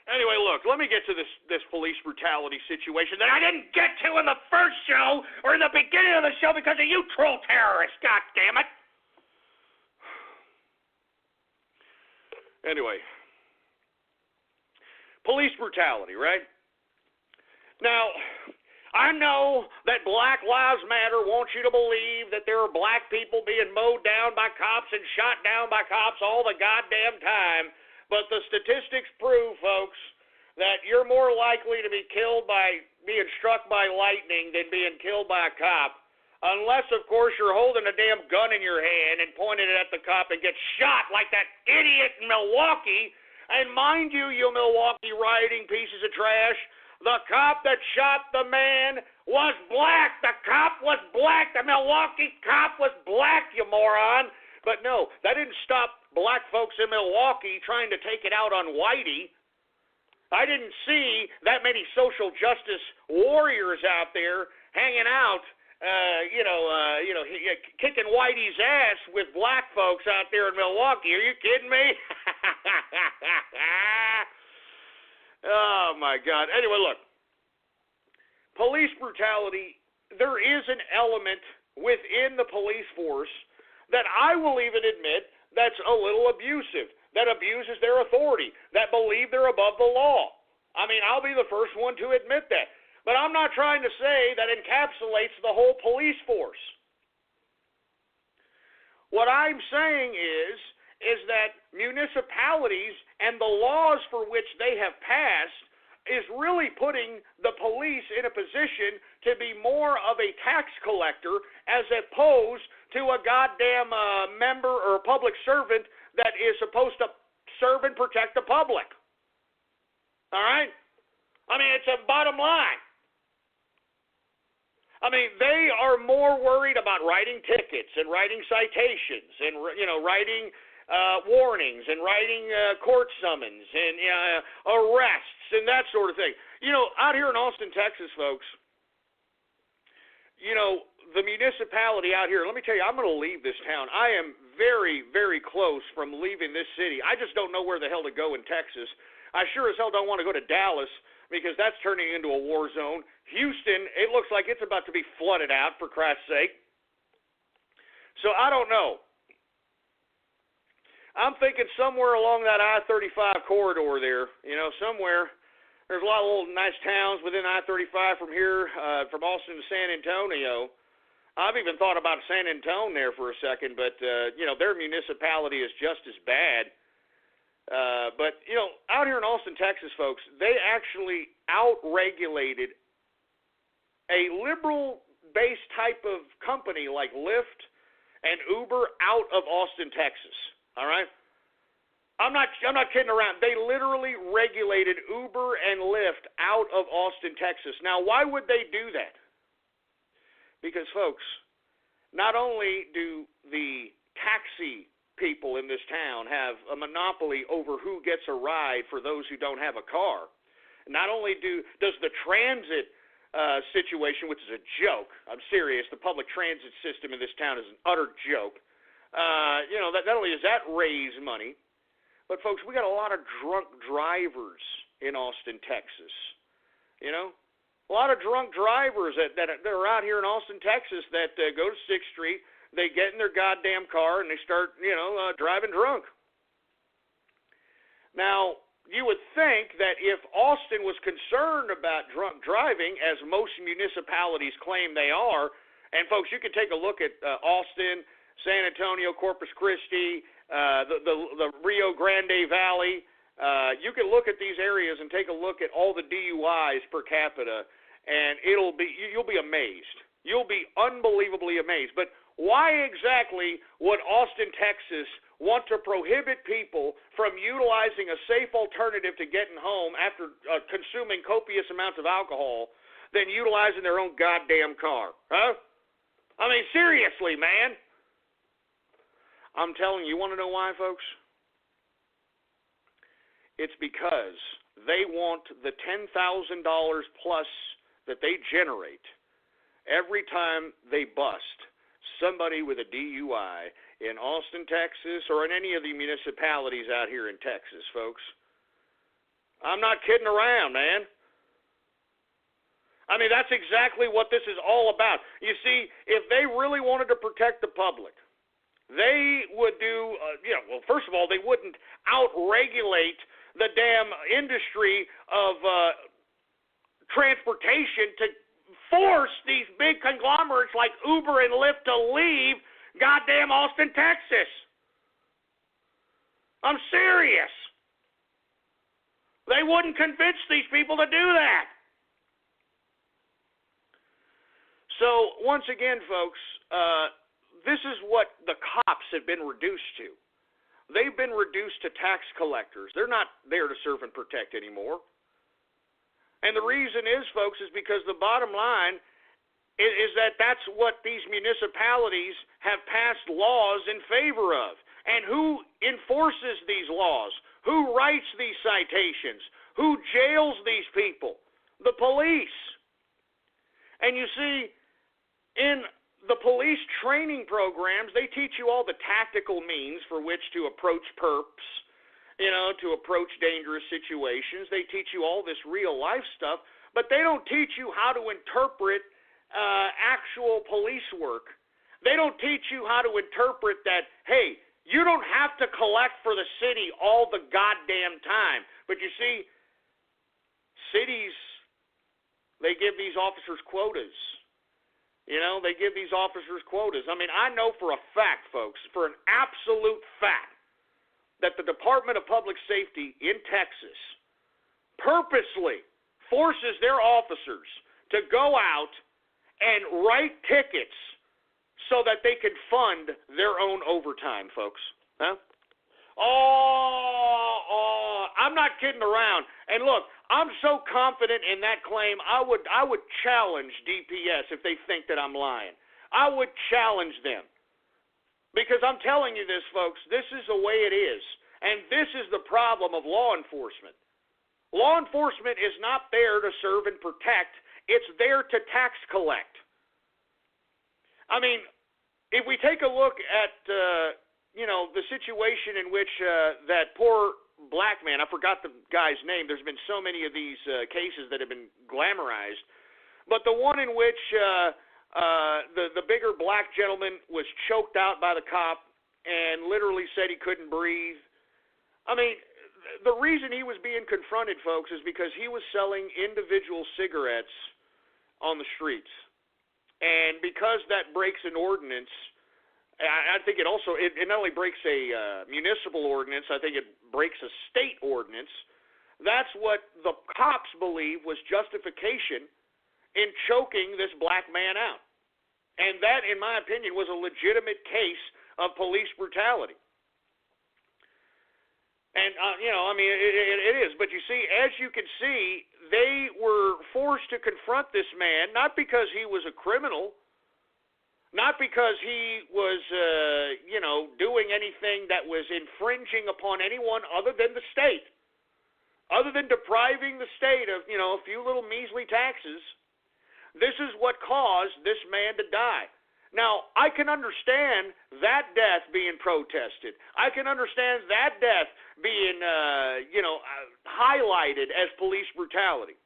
Anyway, look, let me get to this police brutality situation that I didn't get to in the first show or in the beginning of the show because of you troll terrorists, God damn it. Anyway, police brutality, right? Now, I know that Black Lives Matter wants you to believe that there are black people being mowed down by cops and shot down by cops all the goddamn time, but the statistics prove, folks, that you're more likely to be killed by being struck by lightning than being killed by a cop, unless, of course, you're holding a damn gun in your hand and pointing it at the cop and get shot like that idiot in Milwaukee. And mind you, you Milwaukee rioting pieces of trash, the cop that shot the man was black. The cop was black. The Milwaukee cop was black, you moron. But no, that didn't stop black folks in Milwaukee trying to take it out on Whitey. I didn't see that many social justice warriors out there hanging out, kicking Whitey's ass with black folks out there in Milwaukee. Are you kidding me? Oh, my God. Anyway, look. Police brutality, there is an element within the police force that I will even admit that's a little abusive, that abuses their authority, that believe they're above the law. I mean, I'll be the first one to admit that. But I'm not trying to say that encapsulates the whole police force. What I'm saying is that municipalities and the laws for which they have passed is really putting the police in a position to be more of a tax collector as opposed to a goddamn member or public servant that is supposed to serve and protect the public. All right? I mean, it's a bottom line. I mean, they are more worried about writing tickets and writing citations and, writing warnings and writing court summons and arrests and that sort of thing. Out here in Austin, Texas, folks, the municipality out here, let me tell you, I'm going to leave this town. I am very, very close from leaving this city. I just don't know where the hell to go in Texas. I sure as hell don't want to go to Dallas because that's turning into a war zone. Houston, it looks like it's about to be flooded out, for Christ's sake. So I don't know. I'm thinking somewhere along that I-35 corridor there, somewhere. There's a lot of little nice towns within I-35 from here, from Austin to San Antonio. I've even thought about San Antonio there for a second, but, their municipality is just as bad. But, out here in Austin, Texas, folks, they actually out-regulated a liberal-based type of company like Lyft and Uber out of Austin, Texas. All right? I'm not kidding around. They literally regulated Uber and Lyft out of Austin, Texas. Now, why would they do that? Because, folks, not only do the taxi people in this town have a monopoly over who gets a ride for those who don't have a car, not only does the transit situation, which is a joke, I'm serious, the public transit system in this town is an utter joke. Not only does that raise money, but folks, we got a lot of drunk drivers in Austin, Texas. A lot of drunk drivers that are out here in Austin, Texas that go to 6th Street, they get in their goddamn car and they start, driving drunk. Now, you would think that if Austin was concerned about drunk driving, as most municipalities claim they are, and folks, you can take a look at Austin, San Antonio, Corpus Christi, the Rio Grande Valley. You can look at these areas and take a look at all the DUIs per capita, and you'll be amazed. You'll be unbelievably amazed. But why exactly would Austin, Texas, want to prohibit people from utilizing a safe alternative to getting home after consuming copious amounts of alcohol than utilizing their own goddamn car? Huh? I mean, seriously, man. I'm telling you, want to know why, folks? It's because they want the $10,000 plus that they generate every time they bust somebody with a DUI in Austin, Texas, or in any of the municipalities out here in Texas, folks. I'm not kidding around, man. I mean, that's exactly what this is all about. You see, if they really wanted to protect the public, they would do, well, first of all, they wouldn't out-regulate the damn industry of transportation to force these big conglomerates like Uber and Lyft to leave goddamn Austin, Texas. I'm serious. They wouldn't convince these people to do that. So, once again, folks, this is what the cops have been reduced to. They've been reduced to tax collectors. They're not there to serve and protect anymore. And the reason is, folks, is because the bottom line is that that's what these municipalities have passed laws in favor of. And who enforces these laws? Who writes these citations? Who jails these people? The police. And you see, in the police training programs, they teach you all the tactical means for which to approach perps, to approach dangerous situations. They teach you all this real-life stuff, but they don't teach you how to interpret actual police work. They don't teach you how to interpret that, hey, you don't have to collect for the city all the goddamn time. But you see, cities, they give these officers quotas. They give these officers quotas. I mean, I know for a fact, folks, for an absolute fact, that the Department of Public Safety in Texas purposely forces their officers to go out and write tickets so that they can fund their own overtime, folks. Huh? I'm not kidding around. And look, I'm so confident in that claim, I would challenge DPS if they think that I'm lying. I would challenge them. Because I'm telling you this, folks, this is the way it is. And this is the problem of law enforcement. Law enforcement is not there to serve and protect. It's there to tax collect. I mean, if we take a look at, the situation in which that poor black man, I forgot the guy's name. There's been so many of these cases that have been glamorized. But the one in which the bigger black gentleman was choked out by the cop and literally said he couldn't breathe. I mean, the reason he was being confronted, folks, is because he was selling individual cigarettes on the streets. And because that breaks an ordinance, I think it also, it not only breaks a municipal ordinance, I think it breaks a state ordinance. That's what the cops believe was justification in choking this black man out. And that, in my opinion, was a legitimate case of police brutality. And, it is. But you see, as you can see, they were forced to confront this man, not because he was a criminal, not because he was, doing anything that was infringing upon anyone other than the state, other than depriving the state of, a few little measly taxes. This is what caused this man to die. Now, I can understand that death being protested. I can understand that death being, highlighted as police brutality.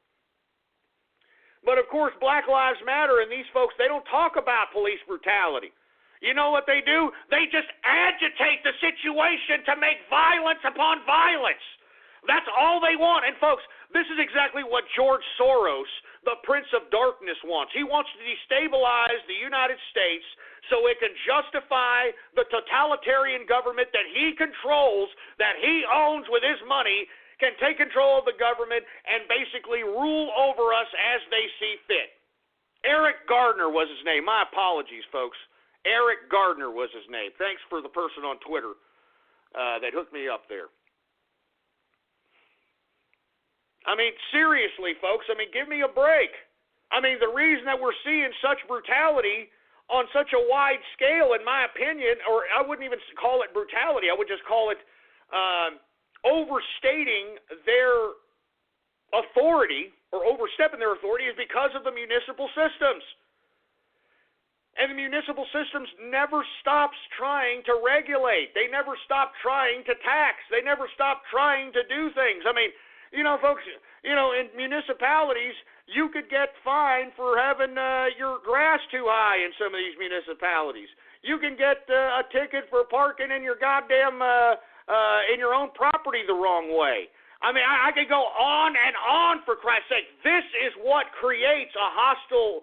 But, of course, Black Lives Matter and these folks, they don't talk about police brutality. You know what they do? They just agitate the situation to make violence upon violence. That's all they want. And, folks, this is exactly what George Soros, the Prince of Darkness, wants. He wants to destabilize the United States so it can justify the totalitarian government that he controls, that he owns with his money, can take control of the government and basically rule over us as they see fit. Eric Gardner was his name. My apologies, folks. Eric Gardner was his name. Thanks for the person on Twitter that hooked me up there. I mean, seriously, folks, give me a break. The reason that we're seeing such brutality on such a wide scale, in my opinion, or I wouldn't even call it brutality, I would just call it overstating their authority or overstepping their authority, is because of the municipal systems. And the municipal systems never stops trying to regulate. They never stop trying to tax. They never stop trying to do things. Folks, in municipalities, you could get fined for having your grass too high in some of these municipalities. You can get a ticket for parking in your goddamn in your own property the wrong way. I mean, I could go on and on, for Christ's sake. This is what creates a hostile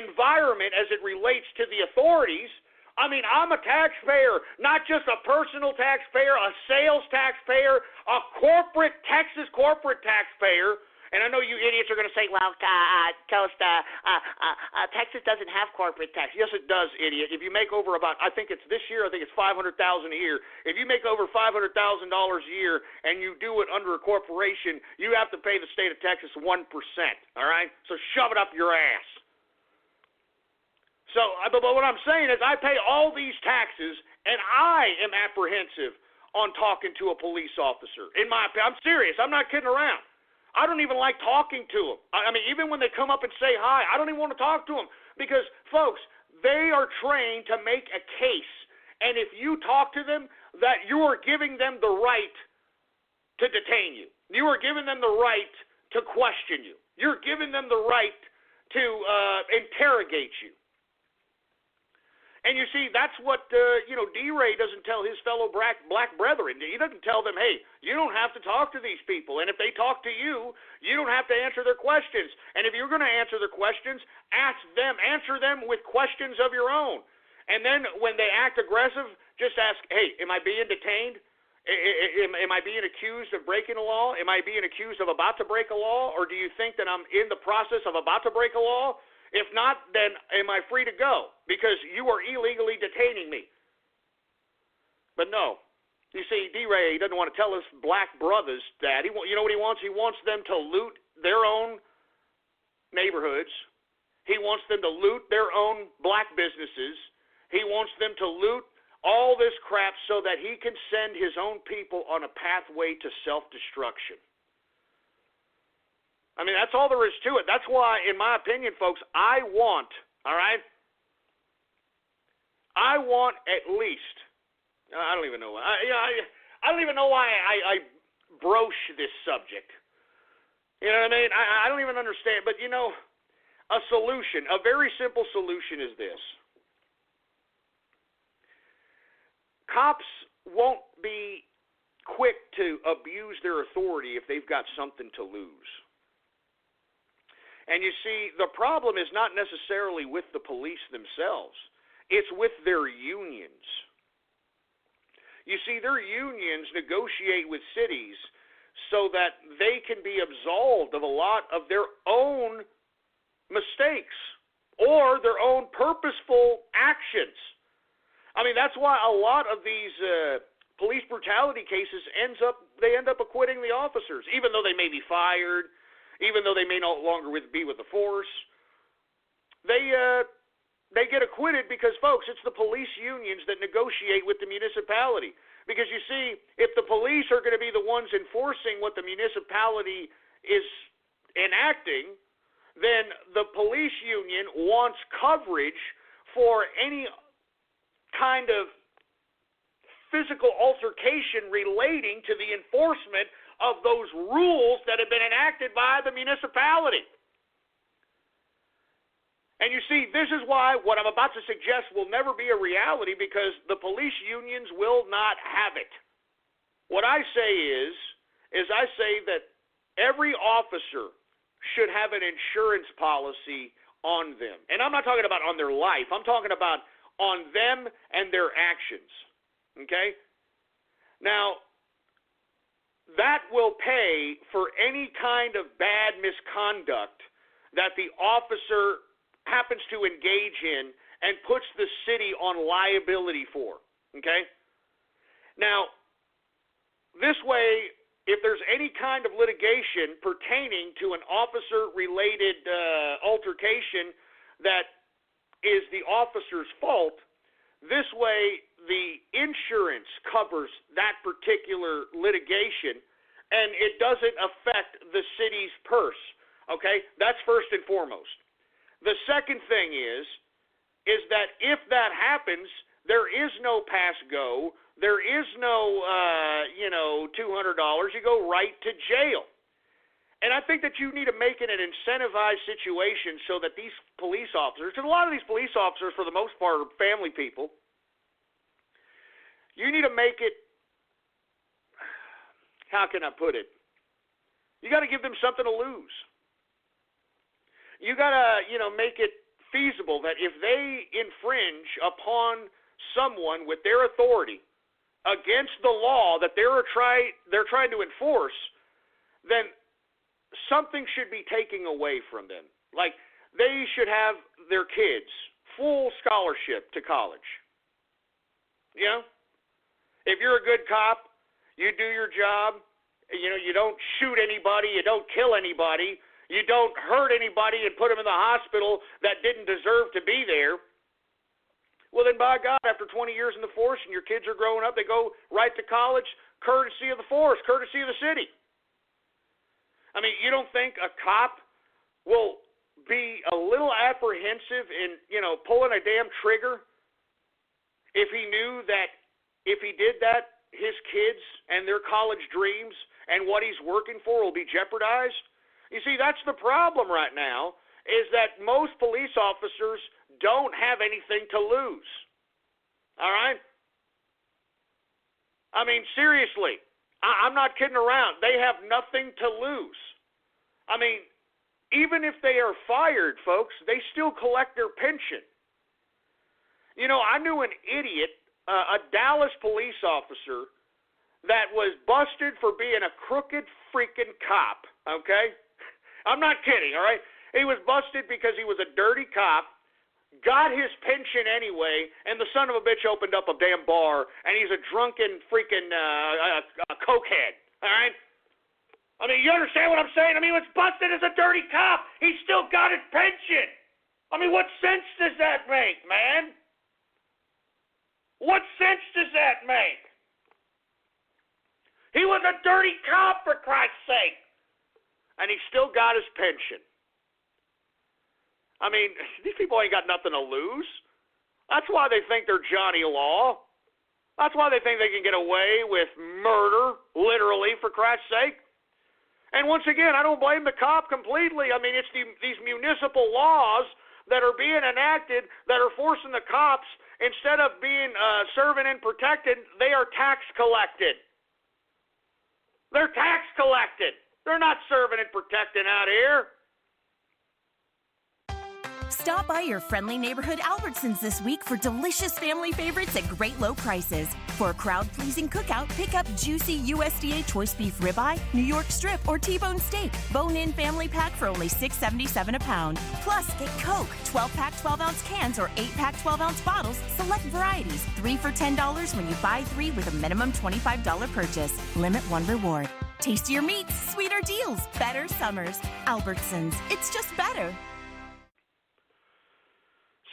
environment as it relates to the authorities. I mean, I'm a taxpayer, not just a personal taxpayer, a sales taxpayer, a Texas corporate taxpayer. And I know you idiots are going to say, well, Toast, Texas doesn't have corporate tax. Yes, it does, idiot. If you make over about, I think it's this year, I think it's $500,000 a year. If you make over $500,000 a year and you do it under a corporation, you have to pay the state of Texas 1%, all right? So shove it up your ass. So, but what I'm saying is I pay all these taxes, and I am apprehensive on talking to a police officer. I'm serious. I'm not kidding around. I don't even like talking to them. I mean, even when they come up and say hi, I don't even want to talk to them because, folks, they are trained to make a case. And if you talk to them, that you are giving them the right to detain you. You are giving them the right to question you. You're giving them the right to interrogate you. And you see, that's what, D-Ray doesn't tell his fellow black brethren. He doesn't tell them, hey, you don't have to talk to these people. And if they talk to you, you don't have to answer their questions. And if you're going to answer their questions, answer them with questions of your own. And then when they act aggressive, just ask, hey, am I being detained? Am I being accused of breaking a law? Am I being accused of about to break a law? Or do you think that I'm in the process of about to break a law? If not, then am I free to go? Because you are illegally detaining me. But no. You see, D-Ray doesn't want to tell his black brothers that. You know what he wants? He wants them to loot their own neighborhoods. He wants them to loot their own black businesses. He wants them to loot all this crap so that he can send his own people on a pathway to self-destruction. I mean, that's all there is to it. That's why, in my opinion, folks, I want at least, I don't even know. I don't even know why I broach this subject. You know what I mean? I don't even understand. But, a solution, a very simple solution is this. Cops won't be quick to abuse their authority if they've got something to lose. And you see, the problem is not necessarily with the police themselves. It's with their unions. You see, their unions negotiate with cities so that they can be absolved of a lot of their own mistakes or their own purposeful actions. I mean, that's why a lot of these police brutality cases end up acquitting the officers, even though they may be fired, even though they may no longer be with the force. They get acquitted because, folks, it's the police unions that negotiate with the municipality. Because, you see, if the police are going to be the ones enforcing what the municipality is enacting, then the police union wants coverage for any kind of physical altercation relating to the enforcement of those rules that have been enacted by the municipality. And you see, this is why what I'm about to suggest will never be a reality, because the police unions will not have it. What I say is I say that every officer should have an insurance policy on them. And I'm not talking about on their life. I'm talking about on them and their actions. Okay? Now, that will pay for any kind of bad misconduct that the officer happens to engage in and puts the city on liability for. Okay? Now, this way, if there's any kind of litigation pertaining to an officer-related altercation that is the officer's fault, this way the insurance covers that particular litigation and it doesn't affect the city's purse. Okay? That's first and foremost. The second thing is that if that happens, there is no pass go, there is no $200, you go right to jail. And I think that you need to make it an incentivized situation so that these police officers, and a lot of these police officers for the most part are family people, you need to make it, how can I put it? You got to give them something to lose. You got to, make it feasible that if they infringe upon someone with their authority against the law that they're trying to enforce, then something should be taken away from them. Like, they should have their kids full scholarship to college. If you're a good cop, you do your job, you don't shoot anybody, you don't kill anybody, you don't hurt anybody and put them in the hospital that didn't deserve to be there, well then, by God, after 20 years in the force and your kids are growing up, they go right to college, courtesy of the force, courtesy of the city. I mean, you don't think a cop will be a little apprehensive in, pulling a damn trigger if he knew that if he did that, his kids and their college dreams and what he's working for will be jeopardized? You see, that's the problem right now, is that most police officers don't have anything to lose. All right? I mean, seriously, I'm not kidding around. They have nothing to lose. I mean, even if they are fired, folks, they still collect their pension. I knew an idiot, a Dallas police officer, that was busted for being a crooked freaking cop, okay? I'm not kidding, all right? He was busted because he was a dirty cop, got his pension anyway, and the son of a bitch opened up a damn bar, and he's a drunken freaking cokehead, all right? I mean, you understand what I'm saying? I mean, he was busted as a dirty cop. He still got his pension. I mean, what sense does that make, man? What sense does that make? He was a dirty cop, for Christ's sake. And he still got his pension. I mean, these people ain't got nothing to lose. That's why they think they're Johnny Law. That's why they think they can get away with murder, literally, for Christ's sake. And once again, I don't blame the cop completely. I mean, it's these municipal laws that are being enacted that are forcing the cops, instead of being serving and protected, they are tax collected. They're tax collected. They're not serving and protecting out here. Stop by your friendly neighborhood Albertsons this week for delicious family favorites at great low prices. For a crowd-pleasing cookout, pick up juicy USDA choice beef ribeye, New York strip, or T-bone steak. Bone-in family pack for only $6.77 a pound. Plus, get Coke, 12-pack 12-ounce cans or 8-pack 12-ounce bottles, select varieties, 3 for $10 when you buy 3 with a minimum $25 purchase. Limit 1 reward. Tastier meats, sweeter deals, better summers. Albertsons, it's just better.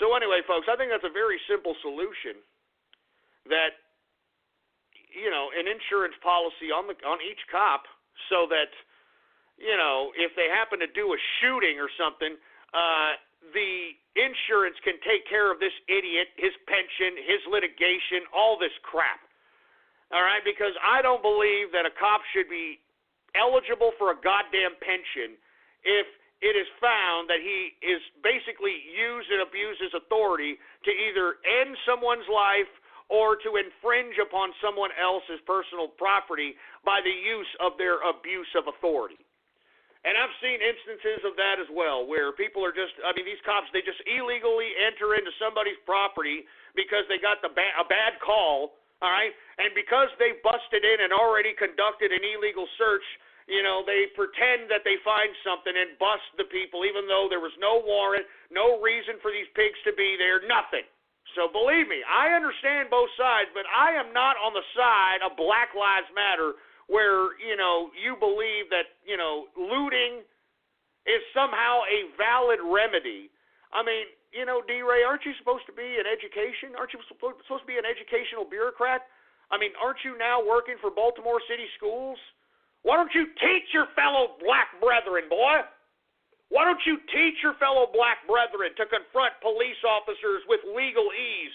So anyway, folks, I think that's a very simple solution, that, an insurance policy on each cop, so that, if they happen to do a shooting or something, the insurance can take care of this idiot, his pension, his litigation, all this crap. All right? Because I don't believe that a cop should be eligible for a goddamn pension if it is found that he is basically used and abused his authority to either end someone's life or to infringe upon someone else's personal property by the use of their abuse of authority. And I've seen instances of that as well, where people are these cops, they just illegally enter into somebody's property because they got a bad call, all right? And because they busted in and already conducted an illegal search, they pretend that they find something and bust the people, even though there was no warrant, no reason for these pigs to be there, nothing. So believe me, I understand both sides, but I am not on the side of Black Lives Matter where, you believe that, looting is somehow a valid remedy. I mean, D-Ray, aren't you supposed to be in education? Aren't you supposed to be an educational bureaucrat? I mean, aren't you now working for Baltimore City Schools? Why don't you teach your fellow black brethren, boy? Why don't you teach your fellow black brethren to confront police officers with legal ease?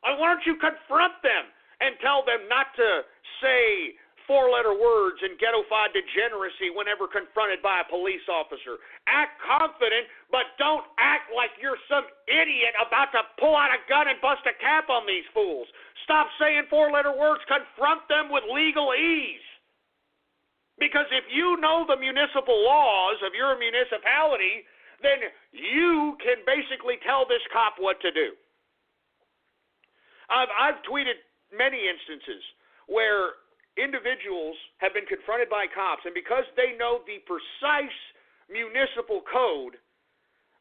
Why don't you confront them and tell them not to say 4-letter words and ghettofied degeneracy whenever confronted by a police officer? Act confident, but don't act like you're some idiot about to pull out a gun and bust a cap on these fools. Stop saying 4-letter words. Confront them with legal ease. Because if you know the municipal laws of your municipality, then you can basically tell this cop what to do. I've tweeted many instances where individuals have been confronted by cops, and because they know the precise municipal code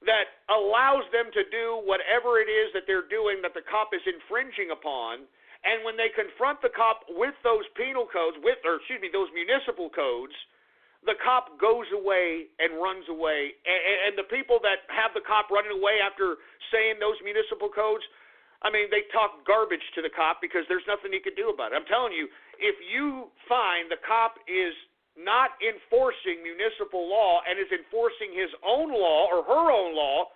that allows them to do whatever it is that they're doing that the cop is infringing upon, and when they confront the cop with those penal codes, those municipal codes, the cop goes away and runs away. And the people that have the cop running away after saying those municipal codes, I mean, they talk garbage to the cop because there's nothing he could do about it. I'm telling you, if you find the cop is not enforcing municipal law and is enforcing his own law or her own law,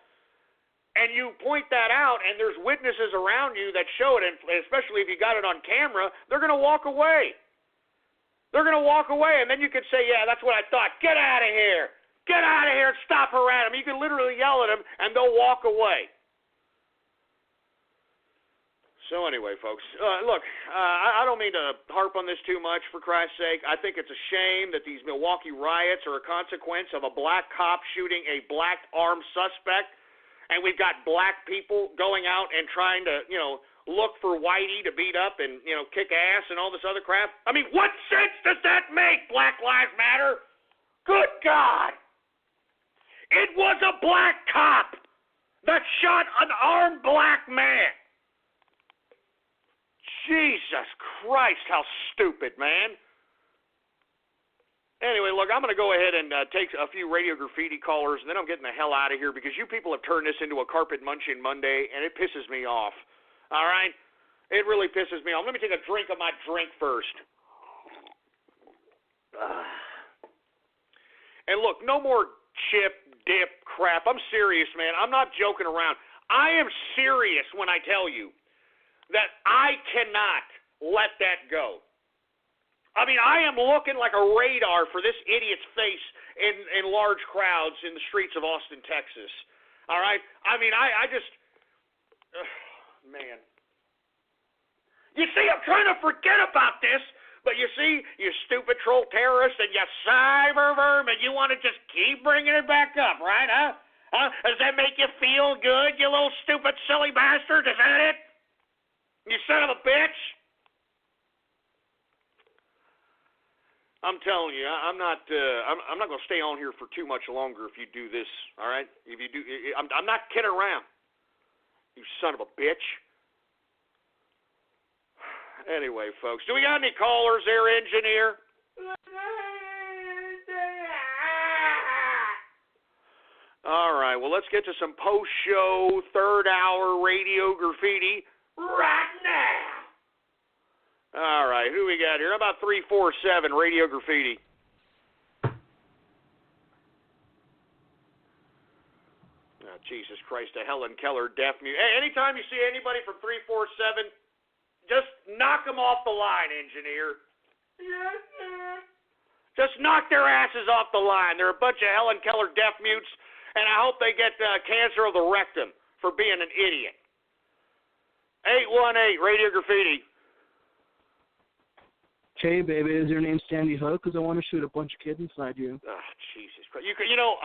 and you point that out and there's witnesses around you that show it, and especially if you got it on camera, they're going to walk away. They're going to walk away, and then you could say, yeah, that's what I thought. Get out of here. Get out of here and stop harassing them. You can literally yell at them, and they'll walk away. So anyway, folks, look, I don't mean to harp on this too much, for Christ's sake. I think it's a shame that these Milwaukee riots are a consequence of a black cop shooting a black armed suspect, and we've got black people going out and trying to, look for Whitey to beat up and, kick ass and all this other crap. I mean, what sense does that make, Black Lives Matter? Good God! It was a black cop that shot an armed black man. Jesus Christ, how stupid, man. Anyway, look, I'm going to go ahead and take a few Radio Graffiti callers, and then I'm getting the hell out of here because you people have turned this into a Carpet Munching Monday, and it pisses me off. All right? It really pisses me off. Let me take a drink of my drink first. And look, no more chip, dip crap. I'm serious, man. I'm not joking around. I am serious when I tell you that I cannot let that go. I mean, I am looking like a radar for this idiot's face in large crowds in the streets of Austin, Texas. All right? I mean, I just... man. You see, I'm trying to forget about this, but you see, you stupid troll terrorist and you cyber vermin, you want to just keep bringing it back up, right, huh? Does that make you feel good, you little stupid silly bastard? Is that it? You son of a bitch? I'm telling you, I'm not going to stay on here for too much longer if you do this, all right? If you do, I'm not kidding around. You son of a bitch. Anyway, folks, do we got any callers there, engineer? All right, well, let's get to some post-show, third-hour Radio Graffiti right now. All right, who we got here? How about 347 Radio Graffiti? Oh, Jesus Christ, a Helen Keller deaf mute. Hey, anytime you see anybody from 347, just knock them off the line, engineer. Yes, sir. Just knock their asses off the line. They're a bunch of Helen Keller deaf mutes, and I hope they get cancer of the rectum for being an idiot. 818 Radio Graffiti. Hey, baby, is your name Sandy Hook? Because I want to shoot a bunch of kids inside you. Oh, Jesus Christ. You know,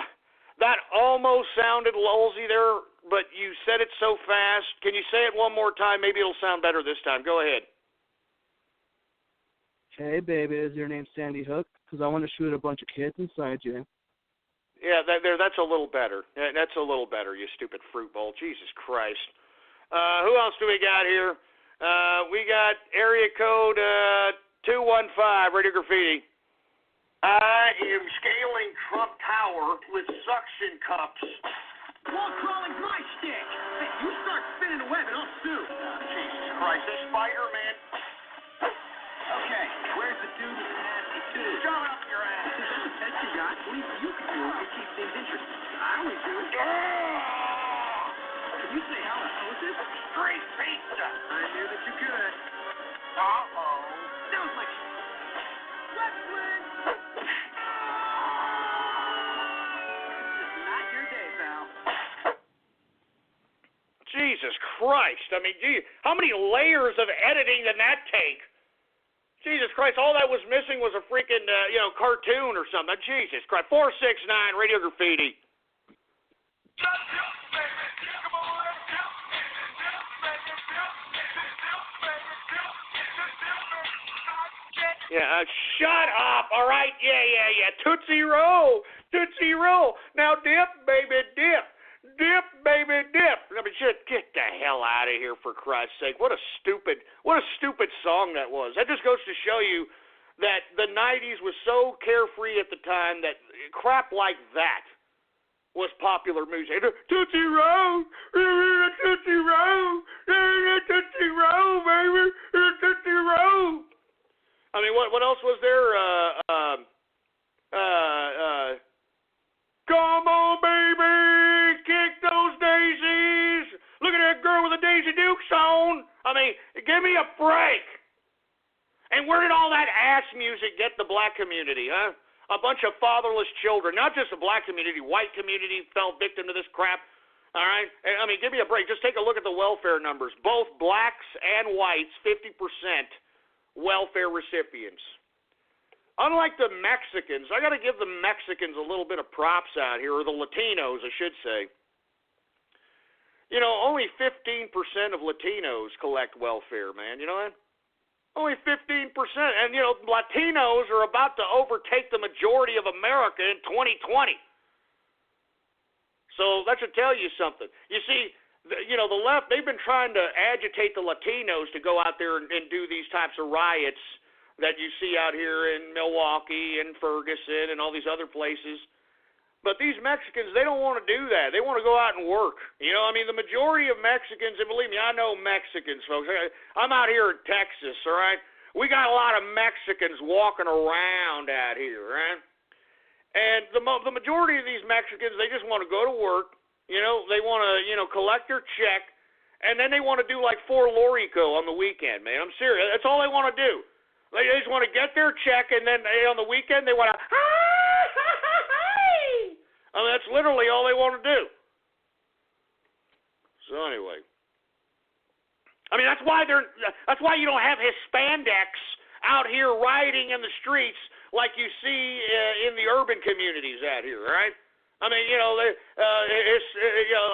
that almost sounded lulzy there, but you said it so fast. Can you say it one more time? Maybe it'll sound better this time. Go ahead. Hey, baby, is your name Sandy Hook? Because I want to shoot a bunch of kids inside you. Yeah, that's a little better. That's a little better, you stupid fruit bowl. Jesus Christ. Who else do we got here? We got area code 215, Radio Graffiti. I am scaling Trump Tower with suction cups. Wall crawling's my stick. Hey, you start spinning the web and I'll sue. Jesus Christ, this Spider-Man. Okay, where's the dude with the nasty tube? Shove it up your ass. If that's the best you got, at least you can do it to keep things interesting. I always do it. Can you say how the hell is this? Street pizza. I knew that you could. Uh-oh. Sounds like wrestling. Not your day, pal. Jesus Christ. I mean, how many layers of editing did that take? Jesus Christ, all that was missing was a freaking, cartoon or something. Jesus Christ. 469 Radio Graffiti. Yeah, shut up, all right? Yeah. Tootsie Roll. Tootsie Roll. Now dip, baby, dip. Dip, baby, dip. I mean, just get the hell out of here, for Christ's sake. What a stupid song that was. That just goes to show you that the 90s was so carefree at the time that crap like that was popular music. Tootsie Roll, Tootsie Roll, Tootsie Roll, baby, Tootsie Roll. I mean, what else was there? Come on, baby, kick those daisies. Look at that girl with the Daisy Dukes on. I mean, give me a break. And where did all that ass music get the black community, huh? A bunch of fatherless children. Not just the black community, white community fell victim to this crap. All right? I mean, give me a break. Just take a look at the welfare numbers. Both blacks and whites, 50% welfare recipients. Unlike the Mexicans, I got to give the Mexicans a little bit of props out here, or the Latinos, I should say. You know, only 15% of Latinos collect welfare, man. You know that? Only 15%. And, you know, Latinos are about to overtake the majority of America in 2020. So that should tell you something. You see, the left, they've been trying to agitate the Latinos to go out there and do these types of riots that you see out here in Milwaukee and Ferguson and all these other places. But these Mexicans, they don't want to do that. They want to go out and work. You know, I mean, the majority of Mexicans, and believe me, I know Mexicans, folks. I'm out here in Texas, all right? We got a lot of Mexicans walking around out here, right? And the majority of these Mexicans, they just want to go to work. You know, they want to, collect their check, and then they want to do like 4 Lorico on the weekend, man. I'm serious. That's all they want to do. They just want to get their check, and then on the weekend they want to, I mean, that's literally all they want to do. So anyway, I mean, that's why you don't have Hispanics out here rioting in the streets like you see in the urban communities out here, right? I mean,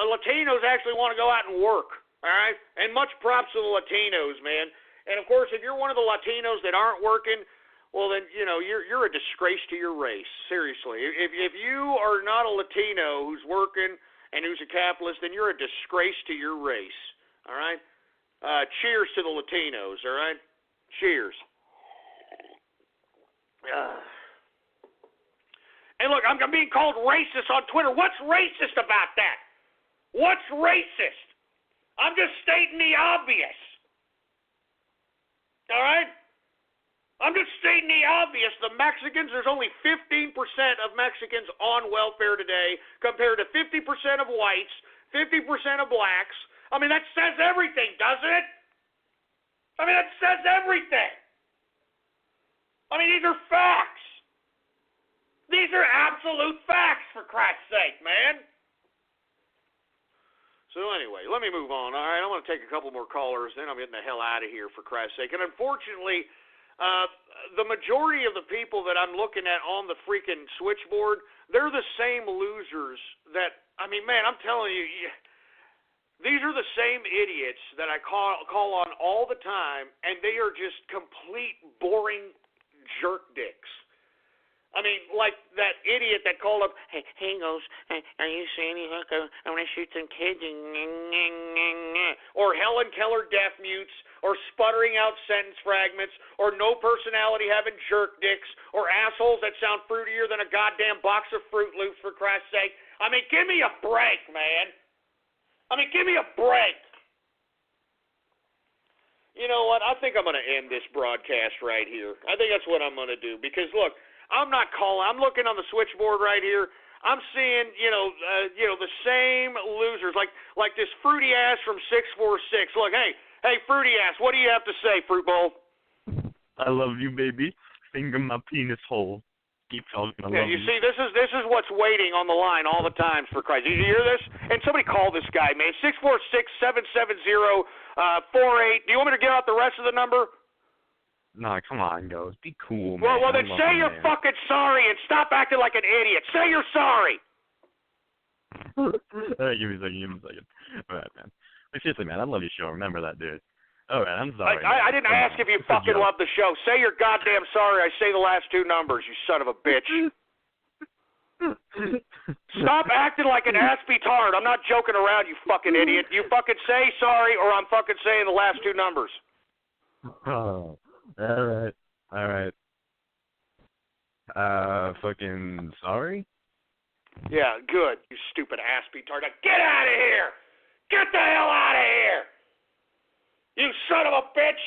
Latinos actually want to go out and work, all right? And much props to the Latinos, man. And, of course, if you're one of the Latinos that aren't working, well, then, you're a disgrace to your race. Seriously. If you are not a Latino who's working and who's a capitalist, then you're a disgrace to your race. All right? Cheers to the Latinos, all right? Cheers. And, look, I'm being called racist on Twitter. What's racist about that? What's racist? I'm just stating the obvious. All right? I'm just stating the obvious. The Mexicans, there's only 15% of Mexicans on welfare today compared to 50% of whites, 50% of blacks. I mean, that says everything, doesn't it? I mean, that says everything. I mean, these are facts. These are absolute facts, for Christ's sake, man. So anyway, let me move on. All right, I want to take a couple more callers, then I'm getting the hell out of here, for Christ's sake. And unfortunately, the majority of the people that I'm looking at on the freaking switchboard, they're the same losers that, I mean, man, I'm telling you, these are the same idiots that I call on all the time, and they are just complete boring jerk dicks. I mean, like that idiot that called up, hey Ghost, are you Sandy Hook? I want to shoot some kids. Or Helen Keller deaf mutes, or sputtering out sentence fragments, or no personality having jerk dicks, or assholes that sound fruitier than a goddamn box of Fruit Loops, for Christ's sake. I mean, give me a break, man. I mean, give me a break. You know what? I think I'm going to end this broadcast right here. I think that's what I'm going to do. Because, look, I'm not calling. I'm looking on the switchboard right here. I'm seeing, the same losers, like this fruity ass from 646. Look, hey, fruity ass, what do you have to say, Fruit Bowl? I love you, baby. Finger my penis hole. Keep talking. I love you. See, this is what's waiting on the line all the time, for Christ. Did you hear this? And somebody call this guy, man. 646-770-48. Do you want me to get out the rest of the number? Nah, come on, Ghost. Be cool, man. Well, then say you're fucking sorry and stop acting like an idiot. Say you're sorry. Give me a second. All right, man. But seriously, man, I love your show. Remember that, dude. All right, I'm sorry. I didn't ask if you fucking love the show. Say you're goddamn sorry. I say the last two numbers, you son of a bitch. Stop acting like an ass-be-tard. I'm not joking around, you fucking idiot. You fucking say sorry or I'm fucking saying the last two numbers. Oh, all right. Fucking sorry? Yeah, good, you stupid ass-be-tard. Now get out of here! Get the hell out of here! You son of a bitch!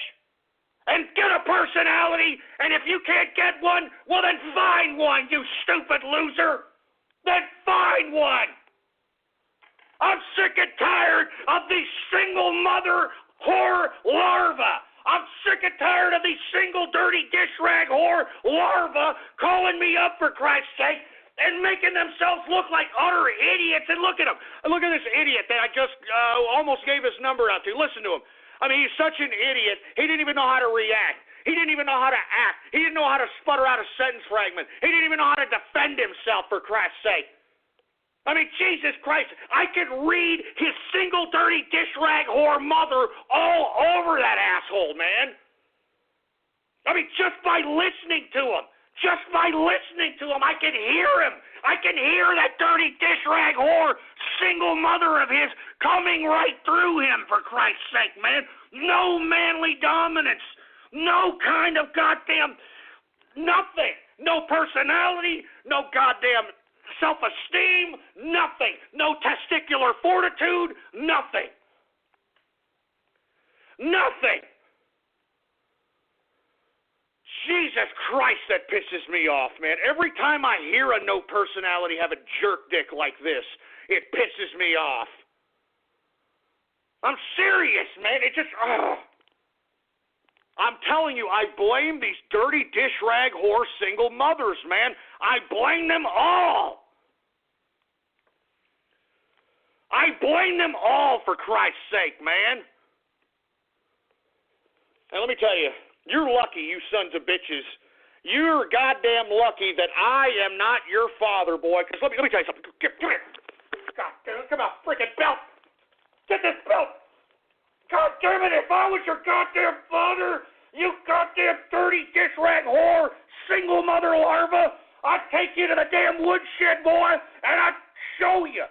And get a personality, and if you can't get one, well then find one, you stupid loser! Then find one! I'm sick and tired of these single mother whore larvae! I'm sick and tired of these single dirty dish rag whore larvae calling me up for Christ's sake and making themselves look like utter idiots. And look at him. Look at this idiot that I just almost gave his number out to. Listen to him. I mean, he's such an idiot, he didn't even know how to react. He didn't even know how to act. He didn't know how to sputter out a sentence fragment. He didn't even know how to defend himself, for Christ's sake. I mean, Jesus Christ, I could read his single dirty dish rag whore mother all over that asshole, man. I mean, just by listening to him, I can hear him. I can hear that dirty dish rag whore single mother of his coming right through him, for Christ's sake, man. No manly dominance. No kind of goddamn nothing. No personality. No goddamn self-esteem. Nothing. No testicular fortitude. Nothing. Nothing. Jesus Christ, that pisses me off, man. Every time I hear a no personality have a jerk dick like this, it pisses me off. I'm serious, man. It just, I'm telling you, I blame these dirty dish rag whore single mothers, man. I blame them all. I blame them all, for Christ's sake, man. And let me tell you, you're lucky, you sons of bitches. You're goddamn lucky that I am not your father, boy. Because let me tell you something. Come here. God damn it, come on, freaking belt. Get this belt. God damn it, if I was your goddamn father, you goddamn dirty dish rag whore, single mother larva, I'd take you to the damn woodshed, boy, and I'd show you.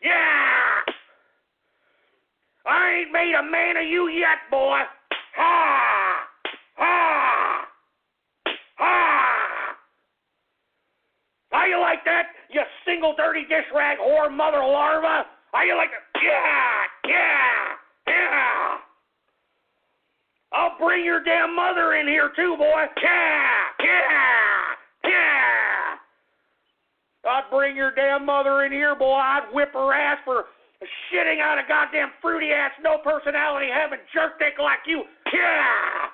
Yeah. I ain't made a man of you yet, boy. Ha! How you like that, you single dirty dish rag whore mother larva? How you like that? Yeah. I'll bring your damn mother in here too, boy. Yeah. I'd bring your damn mother in here, boy. I'd whip her ass for shitting out a goddamn fruity ass, no personality having jerk dick like you. Yeah.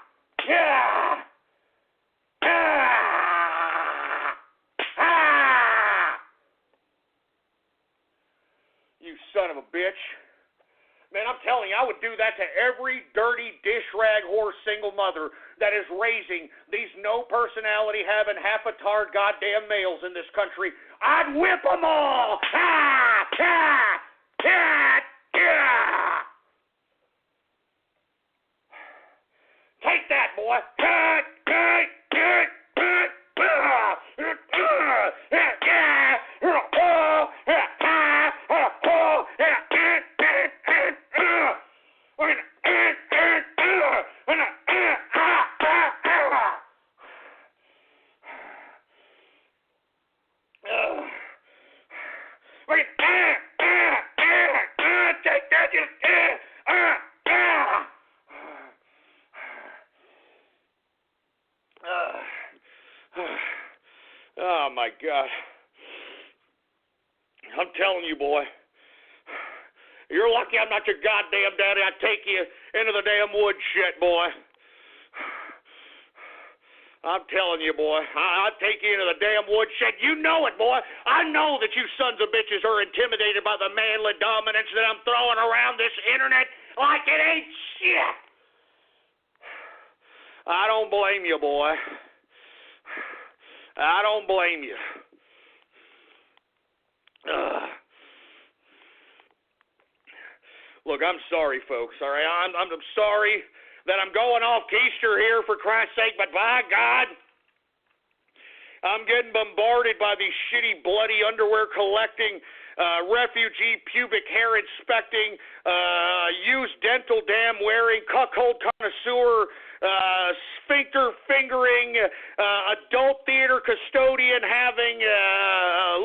You son of a bitch. Man, I'm telling you, I would do that to every dirty dish rag whore single mother that is raising these no personality having half-a-tard goddamn males in this country. I'd whip them all. Take that, boy. Oh, my God. I'm telling you, boy. You're lucky I'm not your goddamn daddy. I'd take you into the damn woodshed, boy. I'm telling you, boy. I'd take you into the damn woodshed. You know it, boy. I know that you sons of bitches are intimidated by the manly dominance that I'm throwing around this internet. like it ain't shit. I don't blame you, boy. I don't blame you. Look, I'm sorry, folks. All right, I'm sorry that I'm going off keister here, for Christ's sake, but by God, I'm getting bombarded by these shitty, bloody underwear collecting, refugee pubic hair inspecting, used dental dam wearing, cuckold connoisseur, sphincter fingering, adult theater custodian having,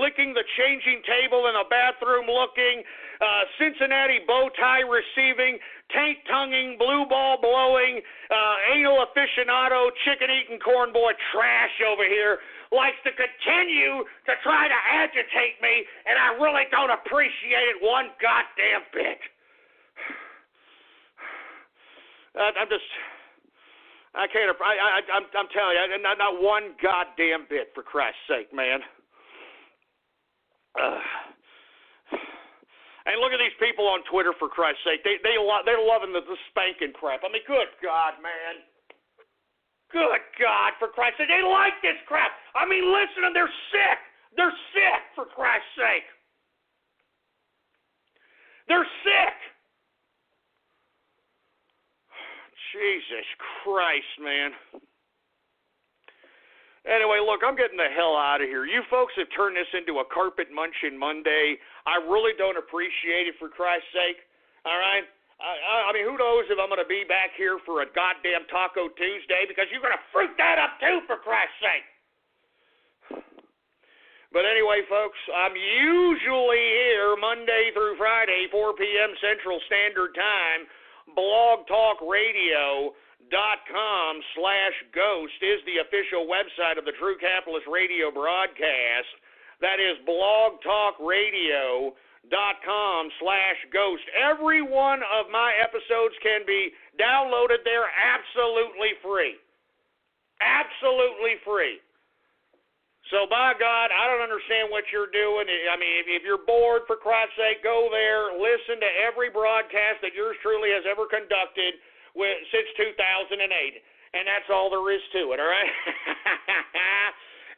licking the changing table in a bathroom looking, Cincinnati bow tie receiving, taint tonguing, blue ball blowing, anal aficionado, chicken eating corn boy trash over here likes to continue to try to agitate me, and I really don't appreciate it one goddamn bit. I'm telling you, not one goddamn bit, for Christ's sake, man. And look at these people on Twitter, for Christ's sake. They're loving the spanking crap. I mean, good God, man. Good God, for Christ's sake. They like this crap. I mean, listen to them. They're sick. They're sick, for Christ's sake. They're sick. Jesus Christ, man. Anyway, look, I'm getting the hell out of here. You folks have turned this into a carpet munching Monday. I really don't appreciate it, for Christ's sake. All right? I mean, who knows if I'm going to be back here for a goddamn Taco Tuesday, because you're going to fruit that up too, for Christ's sake. But anyway, folks, I'm usually here Monday through Friday, 4 p.m. Central Standard Time. blogtalkradio.com/ghost is the official website of the True Capitalist Radio broadcast. That is blogtalkradio.com/ghost. Every one of my episodes can be downloaded there absolutely free. Absolutely free. So, by God, I don't understand what you're doing. I mean, if you're bored, for Christ's sake, go there, listen to every broadcast that yours truly has ever conducted since 2008. And that's all there is to it, all right?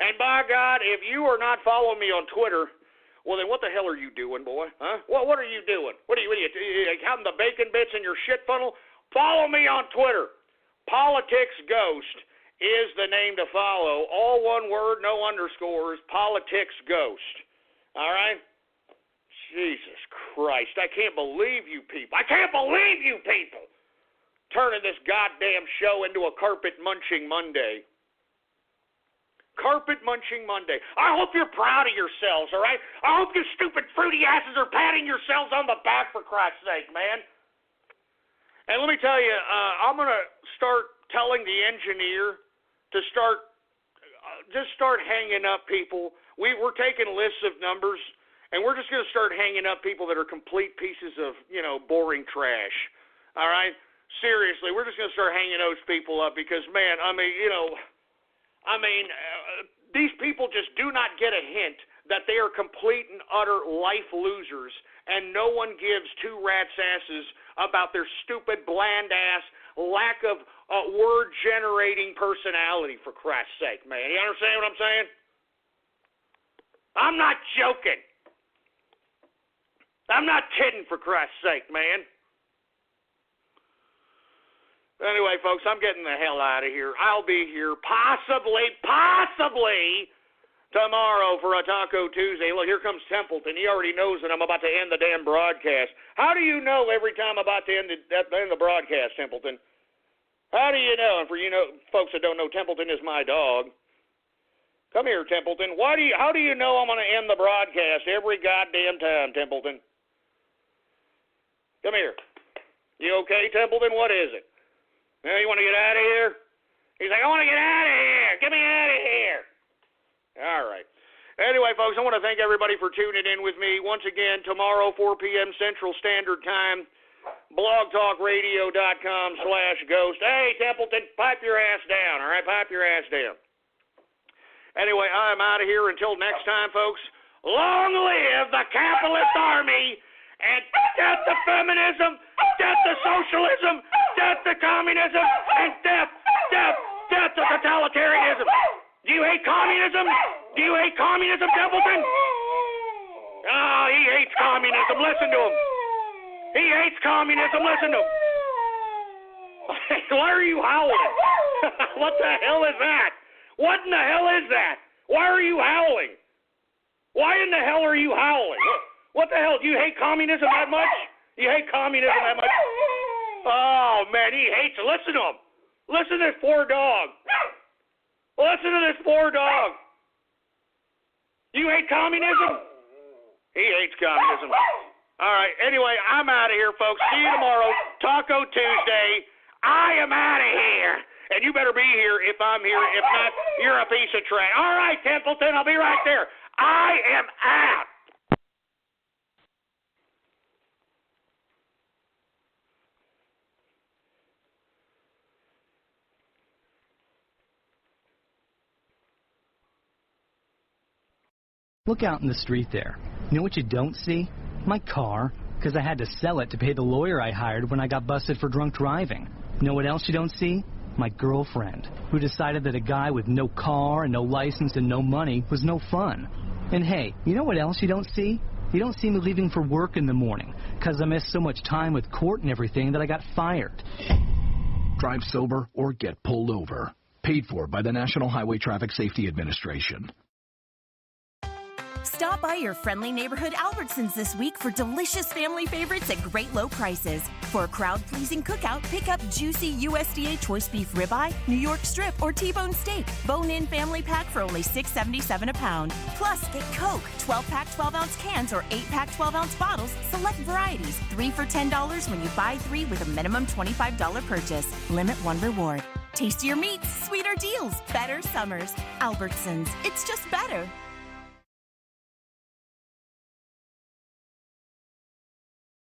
And by God, if you are not following me on Twitter, well, then what the hell are you doing, boy? Huh? What are you doing? What are you counting the bacon bits in your shit funnel? Follow me on Twitter. Politics Ghost is the name to follow. All one word, no underscores. Politics Ghost. All right? Jesus Christ. I can't believe you people. I can't believe you people turning this goddamn show into a carpet-munching Monday. Carpet-munching Monday. I hope you're proud of yourselves, all right? I hope you stupid fruity asses are patting yourselves on the back, for Christ's sake, man. And let me tell you, I'm going to start telling the engineer to just start hanging up people. We're taking lists of numbers, and we're just going to start hanging up people that are complete pieces of, boring trash. All right? Seriously, we're just going to start hanging those people up because, man, these people just do not get a hint that they are complete and utter life losers, and no one gives two rat's asses about their stupid, bland-ass, lack of word-generating personality, for Christ's sake, man. You understand what I'm saying? I'm not joking. I'm not kidding, for Christ's sake, man. Anyway, folks, I'm getting the hell out of here. I'll be here possibly tomorrow for a Taco Tuesday. Look, here comes Templeton. He already knows that I'm about to end the damn broadcast. How do you know every time I'm about to end the broadcast, Templeton? How do you know? And for folks that don't know, Templeton is my dog. Come here, Templeton. How do you know I'm going to end the broadcast every goddamn time, Templeton? Come here. You okay, Templeton? What is it? You want to get out of here? He's like, I want to get out of here. Get me out of here. All right. Anyway, folks, I want to thank everybody for tuning in with me. Once again, tomorrow, 4 p.m. Central Standard Time, blogtalkradio.com/ghost. Hey, Templeton, pipe your ass down, all right? Pipe your ass down. Anyway, I'm out of here. Until next time, folks, long live the capitalist army And death to feminism, death to socialism, death to communism, and death to totalitarianism. Do you hate communism? Do you hate communism, Templeton? Oh, he hates communism. Listen to him. He hates communism. Listen to him. Why are you howling? What the hell is that? What in the hell is that? Why are you howling? Why in the hell are you howling? What the hell? Do you hate communism that much? You hate communism that much? Oh, man, he hates it. Listen to him. Listen to this poor dog. Listen to this poor dog. You hate communism? He hates communism. All right, anyway, I'm out of here, folks. See you tomorrow, Taco Tuesday. I am out of here. And you better be here if I'm here. If not, you're a piece of trash. All right, Templeton, I'll be right there. I am out. Look out in the street there. You know what you don't see? My car, because I had to sell it to pay the lawyer I hired when I got busted for drunk driving. You know what else you don't see? My girlfriend, who decided that a guy with no car and no license and no money was no fun. And hey, you know what else you don't see? You don't see me leaving for work in the morning, because I missed so much time with court and everything that I got fired. Drive sober or get pulled over. Paid for by the National Highway Traffic Safety Administration. Stop by your friendly neighborhood Albertsons this week for delicious family favorites at great low prices. For a crowd-pleasing cookout, pick up juicy USDA choice beef ribeye, New York strip, or T-bone steak. Bone-in family pack for only $6.77 a pound. Plus, get Coke, 12-pack 12-ounce cans or 8-pack 12-ounce bottles, select varieties, 3 for $10 when you buy 3 with a minimum $25 purchase. Limit 1 reward. Tastier meats, sweeter deals, better summers. Albertsons, it's just better.